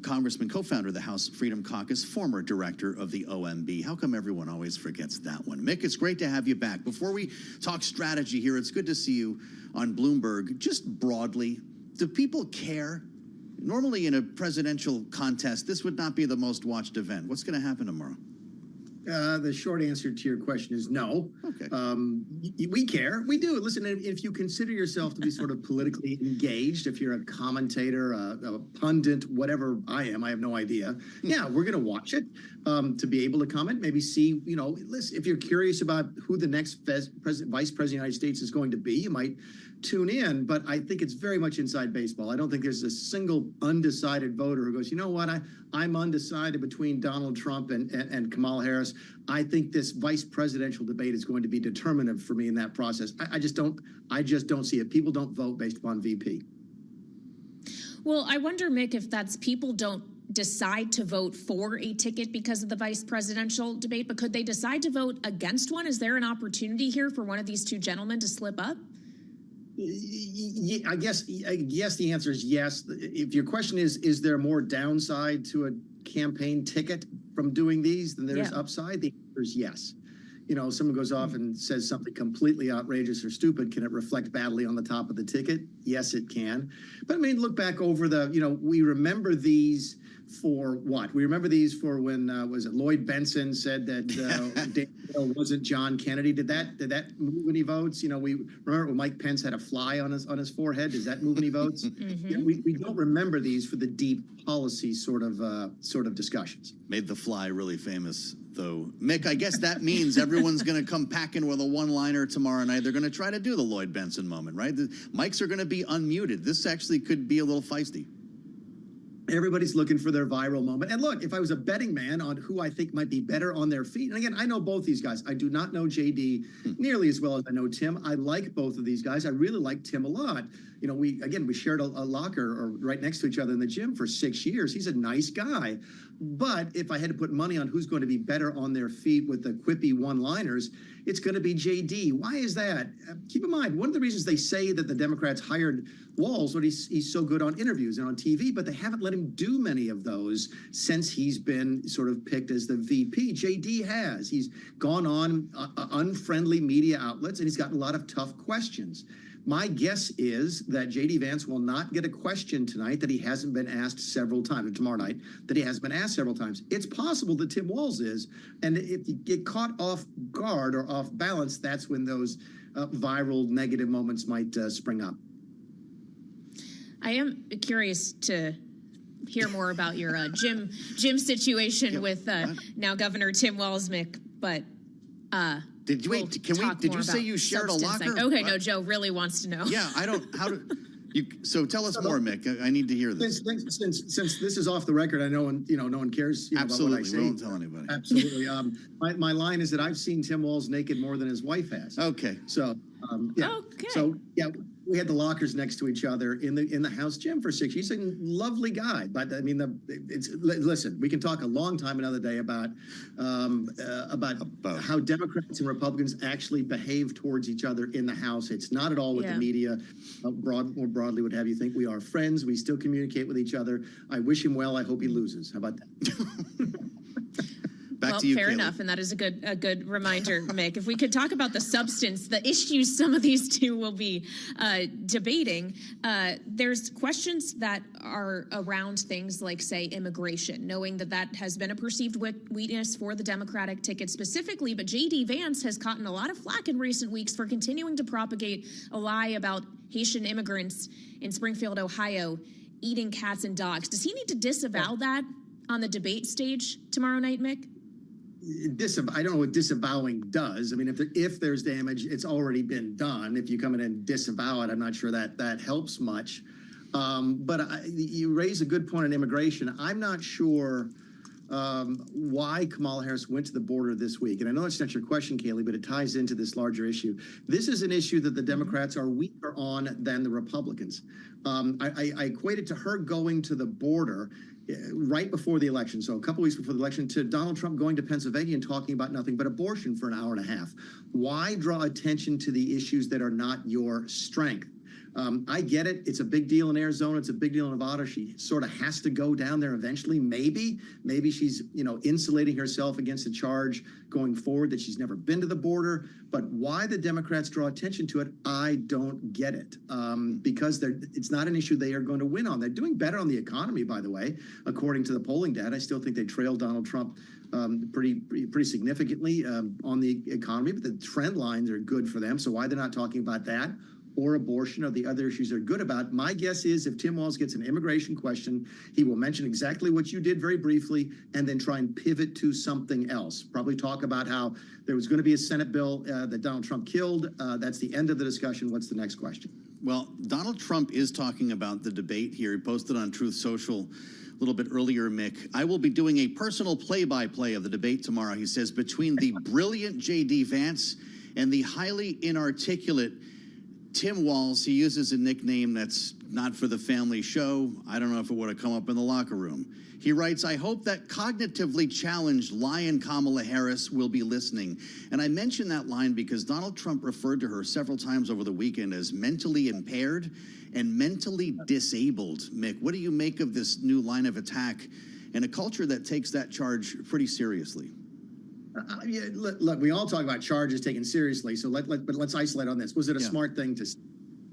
I: congressman, co-founder of the House Freedom Caucus, former director of the OMB. How come everyone always forgets that one? Mick, it's great to have you back. Before we talk strategy here, it's good to see you on Bloomberg. Just broadly, do people care? Normally in a presidential contest, this would not be the most watched event. What's going to happen tomorrow?
F: The short answer to your question is no. Okay. We care. We do. Listen, if you consider yourself to be sort of politically engaged, if you're a commentator, a pundit, whatever I am, I have no idea. Yeah, we're going to watch it to be able to comment, maybe see, listen, if you're curious about who the next vice president of the United States is going to be, you might tune in, but I think it's very much inside baseball. I don't think there's a single undecided voter who goes, you know what, I'm undecided between Donald Trump and Kamala Harris. I think this vice presidential debate is going to be determinative for me in that process. I just don't see it. People don't vote based upon VP.
D: Well, I wonder, Mick, if that's people don't decide to vote for a ticket because of the vice presidential debate, but could they decide to vote against one? Is there an opportunity here for one of these two gentlemen to slip up?
F: I guess the answer is yes. If your question is there more downside to a campaign ticket from doing these than there's upside, the answer is yes. Someone goes off and says something completely outrageous or stupid. Can it reflect badly on the top of the ticket? Yes, it can. But I mean, look back over we remember these for what? We remember these for when, was it Lloyd Benson said that Daniel wasn't John Kennedy? Did that move any votes? We remember when Mike Pence had a fly on his forehead. Does that move any votes? We don't remember these for the deep policy sort of discussions.
I: Made the fly really famous though. Mick, I guess that means everyone's going to come packing with a one-liner tomorrow night. They're going to try to do the Lloyd Benson moment, right? The mics are going to be unmuted. This actually could be a little feisty.
F: Everybody's looking for their viral moment. And look, if I was a betting man on who I think might be better on their feet, and again, I know both these guys. I do not know JD nearly as well as I know Tim. I like both of these guys. I really like Tim a lot. You know, we shared a locker or right next to each other in the gym for 6 years. He's a nice guy. But if I had to put money on who's going to be better on their feet with the quippy one-liners, it's going to be JD. Why is that? Keep in mind, one of the reasons they say that the Democrats hired Walz, but he's so good on interviews and on TV, but they haven't let him do many of those since he's been sort of picked as the VP. JD has. He's gone on unfriendly media outlets, and he's gotten a lot of tough questions. My guess is that J.D. Vance will not get a question tonight that he hasn't been asked several times, or tomorrow night, that he hasn't been asked several times. It's possible that Tim Walz is, and if you get caught off guard or off balance, that's when those viral negative moments might spring up.
D: I am curious to hear more about your gym situation with now Governor Tim Walz, Mick, but
I: Did you Did you say you shared a locker?
D: Okay, no, Joe really wants to know.
I: Yeah, I don't. How do you? So tell us more, Mick. I need to hear this.
F: Since this is off the record, I know, no one cares.
I: Absolutely,
F: about what I say.
I: we won't tell anybody.
F: Absolutely. My line is that I've seen Tim Walz naked more than his wife has.
I: Okay.
F: So yeah.
D: Okay.
F: So yeah, we had the lockers next to each other in the house gym for 6 years. He's a lovely guy, but I mean, listen. We can talk a long time another day about how Democrats and Republicans actually behave towards each other in the House. It's not at all what the media, more broadly, would have you think. We are friends. We still communicate with each other. I wish him well. I hope he loses. How about that?
I: Back to you,
D: fair
I: Kaylee.
D: enough, and that is a good reminder, Mick. If we could talk about the substance, the issues some of these two will be debating, there's questions that are around things like, say, immigration, knowing that has been a perceived weakness for the Democratic ticket specifically, but J.D. Vance has gotten a lot of flack in recent weeks for continuing to propagate a lie about Haitian immigrants in Springfield, Ohio, eating cats and dogs. Does he need to disavow that on the debate stage tomorrow night, Mick?
F: I don't know what disavowing does. I mean, if there's damage, it's already been done. If you come in and disavow it, I'm not sure that helps much. But you raise a good point on immigration. I'm not sure why Kamala Harris went to the border this week. And I know it's not your question, Kaylee, but it ties into this larger issue. This is an issue that the Democrats are weaker on than the Republicans. I equate it to her going to the border right before the election, so a couple weeks before the election, to Donald Trump going to Pennsylvania and talking about nothing but abortion for an hour and a half. Why draw attention to the issues that are not your strength? I get it. It's a big deal in Arizona. It's a big deal in Nevada. She sort of has to go down there eventually. Maybe she's, insulating herself against a charge going forward that she's never been to the border. But why the Democrats draw attention to it, I don't get it. Because it's not an issue they are going to win on. They're doing better on the economy, by the way, according to the polling data. I still think they trail Donald Trump pretty significantly on the economy, but the trend lines are good for them. So why they're not talking about that or abortion or the other issues they're good about? My guess is if Tim Walz gets an immigration question, he will mention exactly what you did very briefly and then try and pivot to something else. Probably talk about how there was going to be a Senate bill that Donald Trump killed. That's the end of the discussion. What's the next question?
I: Well, Donald Trump is talking about the debate here. He posted on Truth Social a little bit earlier, Mick. I will be doing a personal play-by-play of the debate tomorrow, he says, between the brilliant J.D. Vance and the highly inarticulate Tim Walz. He uses a nickname that's not for the family show. I don't know if it would have come up in the locker room. He writes, I hope that cognitively challenged lion Kamala Harris will be listening. And I mention that line because Donald Trump referred to her several times over the weekend as mentally impaired and mentally disabled. Mick, what do you make of this new line of attack and a culture that takes that charge pretty seriously?
F: Look, we all talk about charges taken seriously, so let's isolate on this. Was it a smart thing to say?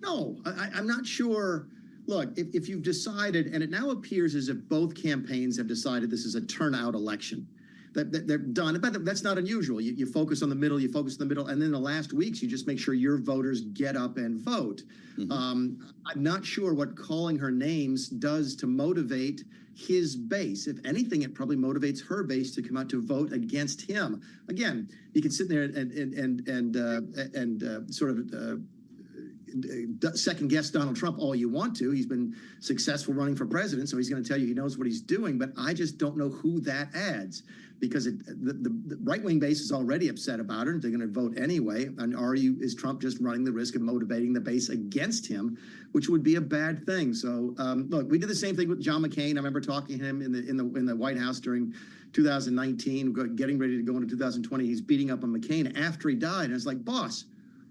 F: No, I'm not sure. Look, if you've decided, and it now appears as if both campaigns have decided this is a turnout election, they're done. But that's not unusual. You focus on the middle, and then the last weeks, you just make sure your voters get up and vote. I'm not sure what calling her names does to motivate his base. If anything, it probably motivates her base to come out to vote against him. Again, you can sit there and sort of second guess Donald Trump all you want to. He's been successful running for president, so he's going to tell you he knows what he's doing. But I just don't know who that adds, because the right-wing base is already upset about her, and they're going to vote anyway. And is Trump just running the risk of motivating the base against him, which would be a bad thing? So look, we did the same thing with John McCain. I remember talking to him in the White House during 2019, getting ready to go into 2020. He's beating up on McCain after he died, and it's like, boss,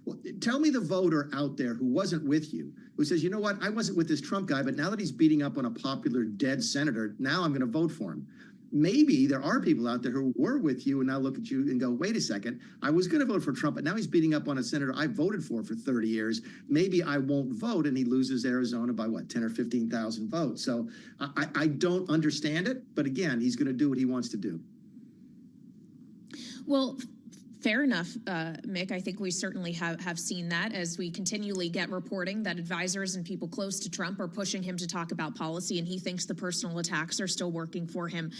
F: well, tell me the voter out there who wasn't with you, who says, you know what, I wasn't with this Trump guy, but now that he's beating up on a popular dead senator, now I'm going to vote for him. Maybe there are people out there who were with you and now look at you and go, wait a second, I was going to vote for Trump, but now he's beating up on a senator I voted for 30 years. Maybe I won't vote, and he loses Arizona by, 10 or 15,000 votes. So I don't understand it, but again, he's going to do what he wants to do.
D: Well, fair enough, Mick. I think we certainly have seen that as we continually get reporting that advisors and people close to Trump are pushing him to talk about policy, and he thinks the personal attacks are still working for him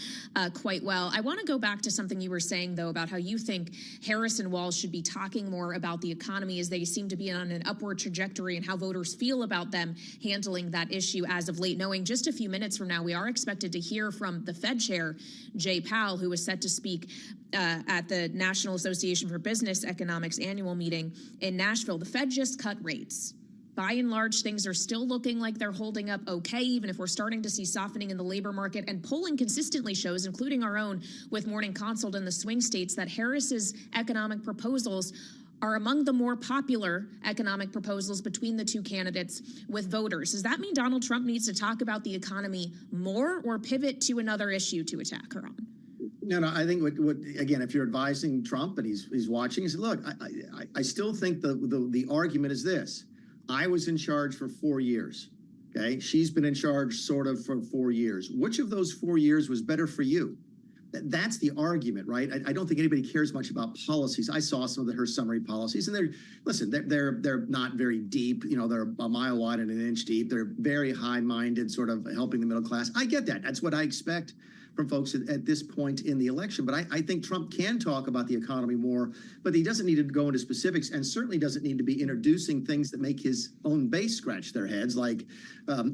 D: quite well. I want to go back to something you were saying, though, about how you think Harris and Walz should be talking more about the economy, as they seem to be on an upward trajectory, and how voters feel about them handling that issue as of late, knowing just a few minutes from now we are expected to hear from the Fed chair, Jay Powell, who was set to speak at the National Association for Business Economics annual meeting in Nashville. The Fed just cut rates. By and large, things are still looking like they're holding up okay, even if we're starting to see softening in the labor market. And polling consistently shows, including our own with Morning Consult in the swing states, that Harris's economic proposals are among the more popular economic proposals between the two candidates with voters. Does that mean Donald Trump needs to talk about the economy more, or pivot to another issue to attack her on?
F: No, I think what again, if you're advising Trump and he's watching, he said, look, I still think the argument is this. I was in charge for 4 years. Okay. She's been in charge sort of for 4 years. Which of those 4 years was better for you? That's the argument, right? I don't think anybody cares much about policies. I saw some of her summary policies, and they're not very deep. You know, they're a mile wide and an inch deep. They're very high-minded, sort of helping the middle class. I get that. That's what I expect from folks at this point in the election. But I think Trump can talk about the economy more, but he doesn't need to go into specifics, and certainly doesn't need to be introducing things that make his own base scratch their heads, like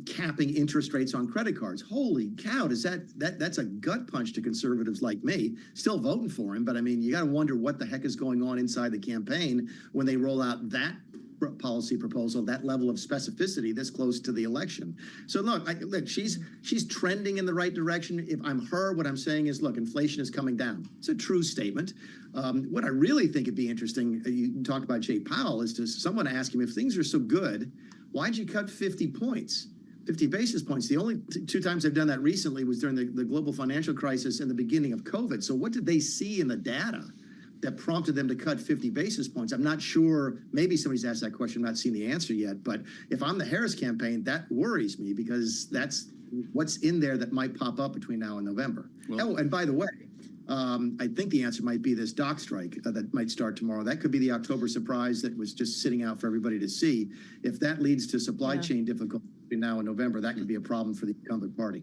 F: capping interest rates on credit cards. Holy cow, that's a gut punch to conservatives like me, still voting for him. But I mean, you got to wonder what the heck is going on inside the campaign when they roll out that policy proposal, that level of specificity this close to the election. So look, she's trending in the right direction. If I'm her, what I'm saying is, look, inflation is coming down. It's a true statement. What I really think would be interesting, you talked about Jay Powell, is to someone ask him, if things are so good, why'd you cut 50 points? 50 basis points. The only two times they've done that recently was during the global financial crisis and the beginning of COVID. So what did they see in the data that prompted them to cut 50 basis points? I'm not sure. Maybe somebody's asked that question. I'm not seeing the answer yet. But if I'm the Harris campaign, that worries me, because that's what's in there that might pop up between now and November. Well, and by the way, I think the answer might be this dock strike that might start tomorrow. That could be the October surprise that was just sitting out for everybody to see. If that leads to supply chain difficulty between now and November, that could be a problem for the incumbent party.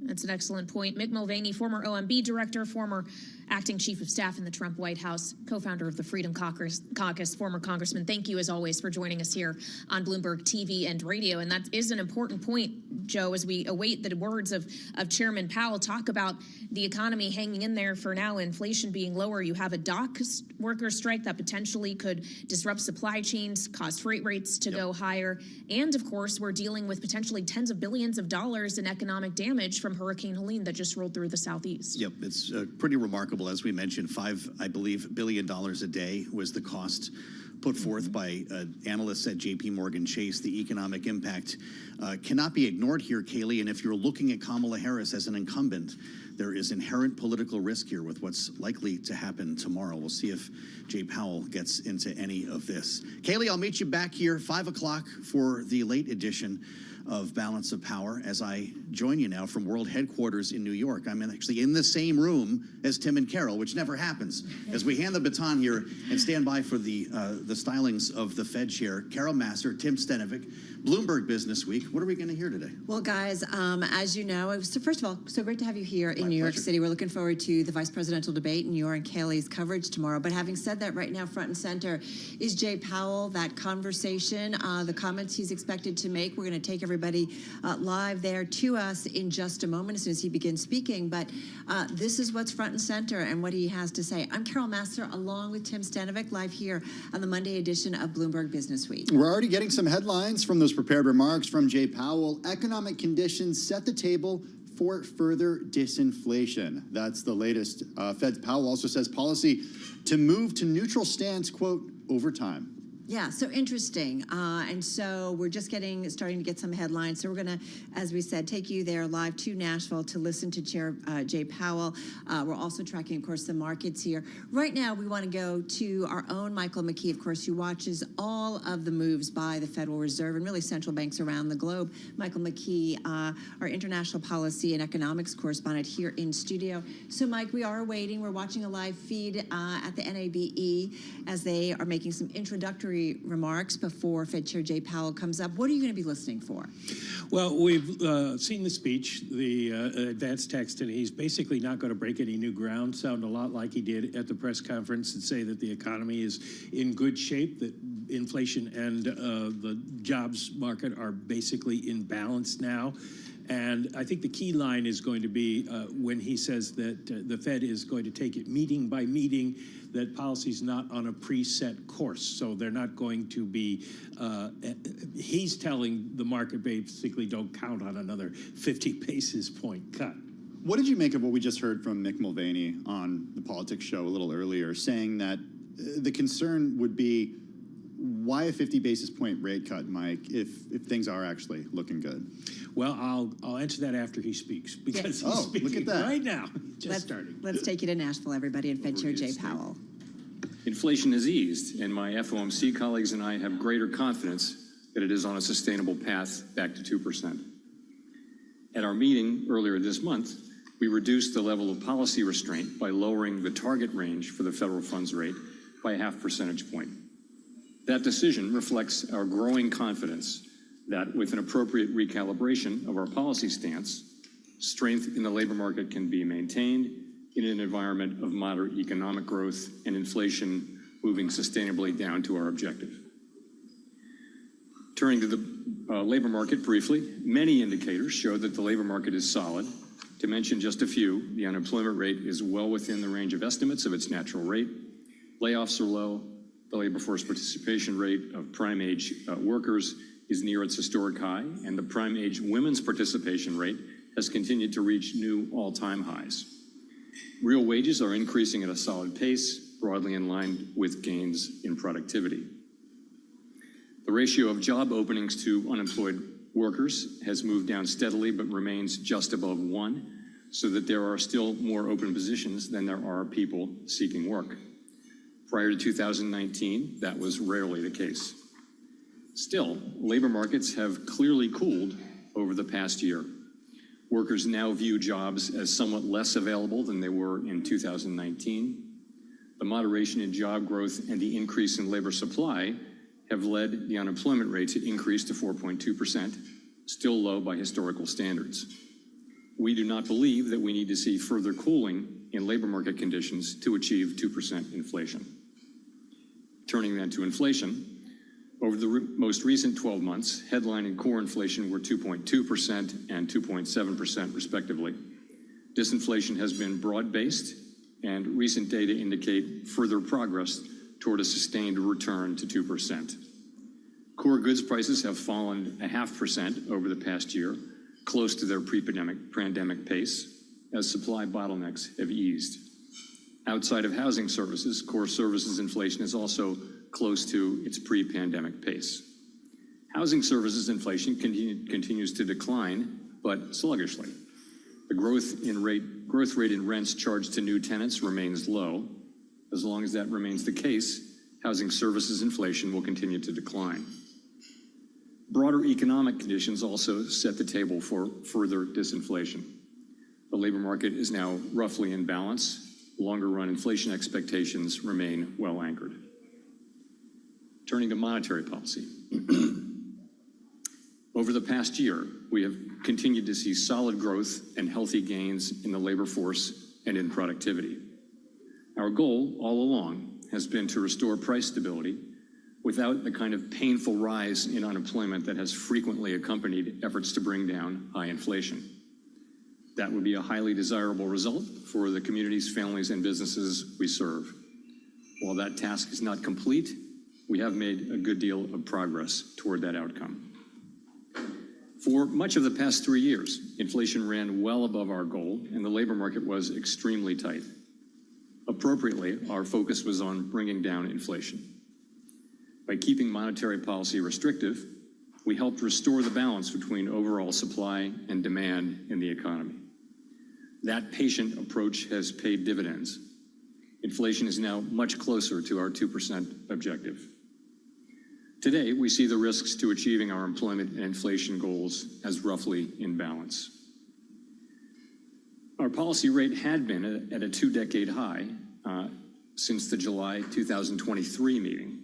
D: That's an excellent point. Mick Mulvaney, former OMB director, former acting chief of staff in the Trump White House, co-founder of the Freedom Caucus, former congressman. Thank you, as always, for joining us here on Bloomberg TV and radio. And that is an important point, Joe, as we await the words of Chairman Powell talk about the economy hanging in there for now, inflation being lower. You have a dock worker strike that potentially could disrupt supply chains, cause freight rates to go higher. And, of course, we're dealing with potentially tens of billions of dollars in economic damage from Hurricane Helene that just rolled through the southeast.
G: Yep, it's pretty remarkable. As we mentioned, $5 billion a day was the cost put forth by analysts at J.P. Morgan Chase. The economic impact cannot be ignored here, Kaylee. And if you're looking at Kamala Harris as an incumbent, there is inherent political risk here with what's likely to happen tomorrow. We'll see if Jay Powell gets into any of this. Kaylee, I'll meet you back here 5 o'clock for the late edition of Balance of Power as I join you now from world headquarters in New York. I'm actually in the same room as Tim and Carol, which never happens. As we hand the baton here and stand by for the stylings of the Fed chair, Carol Master, Tim Stenovic, Bloomberg Business Week. What are we going to hear today?
A: Well, guys, as you know, first of all, so great to have you here in New York City. We're looking forward to the vice presidential debate and your and Kayleigh's coverage tomorrow. But having said that, right now, front and center is Jay Powell, that conversation, the comments he's expected to make. We're going to take everybody live there to us in just a moment as soon as he begins speaking. But this is what's front and center and what he has to say. I'm Carol Master, along with Tim Stenovic, live here on the Monday edition of Bloomberg Business Week.
H: We're already getting some headlines from those prepared remarks from Jay Powell. Economic conditions set the table for further disinflation. That's the latest. Fed Powell also says policy to move to neutral stance, quote, over time.
A: Yeah, so interesting. And so we're just starting to get some headlines. So we're going to, as we said, take you there live to Nashville to listen to Chair Jay Powell. We're also tracking, of course, the markets here. Right now, we want to go to our own Michael McKee, of course, who watches all of the moves by the Federal Reserve and really central banks around the globe. Michael McKee, our international policy and economics correspondent here in studio. So, Mike, we are waiting. We're watching a live feed at the NABE as they are making some introductory remarks before Fed Chair Jay Powell comes up. What are you going to be listening for?
L: Well, we've seen the speech, the advanced text, and he's basically not going to break any new ground, sound a lot like he did at the press conference and say that the economy is in good shape, that inflation and the jobs market are basically in balance now. And I think the key line is going to be when he says that the Fed is going to take it meeting by meeting, that policy's not on a preset course. So they're not going to be, he's telling the market basically don't count on another 50 basis point cut.
H: What did you make of what we just heard from Mick Mulvaney on the Politics Show a little earlier, saying that the concern would be why a 50 basis point rate cut, Mike, if things are actually looking good?
L: Well, I'll answer that after he speaks, because he's speaking
H: look at that.
L: right now. Starting.
A: Let's take you to Nashville, everybody, and Fed Chair Jay Powell.
W: Inflation has eased, and my FOMC colleagues and I have greater confidence that it is on a sustainable path back to 2%. At our meeting earlier this month, we reduced the level of policy restraint by lowering the target range for the federal funds rate by a half percentage point. That decision reflects our growing confidence that with an appropriate recalibration of our policy stance, strength in the labor market can be maintained in an environment of moderate economic growth and inflation moving sustainably down to our objective. Turning to the labor market briefly, many indicators show that the labor market is solid. To mention just a few, the unemployment rate is well within the range of estimates of its natural rate. Layoffs are low. The labor force participation rate of prime age workers is near its historic high, and the prime age women's participation rate has continued to reach new all-time highs. Real wages are increasing at a solid pace, broadly in line with gains in productivity. The ratio of job openings to unemployed workers has moved down steadily but remains just above 1, so that there are still more open positions than there are people seeking work. Prior to 2019, that was rarely the case. Still, labor markets have clearly cooled over the past year. Workers now view jobs as somewhat less available than they were in 2019. The moderation in job growth and the increase in labor supply have led the unemployment rate to increase to 4.2%, still low by historical standards. We do not believe that we need to see further cooling in labor market conditions to achieve 2% inflation. Turning then to inflation, over the most recent 12 months, headline and core inflation were 2.2% and 2.7% respectively. Disinflation has been broad-based, and recent data indicate further progress toward a sustained return to 2%. Core goods prices have fallen 0.5% over the past year, close to their pre-pandemic pace, as supply bottlenecks have eased. Outside of housing services, core services inflation is also close to its pre-pandemic pace. Housing services inflation continues to decline, but sluggishly. The growth rate in rents charged to new tenants remains low. As long as that remains the case, housing services inflation will continue to decline. Broader economic conditions also set the table for further disinflation. The labor market is now roughly in balance. Longer-run inflation expectations remain well anchored. Turning to monetary policy. Over the past year, we have continued to see solid growth and healthy gains in the labor force and in productivity. Our goal all along has been to restore price stability without the kind of painful rise in unemployment that has frequently accompanied efforts to bring down high inflation. That would be a highly desirable result for the communities, families, and businesses we serve. While that task is not complete, we have made a good deal of progress toward that outcome. For much of the past 3 years, inflation ran well above our goal, and the labor market was extremely tight. Appropriately, our focus was on bringing down inflation. By keeping monetary policy restrictive, we helped restore the balance between overall supply and demand in the economy. That patient approach has paid dividends. Inflation is now much closer to our 2% objective. Today, we see the risks to achieving our employment and inflation goals as roughly in balance. Our policy rate had been at a 2-decade high since the July 2023 meeting.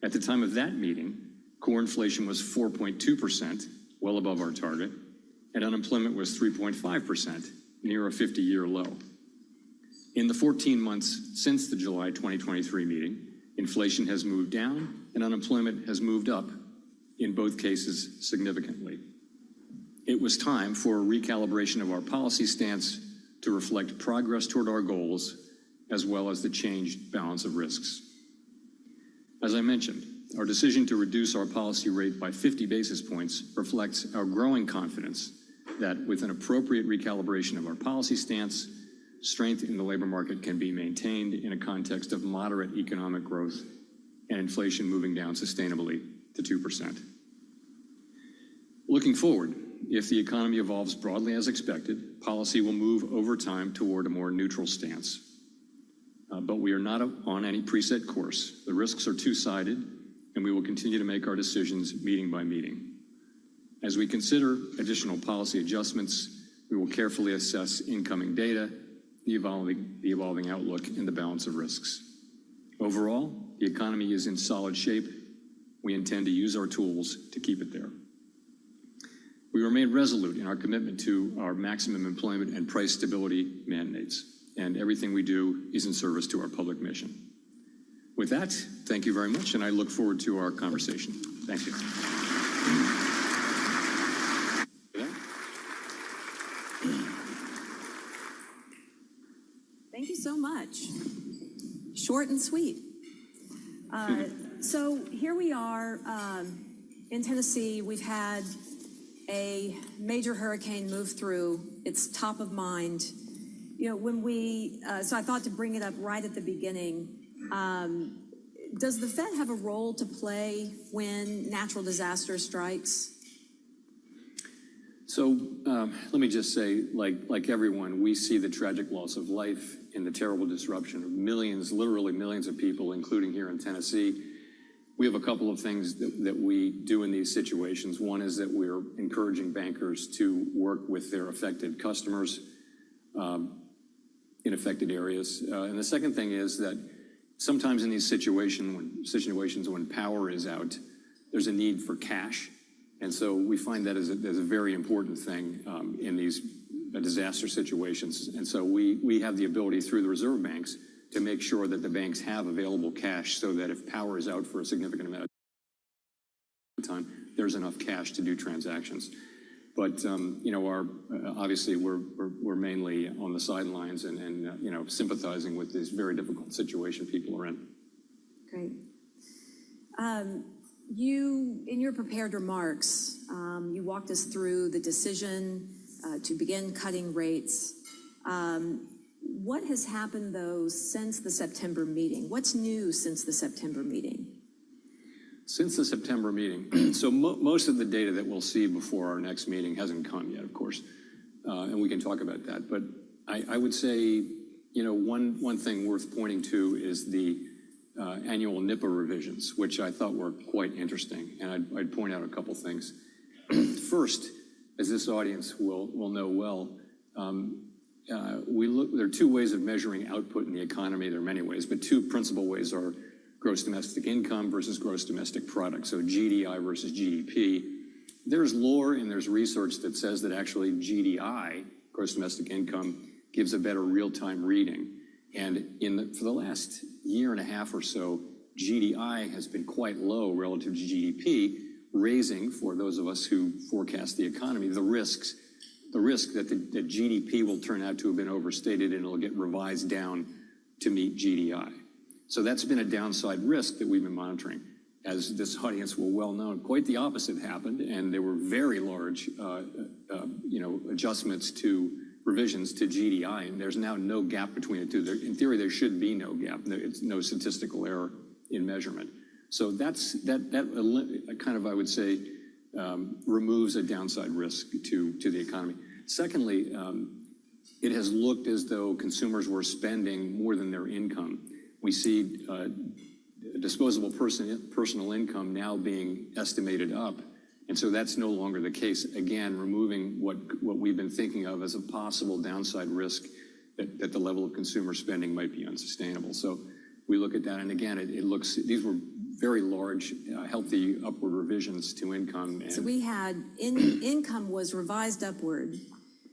W: At the time of that meeting, core inflation was 4.2%, well above our target, and unemployment was 3.5%, near a 50-year low. In the 14 months since the July 2023 meeting, inflation has moved down and unemployment has moved up, in both cases significantly. It was time for a recalibration of our policy stance to reflect progress toward our goals, as well as the changed balance of risks. As I mentioned, our decision to reduce our policy rate by 50 basis points reflects our growing confidence that with an appropriate recalibration of our policy stance, strength in the labor market can be maintained in a context of moderate economic growth and inflation moving down sustainably to 2%. Looking forward, if the economy evolves broadly as expected, policy will move over time toward a more neutral stance. But we are not on any preset course. The risks are two-sided, and we will continue to make our decisions meeting by meeting. As we consider additional policy adjustments, we will carefully assess incoming data, the evolving outlook, and the balance of risks. Overall, the economy is in solid shape. We intend to use our tools to keep it there. We remain resolute in our commitment to our maximum employment and price stability mandates, and everything we do is in service to our public mission. With that, thank you very much, and I look forward to our conversation. Thank you.
E: Thank you so much. Short and sweet. So here we are in Tennessee. We've had a major hurricane move through. It's top of mind. You know, when so I thought to bring it up right at the beginning. Does the Fed have a role to play when natural disaster strikes?
W: So let me just say, like everyone, we see the tragic loss of life and the terrible disruption of millions, literally millions of people, including here in Tennessee. We have a couple of things that we do in these situations. One is that we're encouraging bankers to work with their affected customers in affected areas. And the second thing is that sometimes in these situations when power is out, there's a need for cash. And so we find that as a very important thing in these disaster situations. And so we have the ability through the reserve banks to make sure that the banks have available cash so that if power is out for a significant amount of time, there's enough cash to do transactions. But you know, obviously we're mainly on the sidelines and you know, sympathizing with this very difficult situation people are in.
E: Great. You, in your prepared remarks, you walked us through the decision to begin cutting rates. What has happened, though, since the September meeting? What's new since the September meeting?
W: Since the September meeting, so most of the data that we'll see before our next meeting hasn't come yet, of course, and we can talk about that. But I would say, you know, one thing worth pointing to is the annual NIPA revisions, which I thought were quite interesting, and I'd point out a couple things. First, as this audience will know well, there are two ways of measuring output in the economy. There are many ways, but two principal ways are gross domestic income versus gross domestic product, so GDI versus GDP. There's lore and there's research that says that actually GDI, gross domestic income, gives a better real-time reading. And for the last year and a half or so, GDI has been quite low relative to GDP, raising, for those of us who forecast the economy, the risk that the GDP will turn out to have been overstated and it'll get revised down to meet GDI. So that's been a downside risk that we've been monitoring. As this audience will well know, quite the opposite happened, and there were very large, adjustments to revisions to GDI, and there's now no gap between the two. In theory, there should be no gap. It's no statistical error in measurement. So that kind of, I would say, removes a downside risk to the economy. Secondly, it has looked as though consumers were spending more than their income. We see disposable personal income now being estimated up, and so that's no longer the case. Again, removing what we've been thinking of as a possible downside risk that the level of consumer spending might be unsustainable. So we look at that, and again, these were very large, healthy upward revisions to income.
E: So we had income was revised upward.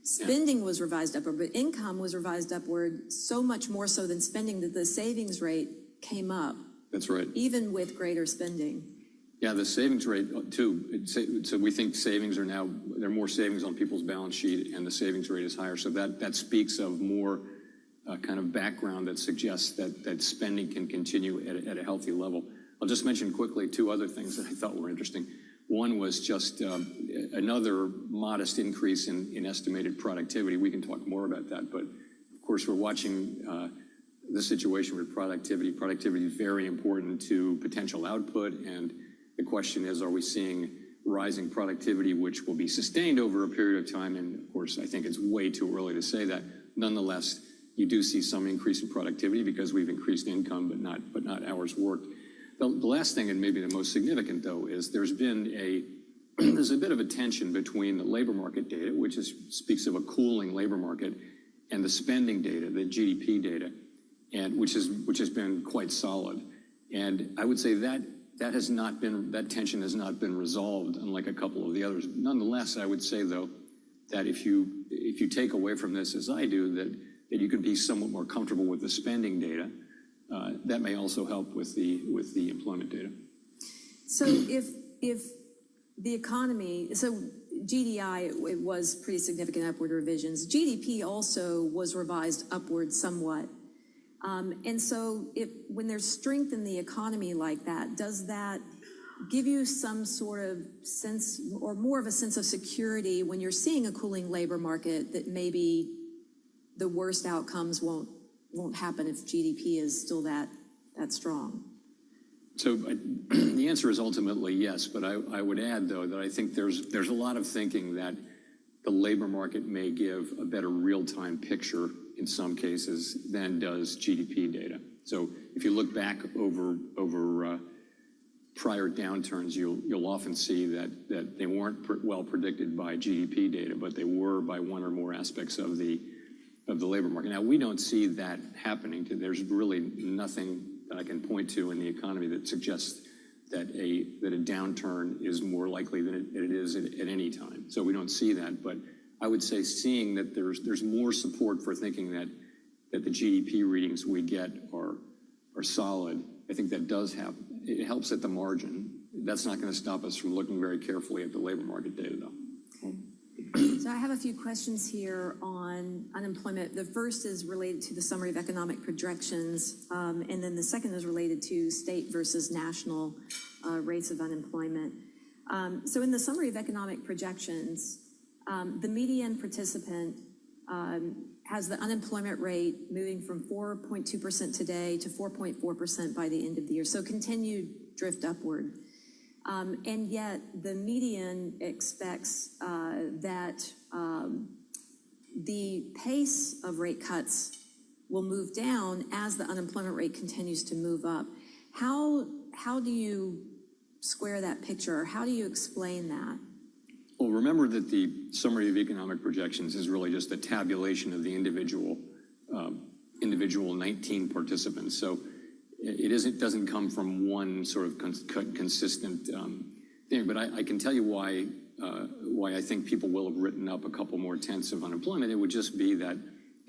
E: Spending was revised upward, but income was revised upward so much more so than spending that the savings rate came up.
W: That's right.
E: Even with greater spending.
W: Yeah, the savings rate too. So we think savings there are more savings on people's balance sheet, and the savings rate is higher. So that speaks of more kind of background that suggests that spending can continue at a healthy level. I'll just mention quickly two other things that I thought were interesting. One was just another modest increase in estimated productivity. We can talk more about that, but of course we're watching the situation with productivity. Productivity is very important to potential output, and the question is, are we seeing rising productivity which will be sustained over a period of time? And of course, I think it's way too early to say that. Nonetheless, you do see some increase in productivity because we've increased income, but not hours worked. The last thing, and maybe the most significant though, is there's a bit of a tension between the labor market data, which speaks of a cooling labor market, and the spending data, the GDP data, and which has been quite solid. And I would say that tension has not been resolved, unlike a couple of the others. Nonetheless, I would say though that if you take away from this, as I do, that you could be somewhat more comfortable with the spending data, that may also help with the employment data.
E: So if the economy, so GDI, it was pretty significant upward revisions. GDP also was revised upward somewhat. And so when there's strength in the economy like that, does that give you some sort of sense or more of a sense of security when you're seeing a cooling labor market that maybe the worst outcomes won't happen if GDP is still that strong?
W: So the answer is ultimately yes, but I would add, though, that I think there's a lot of thinking that the labor market may give a better real-time picture in some cases than does GDP data. So if you look back over prior downturns, you'll often see that they weren't well predicted by GDP data, but they were by one or more aspects of the labor market. Now, we don't see that happening. There's really nothing that I can point to in the economy that suggests that a downturn is more likely than it is at any time. So we don't see that, but I would say seeing that there's more support for thinking that the GDP readings we get are solid. I think that does happen. It helps at the margin. That's not going to stop us from looking very carefully at the labor market data, though.
E: So I have a few questions here on unemployment. The first is related to the summary of economic projections, and then the second is related to state versus national rates of unemployment. So in the summary of economic projections, the median participant has the unemployment rate moving from 4.2% today to 4.4% by the end of the year. So continued drift upward. And yet the median expects that the pace of rate cuts will move down as the unemployment rate continues to move up. How do you square that picture, or how do you explain that?
W: Well, remember that the summary of economic projections is really just a tabulation of the individual 19 participants. So it doesn't come from one sort of consistent thing. But I can tell you why I think people will have written up a couple more tenths of unemployment. It would just be that,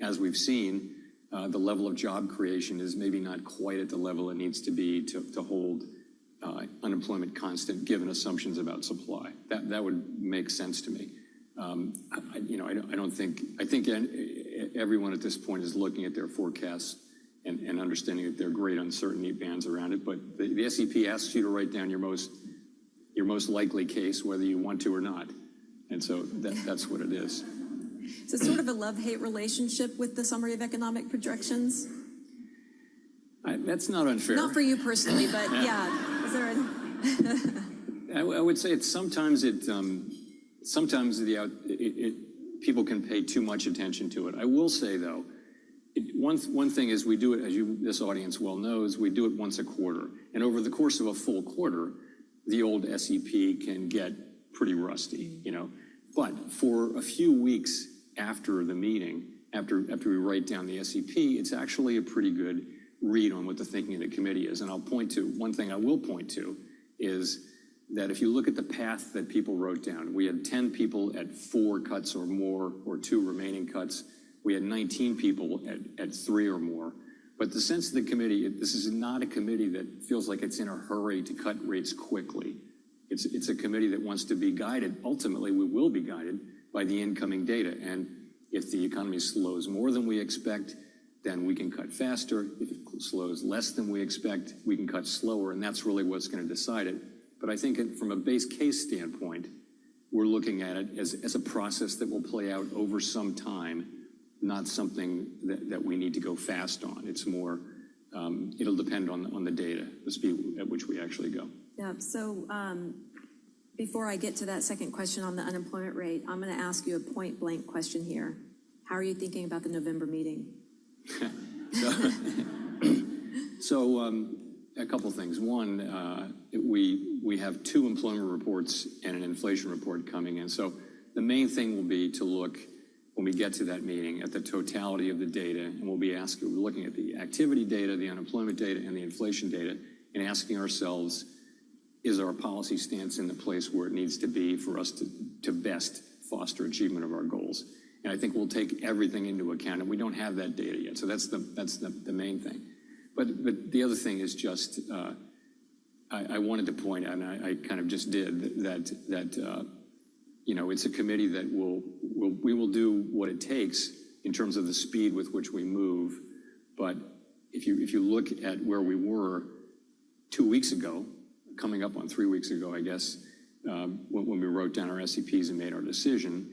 W: as we've seen, the level of job creation is maybe not quite at the level it needs to be to hold unemployment constant, given assumptions about supply. That would make sense to me. I think everyone at this point is looking at their forecasts and understanding that there are great uncertainty bands around it. But the SEP asks you to write down your most likely case, whether you want to or not. And so that's what it is.
E: So it's sort of a love-hate relationship with the summary of economic projections?
W: That's not unfair.
E: Not for you personally, but yeah. Is there
W: I would say it's sometimes people can pay too much attention to it. I will say, though, one thing is we do it, as this audience well knows, we do it once a quarter. And over the course of a full quarter, the old SEP can get pretty rusty, But for a few weeks after the meeting, after we write down the SEP, it's actually a pretty good read on what the thinking of the committee is. And one thing I will point to is that if you look at the path that people wrote down, we had 10 people at 4 cuts or more, or 2 remaining cuts. We had 19 people at 3 or more. But the sense of the committee, this is not a committee that feels like it's in a hurry to cut rates quickly. It's a committee that wants to be guided. Ultimately, we will be guided by the incoming data. And if the economy slows more than we expect, then we can cut faster. If it slows less than we expect, we can cut slower, and that's really what's going to decide it. But I think from a base case standpoint, we're looking at it as a process that will play out over some time, not something that we need to go fast on. It's more, it'll depend on the data, the speed at which we actually go.
E: Yeah, so before I get to that second question on the unemployment rate, I'm going to ask you a point blank question here. How are you thinking about the November meeting?
W: So a couple things. One, we have 2 employment reports and an inflation report coming in. So the main thing will be to look, when we get to that meeting, at the totality of the data, and we're looking at the activity data, the unemployment data, and the inflation data, and asking ourselves, is our policy stance in the place where it needs to be for us to best foster achievement of our goals? And I think we'll take everything into account, and we don't have that data yet. So that's the main thing. But the other thing is just, I wanted to point out, and I kind of just did, that it's a committee that we will do what it takes in terms of the speed with which we move. But if you look at where we were 2 weeks ago, coming up on 3 weeks ago, I guess, when we wrote down our SEPs and made our decision,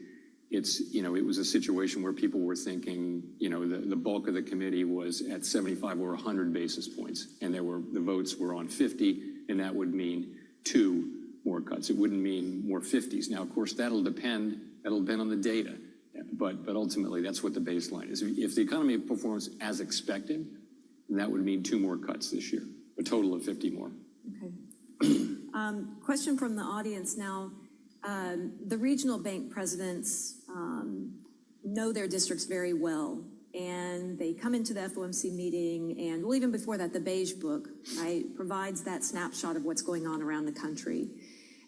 W: it was a situation where people were thinking, the bulk of the committee was at 75 or 100 basis points, and the votes were on 50, and that would mean 2 more cuts. It wouldn't mean more 50s. Now, of course, that'll depend on the data, but ultimately that's what the baseline is. If the economy performs as expected, then that would mean 2 more cuts this year, a total of 50 more.
E: Okay. Question from the audience now. The regional bank presidents know their districts very well, and they come into the FOMC meeting, and well, even before that, the Beige Book, right, provides that snapshot of what's going on around the country.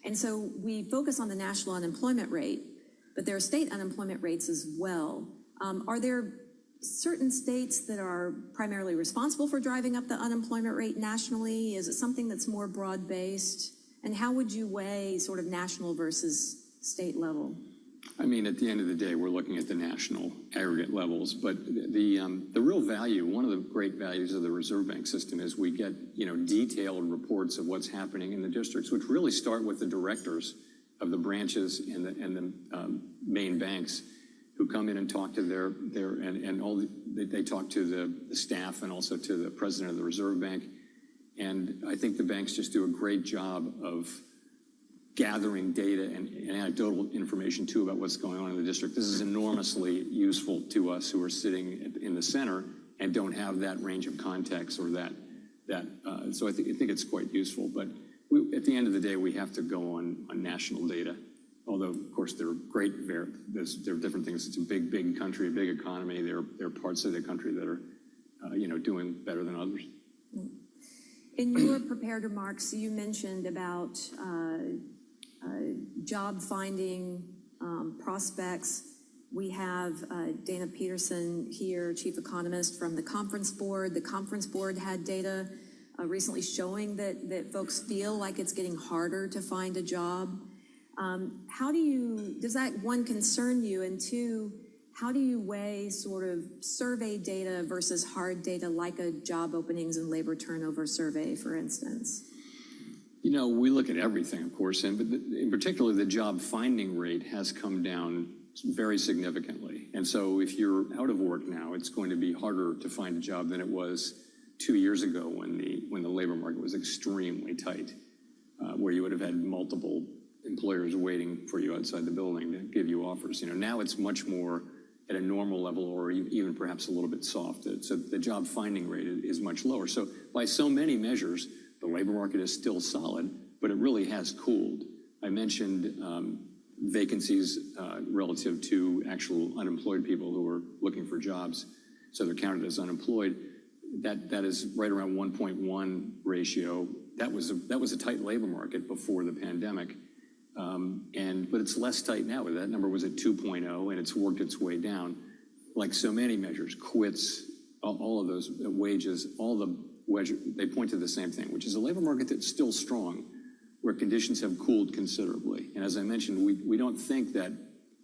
E: And so we focus on the national unemployment rate, but there are state unemployment rates as well. Are there certain states that are primarily responsible for driving up the unemployment rate nationally? Is it something that's more broad-based? And how would you weigh sort of national versus state level?
W: I mean, at the end of the day, we're looking at the national aggregate levels, but the real value, one of the great values of the Reserve Bank system is we get, detailed reports of what's happening in the districts, which really start with the directors of the branches and the main banks, who come in and talk to they talk to the staff and also to the president of the Reserve Bank. And I think the banks just do a great job of gathering data and anecdotal information too about what's going on in the district. This is enormously useful to us who are sitting in the center and don't have that range of context or that that. So I think it's quite useful. But at the end of the day, we have to go on national data. Although, of course, there are there are different things. It's a big country, a big economy. There are parts of the country that are, doing better than others.
E: In your prepared remarks, you mentioned about job finding prospects. We have Dana Peterson here, chief economist from the Conference Board. The Conference Board had data recently showing that folks feel like it's getting harder to find a job. Does that, one, concern you, and two, how do you weigh sort of survey data versus hard data like a job openings and labor turnover survey, for instance?
W: We look at everything, of course, but in particular, the job finding rate has come down very significantly. And so if you're out of work now, it's going to be harder to find a job than it was 2 years ago when the labor market was extremely tight, where you would have had multiple employers waiting for you outside the building to give you offers. Now it's much more at a normal level, or even perhaps a little bit soft. So the job finding rate is much lower. So by so many measures, the labor market is still solid, but it really has cooled. I mentioned vacancies relative to actual unemployed people who are looking for jobs. So they're counted as unemployed. That is right around 1.1 ratio. That was a tight labor market before the pandemic. But it's less tight now. That number was at 2.0, and it's worked its way down. Like so many measures, quits, all of those wages, they point to the same thing, which is a labor market that's still strong, where conditions have cooled considerably. And as I mentioned, we don't think that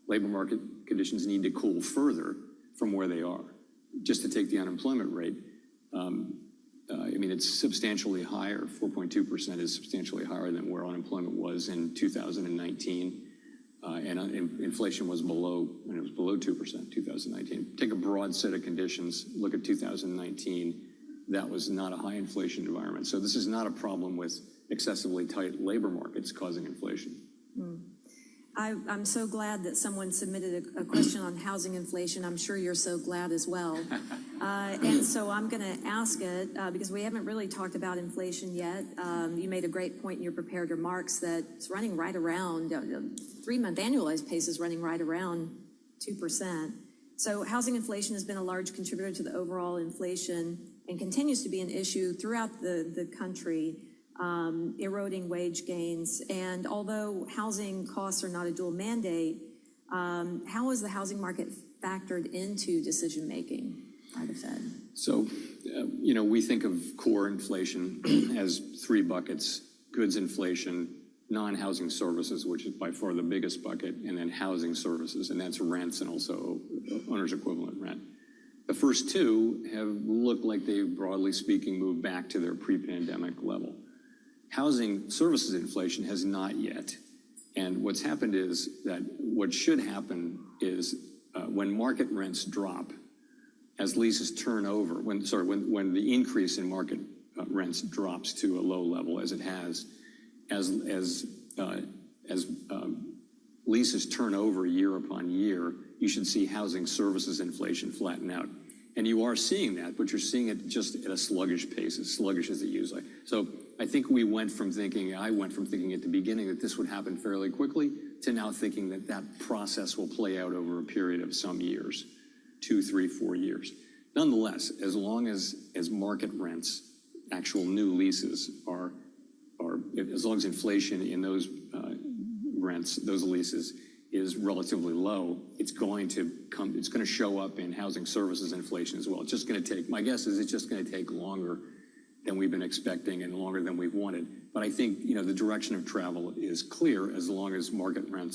W: labor market conditions need to cool further from where they are. Just to take the unemployment rate, it's substantially higher. 4.2% is substantially higher than where unemployment was in 2019. And inflation was below 2% in 2019. Take a broad set of conditions, look at 2019. That was not a high inflation environment. So this is not a problem with excessively tight labor markets causing inflation.
E: I'm so glad that someone submitted a question on housing inflation. I'm sure you're so glad as well. And so I'm going to ask it because we haven't really talked about inflation yet. You made a great point in your prepared remarks that it's running right around, 3-month annualized pace is running right around 2%. So housing inflation has been a large contributor to the overall inflation and continues to be an issue throughout the country. Eroding wage gains. And although housing costs are not a dual mandate, how is the housing market factored into decision-making by the Fed?
W: So, we think of core inflation as 3 buckets: goods inflation, non-housing services, which is by far the biggest bucket, and then housing services, and that's rents and also owner's equivalent rent. The first 2 have looked like they've, broadly speaking, moved back to their pre-pandemic level. Housing services inflation has not yet. And what's happened is that what should happen is when market rents drop, as leases turn over, when the increase in market rents drops to a low level, as it has, as leases turn over year upon year, you should see housing services inflation flatten out. And you are seeing that, but you're seeing it just at a sluggish pace, as sluggish as it usually. So I think I went from thinking at the beginning that this would happen fairly quickly to now thinking that process will play out over a period of some years, 2, 3, 4 years. Nonetheless, as long as market rents, actual new leases as long as inflation in those rents, those leases, is relatively low, it's going to show up in housing services inflation as well. My guess is it's just going to take longer than we've been expecting and longer than we've wanted. But I think, the direction of travel is clear as long as market rate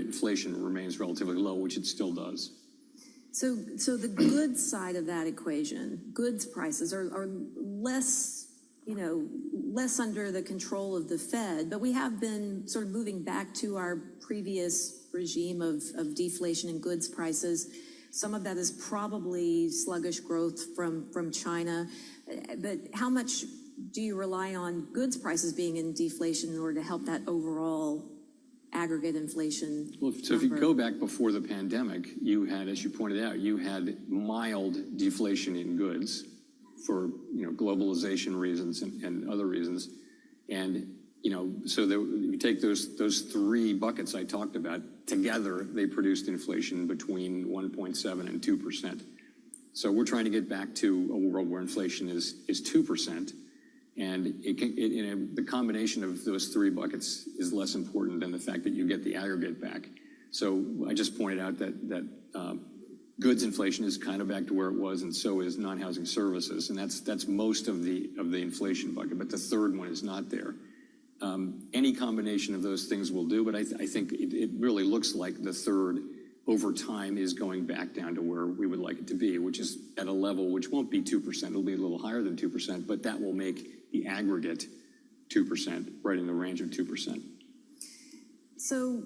W: inflation remains relatively low, which it still does.
E: So the goods side of that equation, goods prices are less under the control of the Fed, but we have been sort of moving back to our previous regime of deflation in goods prices. Some of that is probably sluggish growth from China. But how much do you rely on goods prices being in deflation in order to help that overall aggregate inflation?
W: Well, so if you go back before the pandemic, you had, as you pointed out, you had mild deflation in goods for globalization reasons and other reasons. And so you take those three buckets I talked about together, they produced inflation between 1.7 and 2%. So we're trying to get back to a world where inflation is 2%, and the combination of those three buckets is less important than the fact that you get the aggregate back. So I just pointed out that goods inflation is kind of back to where it was, and so is non-housing services, and that's most of the inflation bucket. But the third one is not there. Any combination of those things will do, but I think it really looks like the third over time is going back down to where we would like it to be, which is at a level which won't be 2%. It'll be a little higher than 2%, but that will make the aggregate 2%, right in the range of 2%.
E: So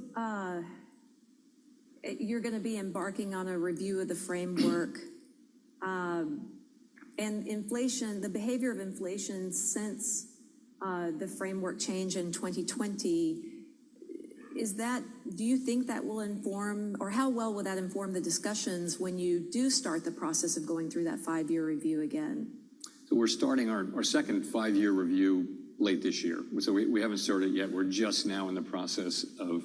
E: you're going to be embarking on a review of the framework. And inflation, the behavior of inflation since the framework change in 2020, do you think that will inform, or how well will that inform the discussions when you do start the process of going through that 5-year review again?
W: So we're starting our second 5-year review late this year. So we haven't started yet. We're just now in the process of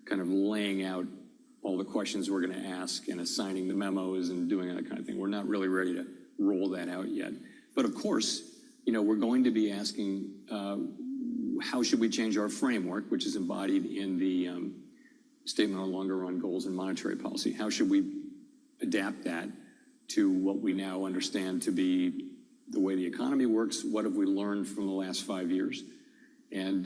W: kind of laying out all the questions we're going to ask and assigning the memos and doing that kind of thing. We're not really ready to roll that out yet. But of course, we're going to be asking how should we change our framework, which is embodied in the Statement on Longer Run Goals and Monetary Policy. How should we adapt that to what we now understand to be the way the economy works? What have we learned from the last 5 years? And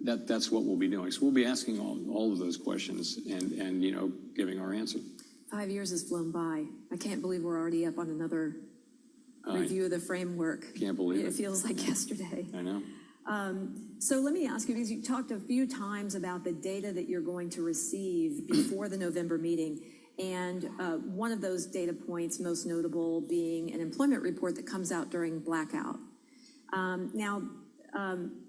W: that's what we'll be doing. So we'll be asking all of those questions and giving our answer.
E: 5 years has flown by. I can't believe we're already up on another review of the framework.
W: Can't believe it.
E: It feels like yesterday.
W: I know.
E: So let me ask you, because you talked a few times about the data that you're going to receive before the November meeting, and one of those data points, most notable being an employment report that comes out during blackout.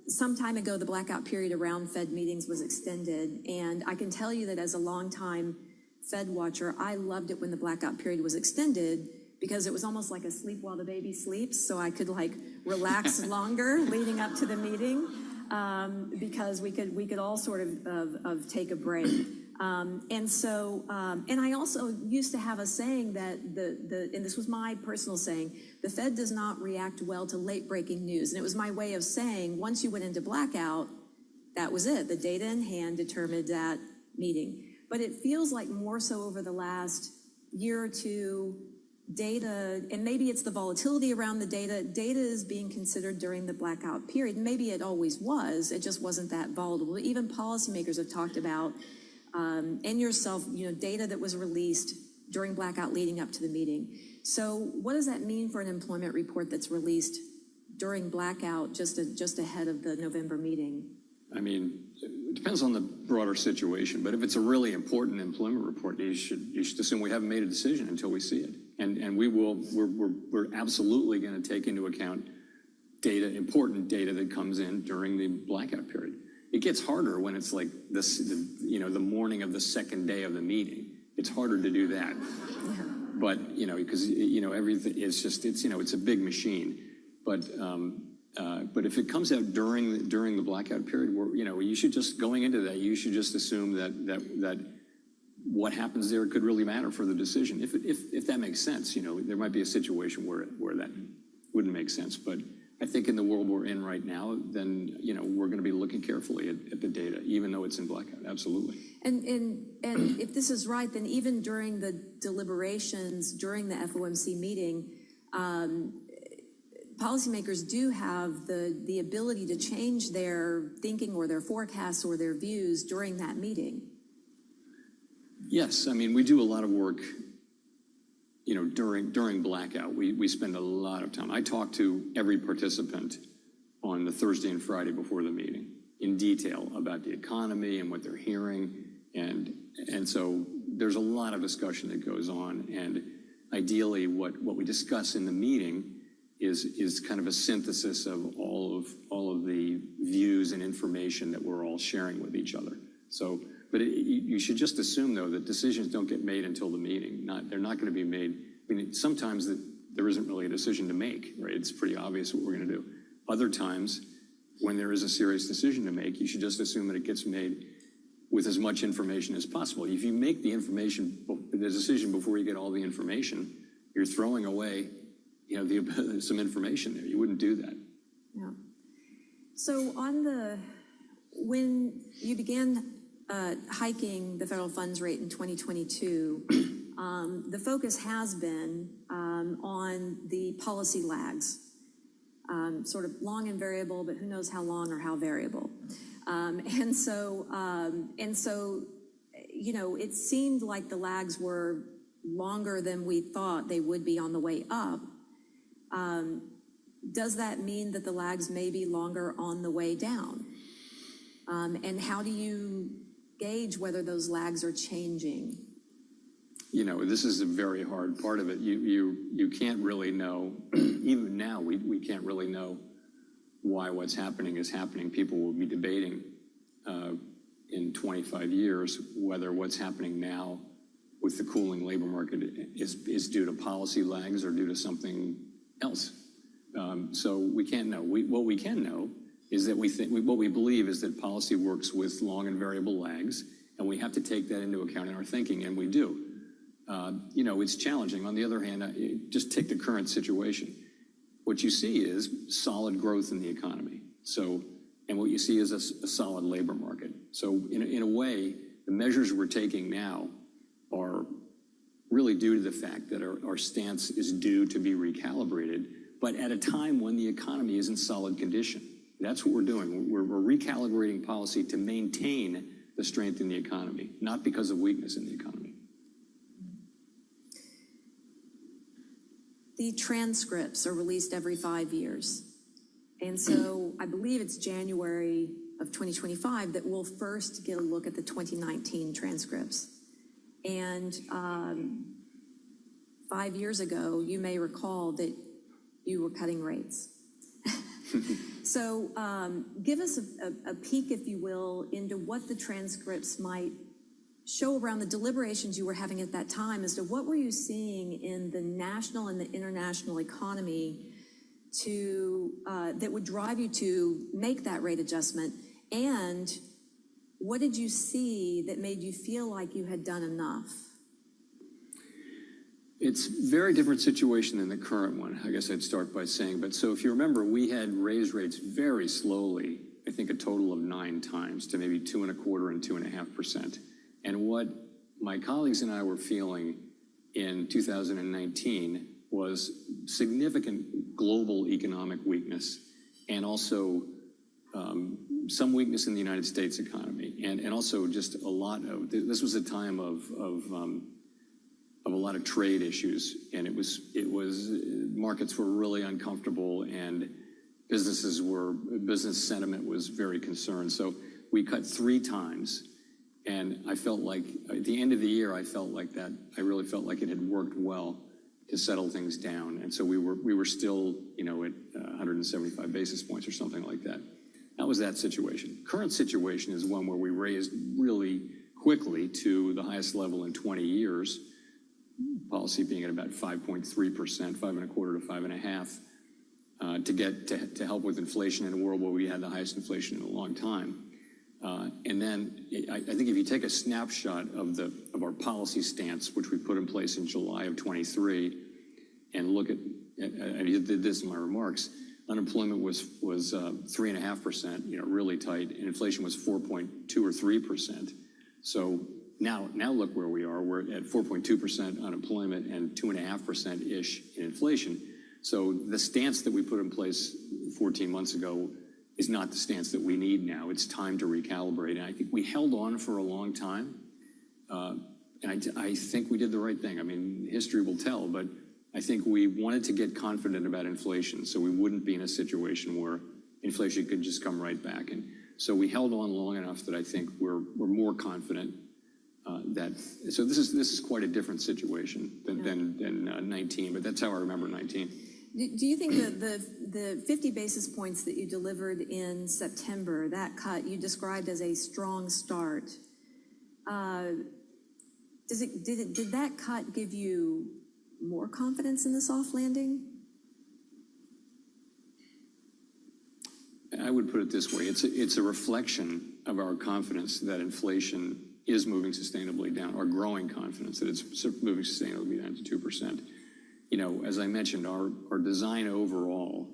E: Some time ago, the blackout period around Fed meetings was extended, and I can tell you that as a longtime Fed watcher, I loved it when the blackout period was extended, because it was almost like a sleep while the baby sleeps, so I could relax longer leading up to the meeting, because we could all sort of take a break. And I also used to have a saying that and this was my personal saying, the Fed does not react well to late breaking news. And it was my way of saying, once you went into blackout, that was it. The data in hand determined that meeting. But it feels like more so over the last year or two, data, and maybe it's the volatility around the data is being considered during the blackout period. Maybe it always was, it just wasn't that volatile. Even policymakers have talked about, and yourself, data that was released during blackout leading up to the meeting. So what does that mean for an employment report that's released during blackout just ahead of the November meeting?
W: I mean, it depends on the broader situation, but if it's a really important employment report, you should assume we haven't made a decision until we see it. And we're absolutely going to take into account important data that comes in during the blackout period. It gets harder when it's like this, the morning of the second day of the meeting. It's harder to do that. Yeah. But, because, everything is just, it's a big machine. But if it comes out during the blackout period, you should just, going into that, you should just assume that what happens there could really matter for the decision. If that makes sense, there might be a situation where that wouldn't make sense. But I think in the world we're in right now, then, we're going to be looking carefully at the data, even though it's in blackout. Absolutely.
E: And if this is right, then even during the deliberations, during the FOMC meeting, policymakers do have the ability to change their thinking or their forecasts or their views during that meeting.
W: Yes, I mean, we do a lot of work, during blackout. We spend a lot of time. I talk to every participant on the Thursday and Friday before the meeting in detail about the economy and what they're hearing. And so there's a lot of discussion that goes on. And ideally, what we discuss in the meeting is kind of a synthesis of all of the views and information that we're all sharing with each other. So, but you should just assume, though, that decisions don't get made until the meeting. They're not going to be made. I mean, sometimes there isn't really a decision to make, right? It's pretty obvious what we're going to do. Other times, when there is a serious decision to make, you should just assume that it gets made with as much information as possible. If you make the decision before you get all the information, you're throwing away, some information there. You wouldn't do that.
E: Yeah. So when you began hiking the federal funds rate in 2022, the focus has been on the policy lags, sort of long and variable, but who knows how long or how variable. And so, it seemed like the lags were longer than we thought they would be on the way up. Does that mean that the lags may be longer on the way down? And how do you gauge whether those lags are changing?
W: This is a very hard part of it. You can't really know. Even now, we can't really know why what's happening is happening. People will be debating in 25 years whether what's happening now with the cooling labor market is due to policy lags or due to something else. So we can't know. What we can know is that what we believe is that policy works with long and variable lags, and we have to take that into account in our thinking, and we do. It's challenging. On the other hand, just take the current situation. What you see is solid growth in the economy. And what you see is a solid labor market. So in a way, the measures we're taking now are really due to the fact that our stance is due to be recalibrated, but at a time when the economy is in solid condition. That's what we're doing. We're recalibrating policy to maintain the strength in the economy, not because of weakness in the economy.
E: The transcripts are released every 5 years. And so I believe it's January of 2025 that we'll first get a look at the 2019 transcripts. And 5 years ago, you may recall that you were cutting rates. So give us a peek, if you will, into what the transcripts might show around the deliberations you were having at that time as to what were you seeing in the national and the international economy that would drive you to make that rate adjustment, and what did you see that made you feel like you had done enough?
W: It's a very different situation than the current one, I guess I'd start by saying. But so if you remember, we had raised rates very slowly, I think a total of 9 times to maybe 2.25% and 2.5%. And what my colleagues and I were feeling in 2019 was significant global economic weakness and also some weakness in the United States economy. And also just a lot of, this was a time of a lot of trade issues. And it was markets were really uncomfortable, and business sentiment was very concerned. So we cut 3 times. And I felt like at the end of the year, I really felt like it had worked well to settle things down. And so we were still, at 175 basis points or something like that. That was that situation. Current situation is one where we raised really quickly to the highest level in 20 years, policy being at about 5.3%, 5.25% to 5.5%, to help with inflation in a world where we had the highest inflation in a long time. And then I think if you take a snapshot of our policy stance, which we put in place in July of 23, and look at, I did this in my remarks, unemployment was 3.5%, really tight, and inflation was 4.2 or 3%. So now look where we are. We're at 4.2% unemployment and 2.5%-ish in inflation. So the stance that we put in place 14 months ago is not the stance that we need now. It's time to recalibrate. And I think we held on for a long time. And I think we did the right thing. I mean, history will tell, but I think we wanted to get confident about inflation so we wouldn't be in a situation where inflation could just come right back. And so we held on long enough that I think we're more confident so this is quite a different situation than 19, but that's how I remember 19.
E: Do you think that the 50 basis points that you delivered in September, that cut you described as a strong start, did that cut give you more confidence in the soft landing?
W: I would put it this way. It's a reflection of our confidence that inflation is moving sustainably down, our growing confidence that it's moving sustainably down to 2%. You know, as I mentioned, our design overall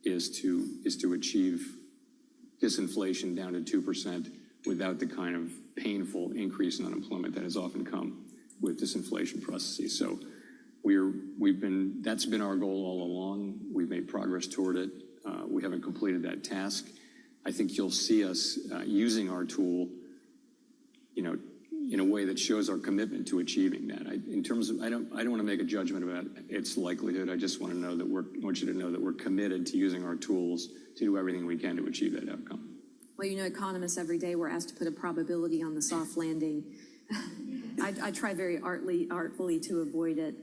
W: is to achieve disinflation down to 2% without the kind of painful increase in unemployment that has often come with disinflation processes. So that's been our goal all along. We've made progress toward it. We haven't completed that task. I think you'll see us using our tool, you know, in a way that shows our commitment to achieving that. In terms of, I don't want to make a judgment about its likelihood. I just want to know that I want you to know that we're committed to using our tools to do everything we can to achieve that outcome.
E: Well, you know, economists every day were asked to put a probability on the soft landing. I try very artfully to avoid it,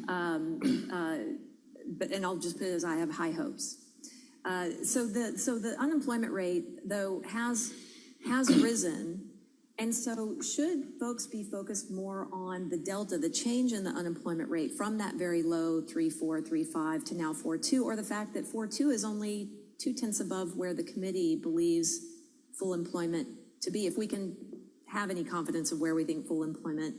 E: and I'll just put it as I have high hopes. So the unemployment rate, though, has risen, and so should folks be focused more on the delta, the change in the unemployment rate from that very low 3.4, 3.5 to now 4.2, or the fact that 4.2 is only 0.2 above where the committee believes full employment to be, if we can have any confidence of where we think full employment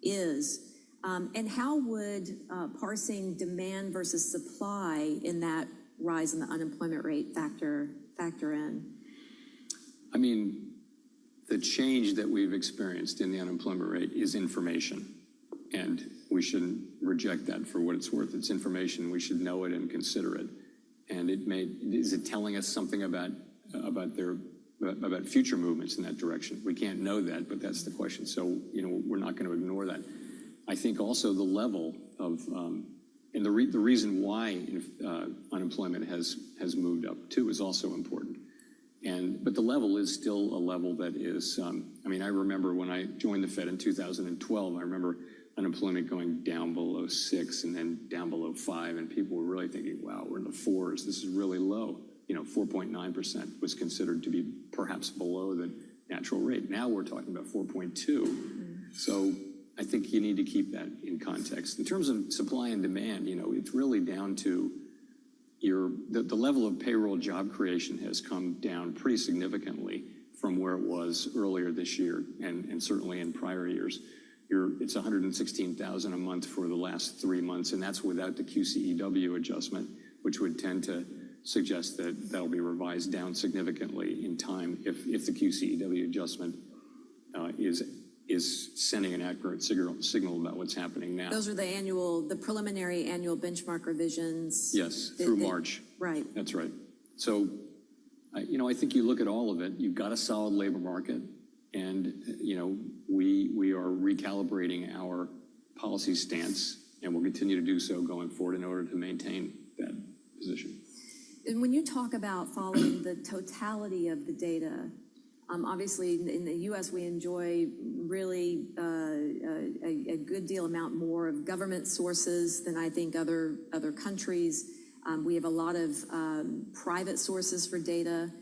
E: is. And how would parsing demand versus supply in that rise in the unemployment rate factor in?
W: I mean, the change that we've experienced in the unemployment rate is information, and we shouldn't reject that for what it's worth. It's information. We should know it and consider it. And is it telling us something about future movements in that direction? We can't know that, but that's the question. So, you know, we're not going to ignore that. I think also the level of and the reason why unemployment has moved up too is also important. But the level is still a level that is. I mean, I remember when I joined the Fed in 2012. I remember unemployment going down below 6 and then down below 5, and people were really thinking, "Wow, we're in the 4s. This is really low." You know, 4.9% was considered to be perhaps below the natural rate. Now we're talking about 4.2. So I think you need to keep that in context. In terms of supply and demand, you know, it's really down to the level of payroll job creation has come down pretty significantly from where it was earlier this year and certainly in prior years. It's 116,000 a month for the last 3 months, and that's without the QCEW adjustment, which would tend to suggest that that'll be revised down significantly in time if the QCEW adjustment is sending an accurate signal about what's happening now.
E: Those are the preliminary annual benchmark revisions.
W: Yes, through March.
E: Right.
W: That's right. So, you know, I think you look at all of it. You've got a solid labor market, and you know, we are recalibrating our policy stance, and we'll continue to do so going forward in order to maintain that position.
E: And when you talk about following the totality of the data, obviously in the U.S. we enjoy really a good deal amount more of government sources than I think other countries. We have a lot of private sources for data.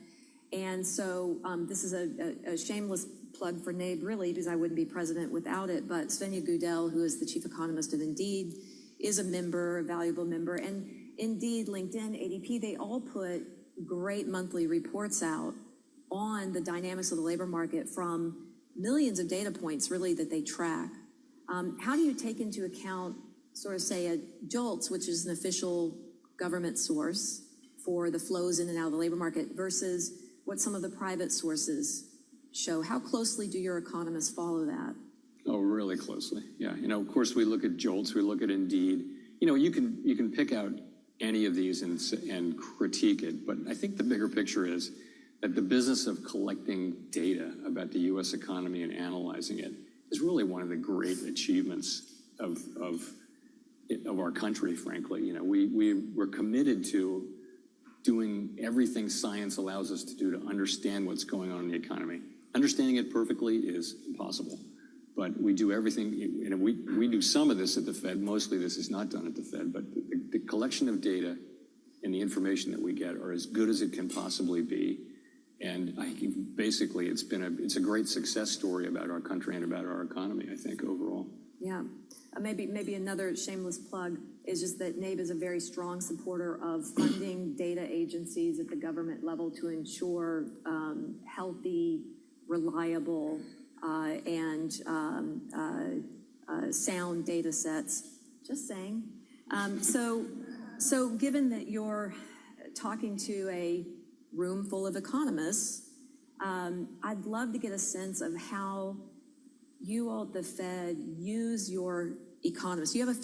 E: And so this is a shameless plug for NABE, really, because I wouldn't be president without it. But Svenja Gudell, who is the chief economist of Indeed, is a member, a valuable member. And Indeed, LinkedIn, ADP, they all put great monthly reports out on the dynamics of the labor market from millions of data points, really, that they track. How do you take into account, sort of say, a JOLTS, which is an official government source for the flows in and out of the labor market, versus what some of the private sources show? How closely do your economists follow that?
W: Oh, really closely. Yeah. You know, of course, we look at JOLTS, we look at Indeed. You know, you can pick out any of these and critique it, but I think the bigger picture is that the business of collecting data about the U.S. economy and analyzing it is really one of the great achievements of our country, frankly. You know, we're committed to doing everything science allows us to do to understand what's going on in the economy. Understanding it perfectly is impossible, but we do everything, and we do some of this at the Fed. Mostly this is not done at the Fed, but the collection of data and the information that we get are as good as it can possibly be. And basically, it's a great success story about our country and about our economy, I think, overall.
E: Yeah. Maybe another shameless plug is just that NABE is a very strong supporter of funding data agencies at the government level to ensure healthy, reliable, and sound data sets. Just saying. So given that you're talking to a room full of economists, I'd love to get a sense of how you all at the Fed use your economists. You have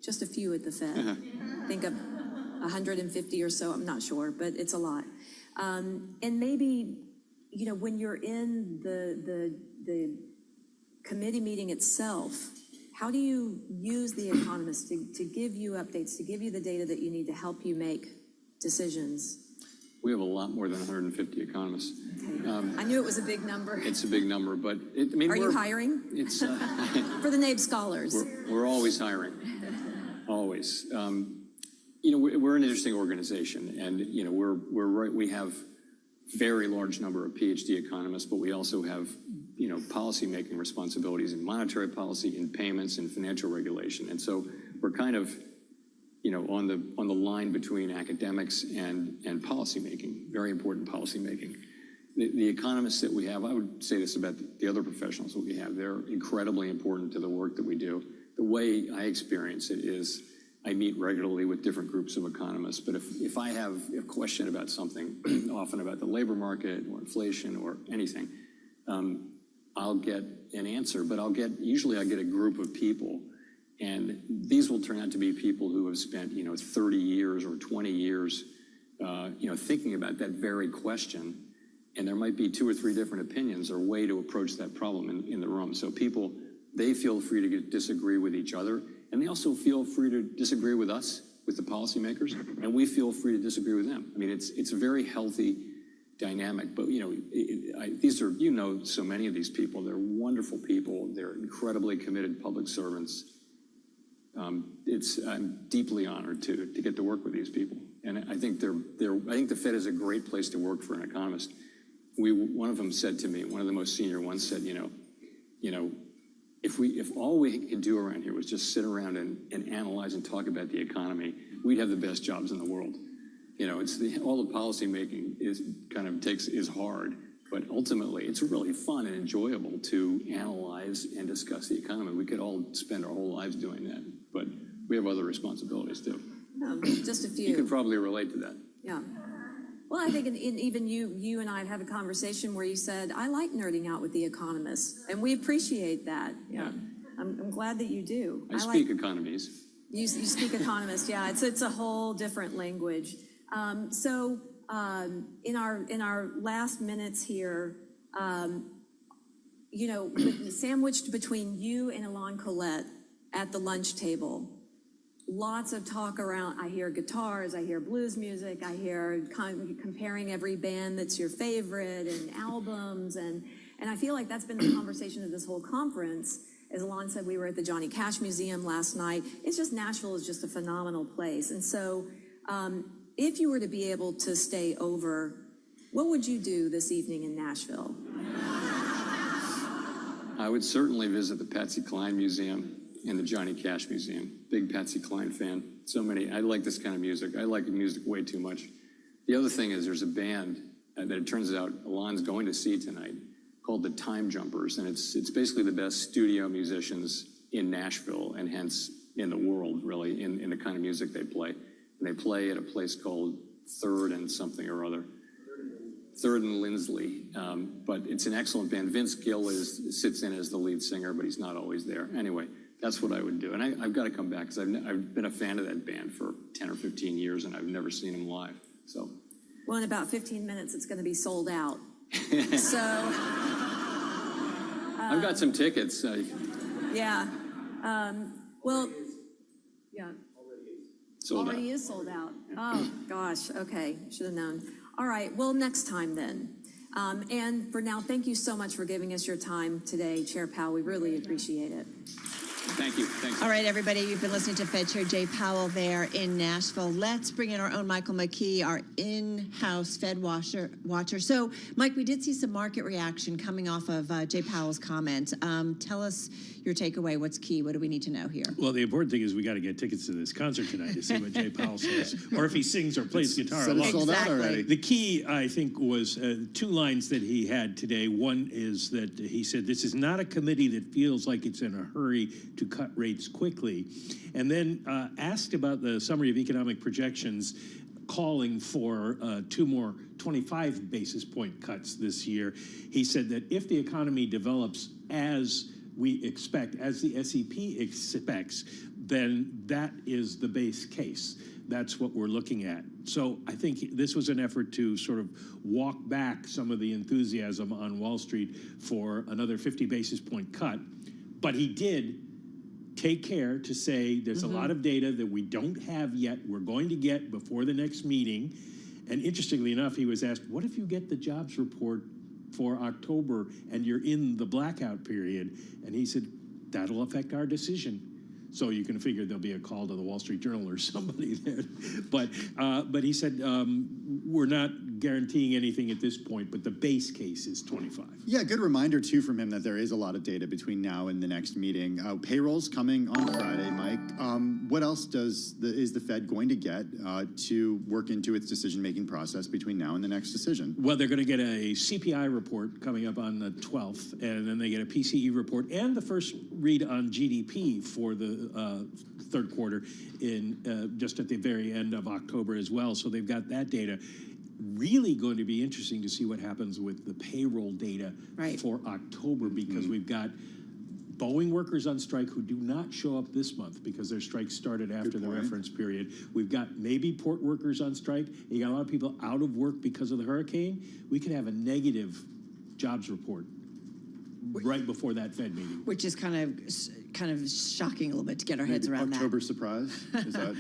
E: just a few at the Fed. I think 150 or so, I'm not sure, but it's a lot. And maybe, when you're in the committee meeting itself, how do you use the economists to give you updates, to give you the data that you need to help you make decisions?
W: We have a lot more than 150 economists.
E: I knew it was a big number.
W: It's a big number, but
E: are you hiring?
W: It's
E: for the NABE scholars.
W: We're always hiring, always. We're an interesting organization, and we have very large number of PhD economists, but we also have policy making responsibilities in monetary policy, in payments, in financial regulation, and so we're kind of on the line between academics and policy making, very important policy making. The economists that we have, I would say this about the other professionals that we have, they're incredibly important to the work that we do. The way I experience it is I meet regularly with different groups of economists, but if I have a question about something, often about the labor market or inflation or anything, I'll get an answer, but usually I get a group of people. And these will turn out to be people who have spent, 30 years or 20 years, thinking about that very question. And there might be 2 or 3 different opinions or way to approach that problem in the room. So people, they feel free to disagree with each other. And they also feel free to disagree with us, with the policymakers. And we feel free to disagree with them. I mean, it's a very healthy dynamic. But, these are, so many of these people. They're wonderful people. They're incredibly committed public servants. I'm deeply honored to get to work with these people, and I think I think the Fed is a great place to work for an economist. One of them said to me, one of the most senior ones said, if all we could do around here was just sit around and analyze and talk about the economy, we'd have the best jobs in the world. All the policy making is hard, but ultimately it's really fun and enjoyable to analyze and discuss the economy. We could all spend our whole lives doing that, but we have other responsibilities too.
E: Just a few.
W: You could probably relate to that.
E: Yeah. Well, I think even you and I have a conversation where you said, I like nerding out with the economists, and we appreciate that. Yeah. I'm glad that you do.
W: I speak economies.
E: You speak economist, yeah. It's a whole different language. So in our last minutes here, sandwiched between you and Alon Collette at the lunch table, lots of talk around. I hear guitars, I hear blues music, I hear comparing every band that's your favorite and albums, and I feel like that's been the conversation of this whole conference. As Alon said, we were at the Johnny Cash Museum last night. Nashville is just a phenomenal place, and so if you were to be able to stay over, what would you do this evening in Nashville?
W: I would certainly visit the Patsy Cline Museum and the Johnny Cash Museum. Big Patsy Cline fan. I like this kind of music. I like music way too much. The other thing is there's a band that it turns out Alon's going to see tonight called the Time Jumpers, and it's basically the best studio musicians in Nashville and hence in the world, really, in the kind of music they play. And they play at a place called Third and something or other. Third and Lindsley. But it's an excellent band. Vince Gill sits in as the lead singer, but he's not always there. Anyway, that's what I would do. And I've got to come back because I've been a fan of that band for 10 or 15 years, and I've never seen them live. So,
E: well, in about 15 minutes, it's going to be sold out. So,
W: I've got some tickets.
E: Yeah. Well, yeah.
W: Already
E: is sold out. Oh, gosh. Okay. Should have known. All right. Well, next time then. And for now, thank you so much for giving us your time today, Chair Powell. We really appreciate it.
W: Thank you. Thanks.
A: All right, everybody, you've been listening to Fed Chair Jay Powell there in Nashville. Let's bring in our own Michael McKee, our in-house Fed watcher. So, Mike, we did see some market reaction coming off of Jay Powell's comment. Tell us your takeaway. What's key? What do we need to know here?
J: Well, the important thing is we got to get tickets to this concert tonight to see what Jay Powell says, or if he sings or plays guitar.
H: Sold out already.
J: The key, I think, was two lines that he had today. One is that he said, this is not a committee that feels like it's in a hurry to cut rates quickly. And then asked about the summary of economic projections, calling for 2 more 25 basis point cuts this year. He said that if the economy develops as we expect, as the SEP expects, then that is the base case. That's what we're looking at. So I think this was an effort to sort of walk back some of the enthusiasm on Wall Street for another 50 basis point cut. But he did take care to say there's a lot of data that we don't have yet, we're going to get before the next meeting. And interestingly enough, he was asked, what if you get the jobs report for October and you're in the blackout period? And he said, that'll affect our decision. So you can figure there'll be a call to the Wall Street Journal or somebody there. But he said, we're not guaranteeing anything at this point, but the base case is 25.
H: Yeah, good reminder, too, from him that there is a lot of data between now and the next meeting. Payroll's coming on Friday, Mike. What else is the Fed going to get to work into its decision-making process between now and the next decision?
J: Well, they're going to get a CPI report coming up on the 12th, and then they get a PCE report and the first read on GDP for the third quarter in just at the very end of October as well. So they've got that data. Really going to be interesting to see what happens with the payroll data for October, because we've got Boeing workers on strike who do not show up this month because their strike started after the reference period. We've got maybe port workers on strike. You got a lot of people out of work because of the hurricane. We could have a negative jobs report right before that Fed meeting,
A: which is kind of shocking a little bit to get our heads around
H: October surprise? Is that?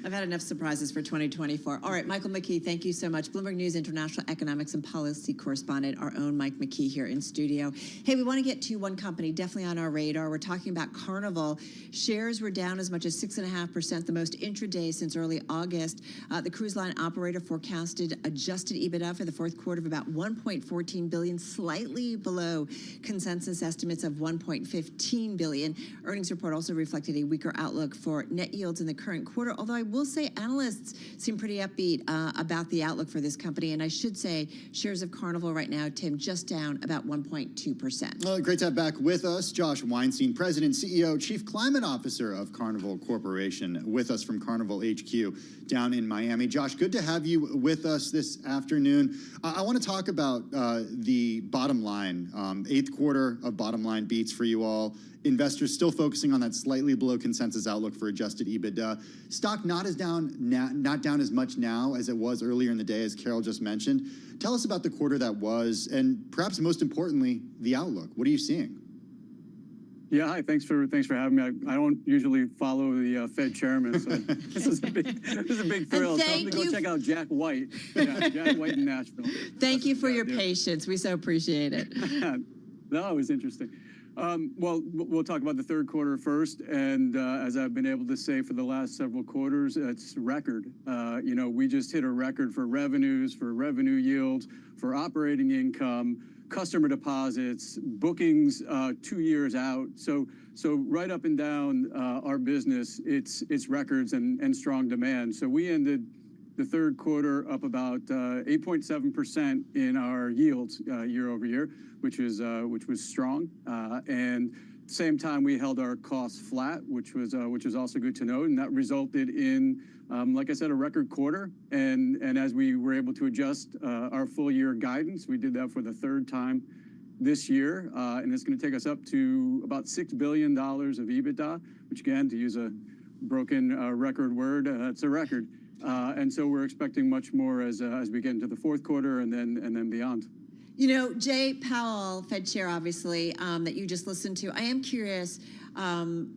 A: I've had enough surprises for 2024. All right, Michael McKee, thank you so much. Bloomberg News international economics and policy correspondent, our own Mike McKee here in studio. Hey, we want to get to one company definitely on our radar. We're talking about Carnival. Shares were down as much as 6.5%, the most intraday since early August. The cruise line operator forecasted adjusted EBITDA for the fourth quarter of about $1.14 billion, slightly below consensus estimates of $1.15 billion. Earnings report also reflected a weaker outlook for net yields in the current quarter, although I will say analysts seem pretty upbeat about the outlook for this company. And I should say shares of Carnival right now, Tim, just down about 1.2%.
H: Great to have back with us Josh Weinstein, President, CEO, Chief Climate Officer of Carnival Corporation, with us from Carnival HQ down in Miami. Josh, good to have you with us this afternoon. I want to talk about the bottom line, eighth quarter of bottom line beats for you all. Investors still focusing on that slightly below consensus outlook for adjusted EBITDA. Stock not down as much now as it was earlier in the day, as Carol just mentioned. Tell us about the quarter that was, and perhaps most importantly, the outlook. What are you seeing?
M: Yeah, hi. Thanks for having me. I don't usually follow the Fed chairman, so this is a big thrill. Tell them to go check out Jack White. Yeah, Jack White in Nashville.
A: Thank you for your patience. We so appreciate it.
M: No, it was interesting. Well, we'll talk about the third quarter first, and as I've been able to say for the last several quarters, it's record. We just hit a record for revenues, for revenue yields, for operating income, customer deposits, bookings 2 years out. So right up and down our business, it's records and strong demand. So we ended the third quarter up about 8.7% in our yields year over year, which was strong. And at the same time, we held our costs flat, which was also good to note, and that resulted in, like I said, a record quarter. And as we were able to adjust our full year guidance, we did that for the third time this year, and it's going to take us up to about $6 billion of EBITDA, which again, to use a broken record word, it's a record. And so we're expecting much more as we get into the fourth quarter and then beyond.
A: You know, Jay Powell, Fed Chair, obviously, that you just listened to. I am curious,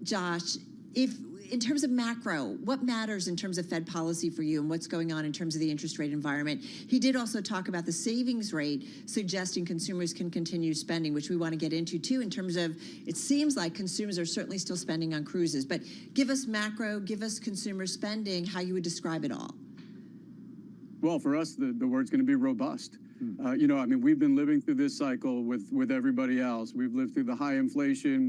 A: Josh, in terms of macro, what matters in terms of Fed policy for you and what's going on in terms of the interest rate environment? He did also talk about the savings rate, suggesting consumers can continue spending, which we want to get into too, in terms of, it seems like consumers are certainly still spending on cruises. But give us macro, give us consumer spending, how you would describe it all.
M: Well, for us, the word's going to be robust. You know, I mean, we've been living through this cycle with everybody else. We've lived through the high inflation.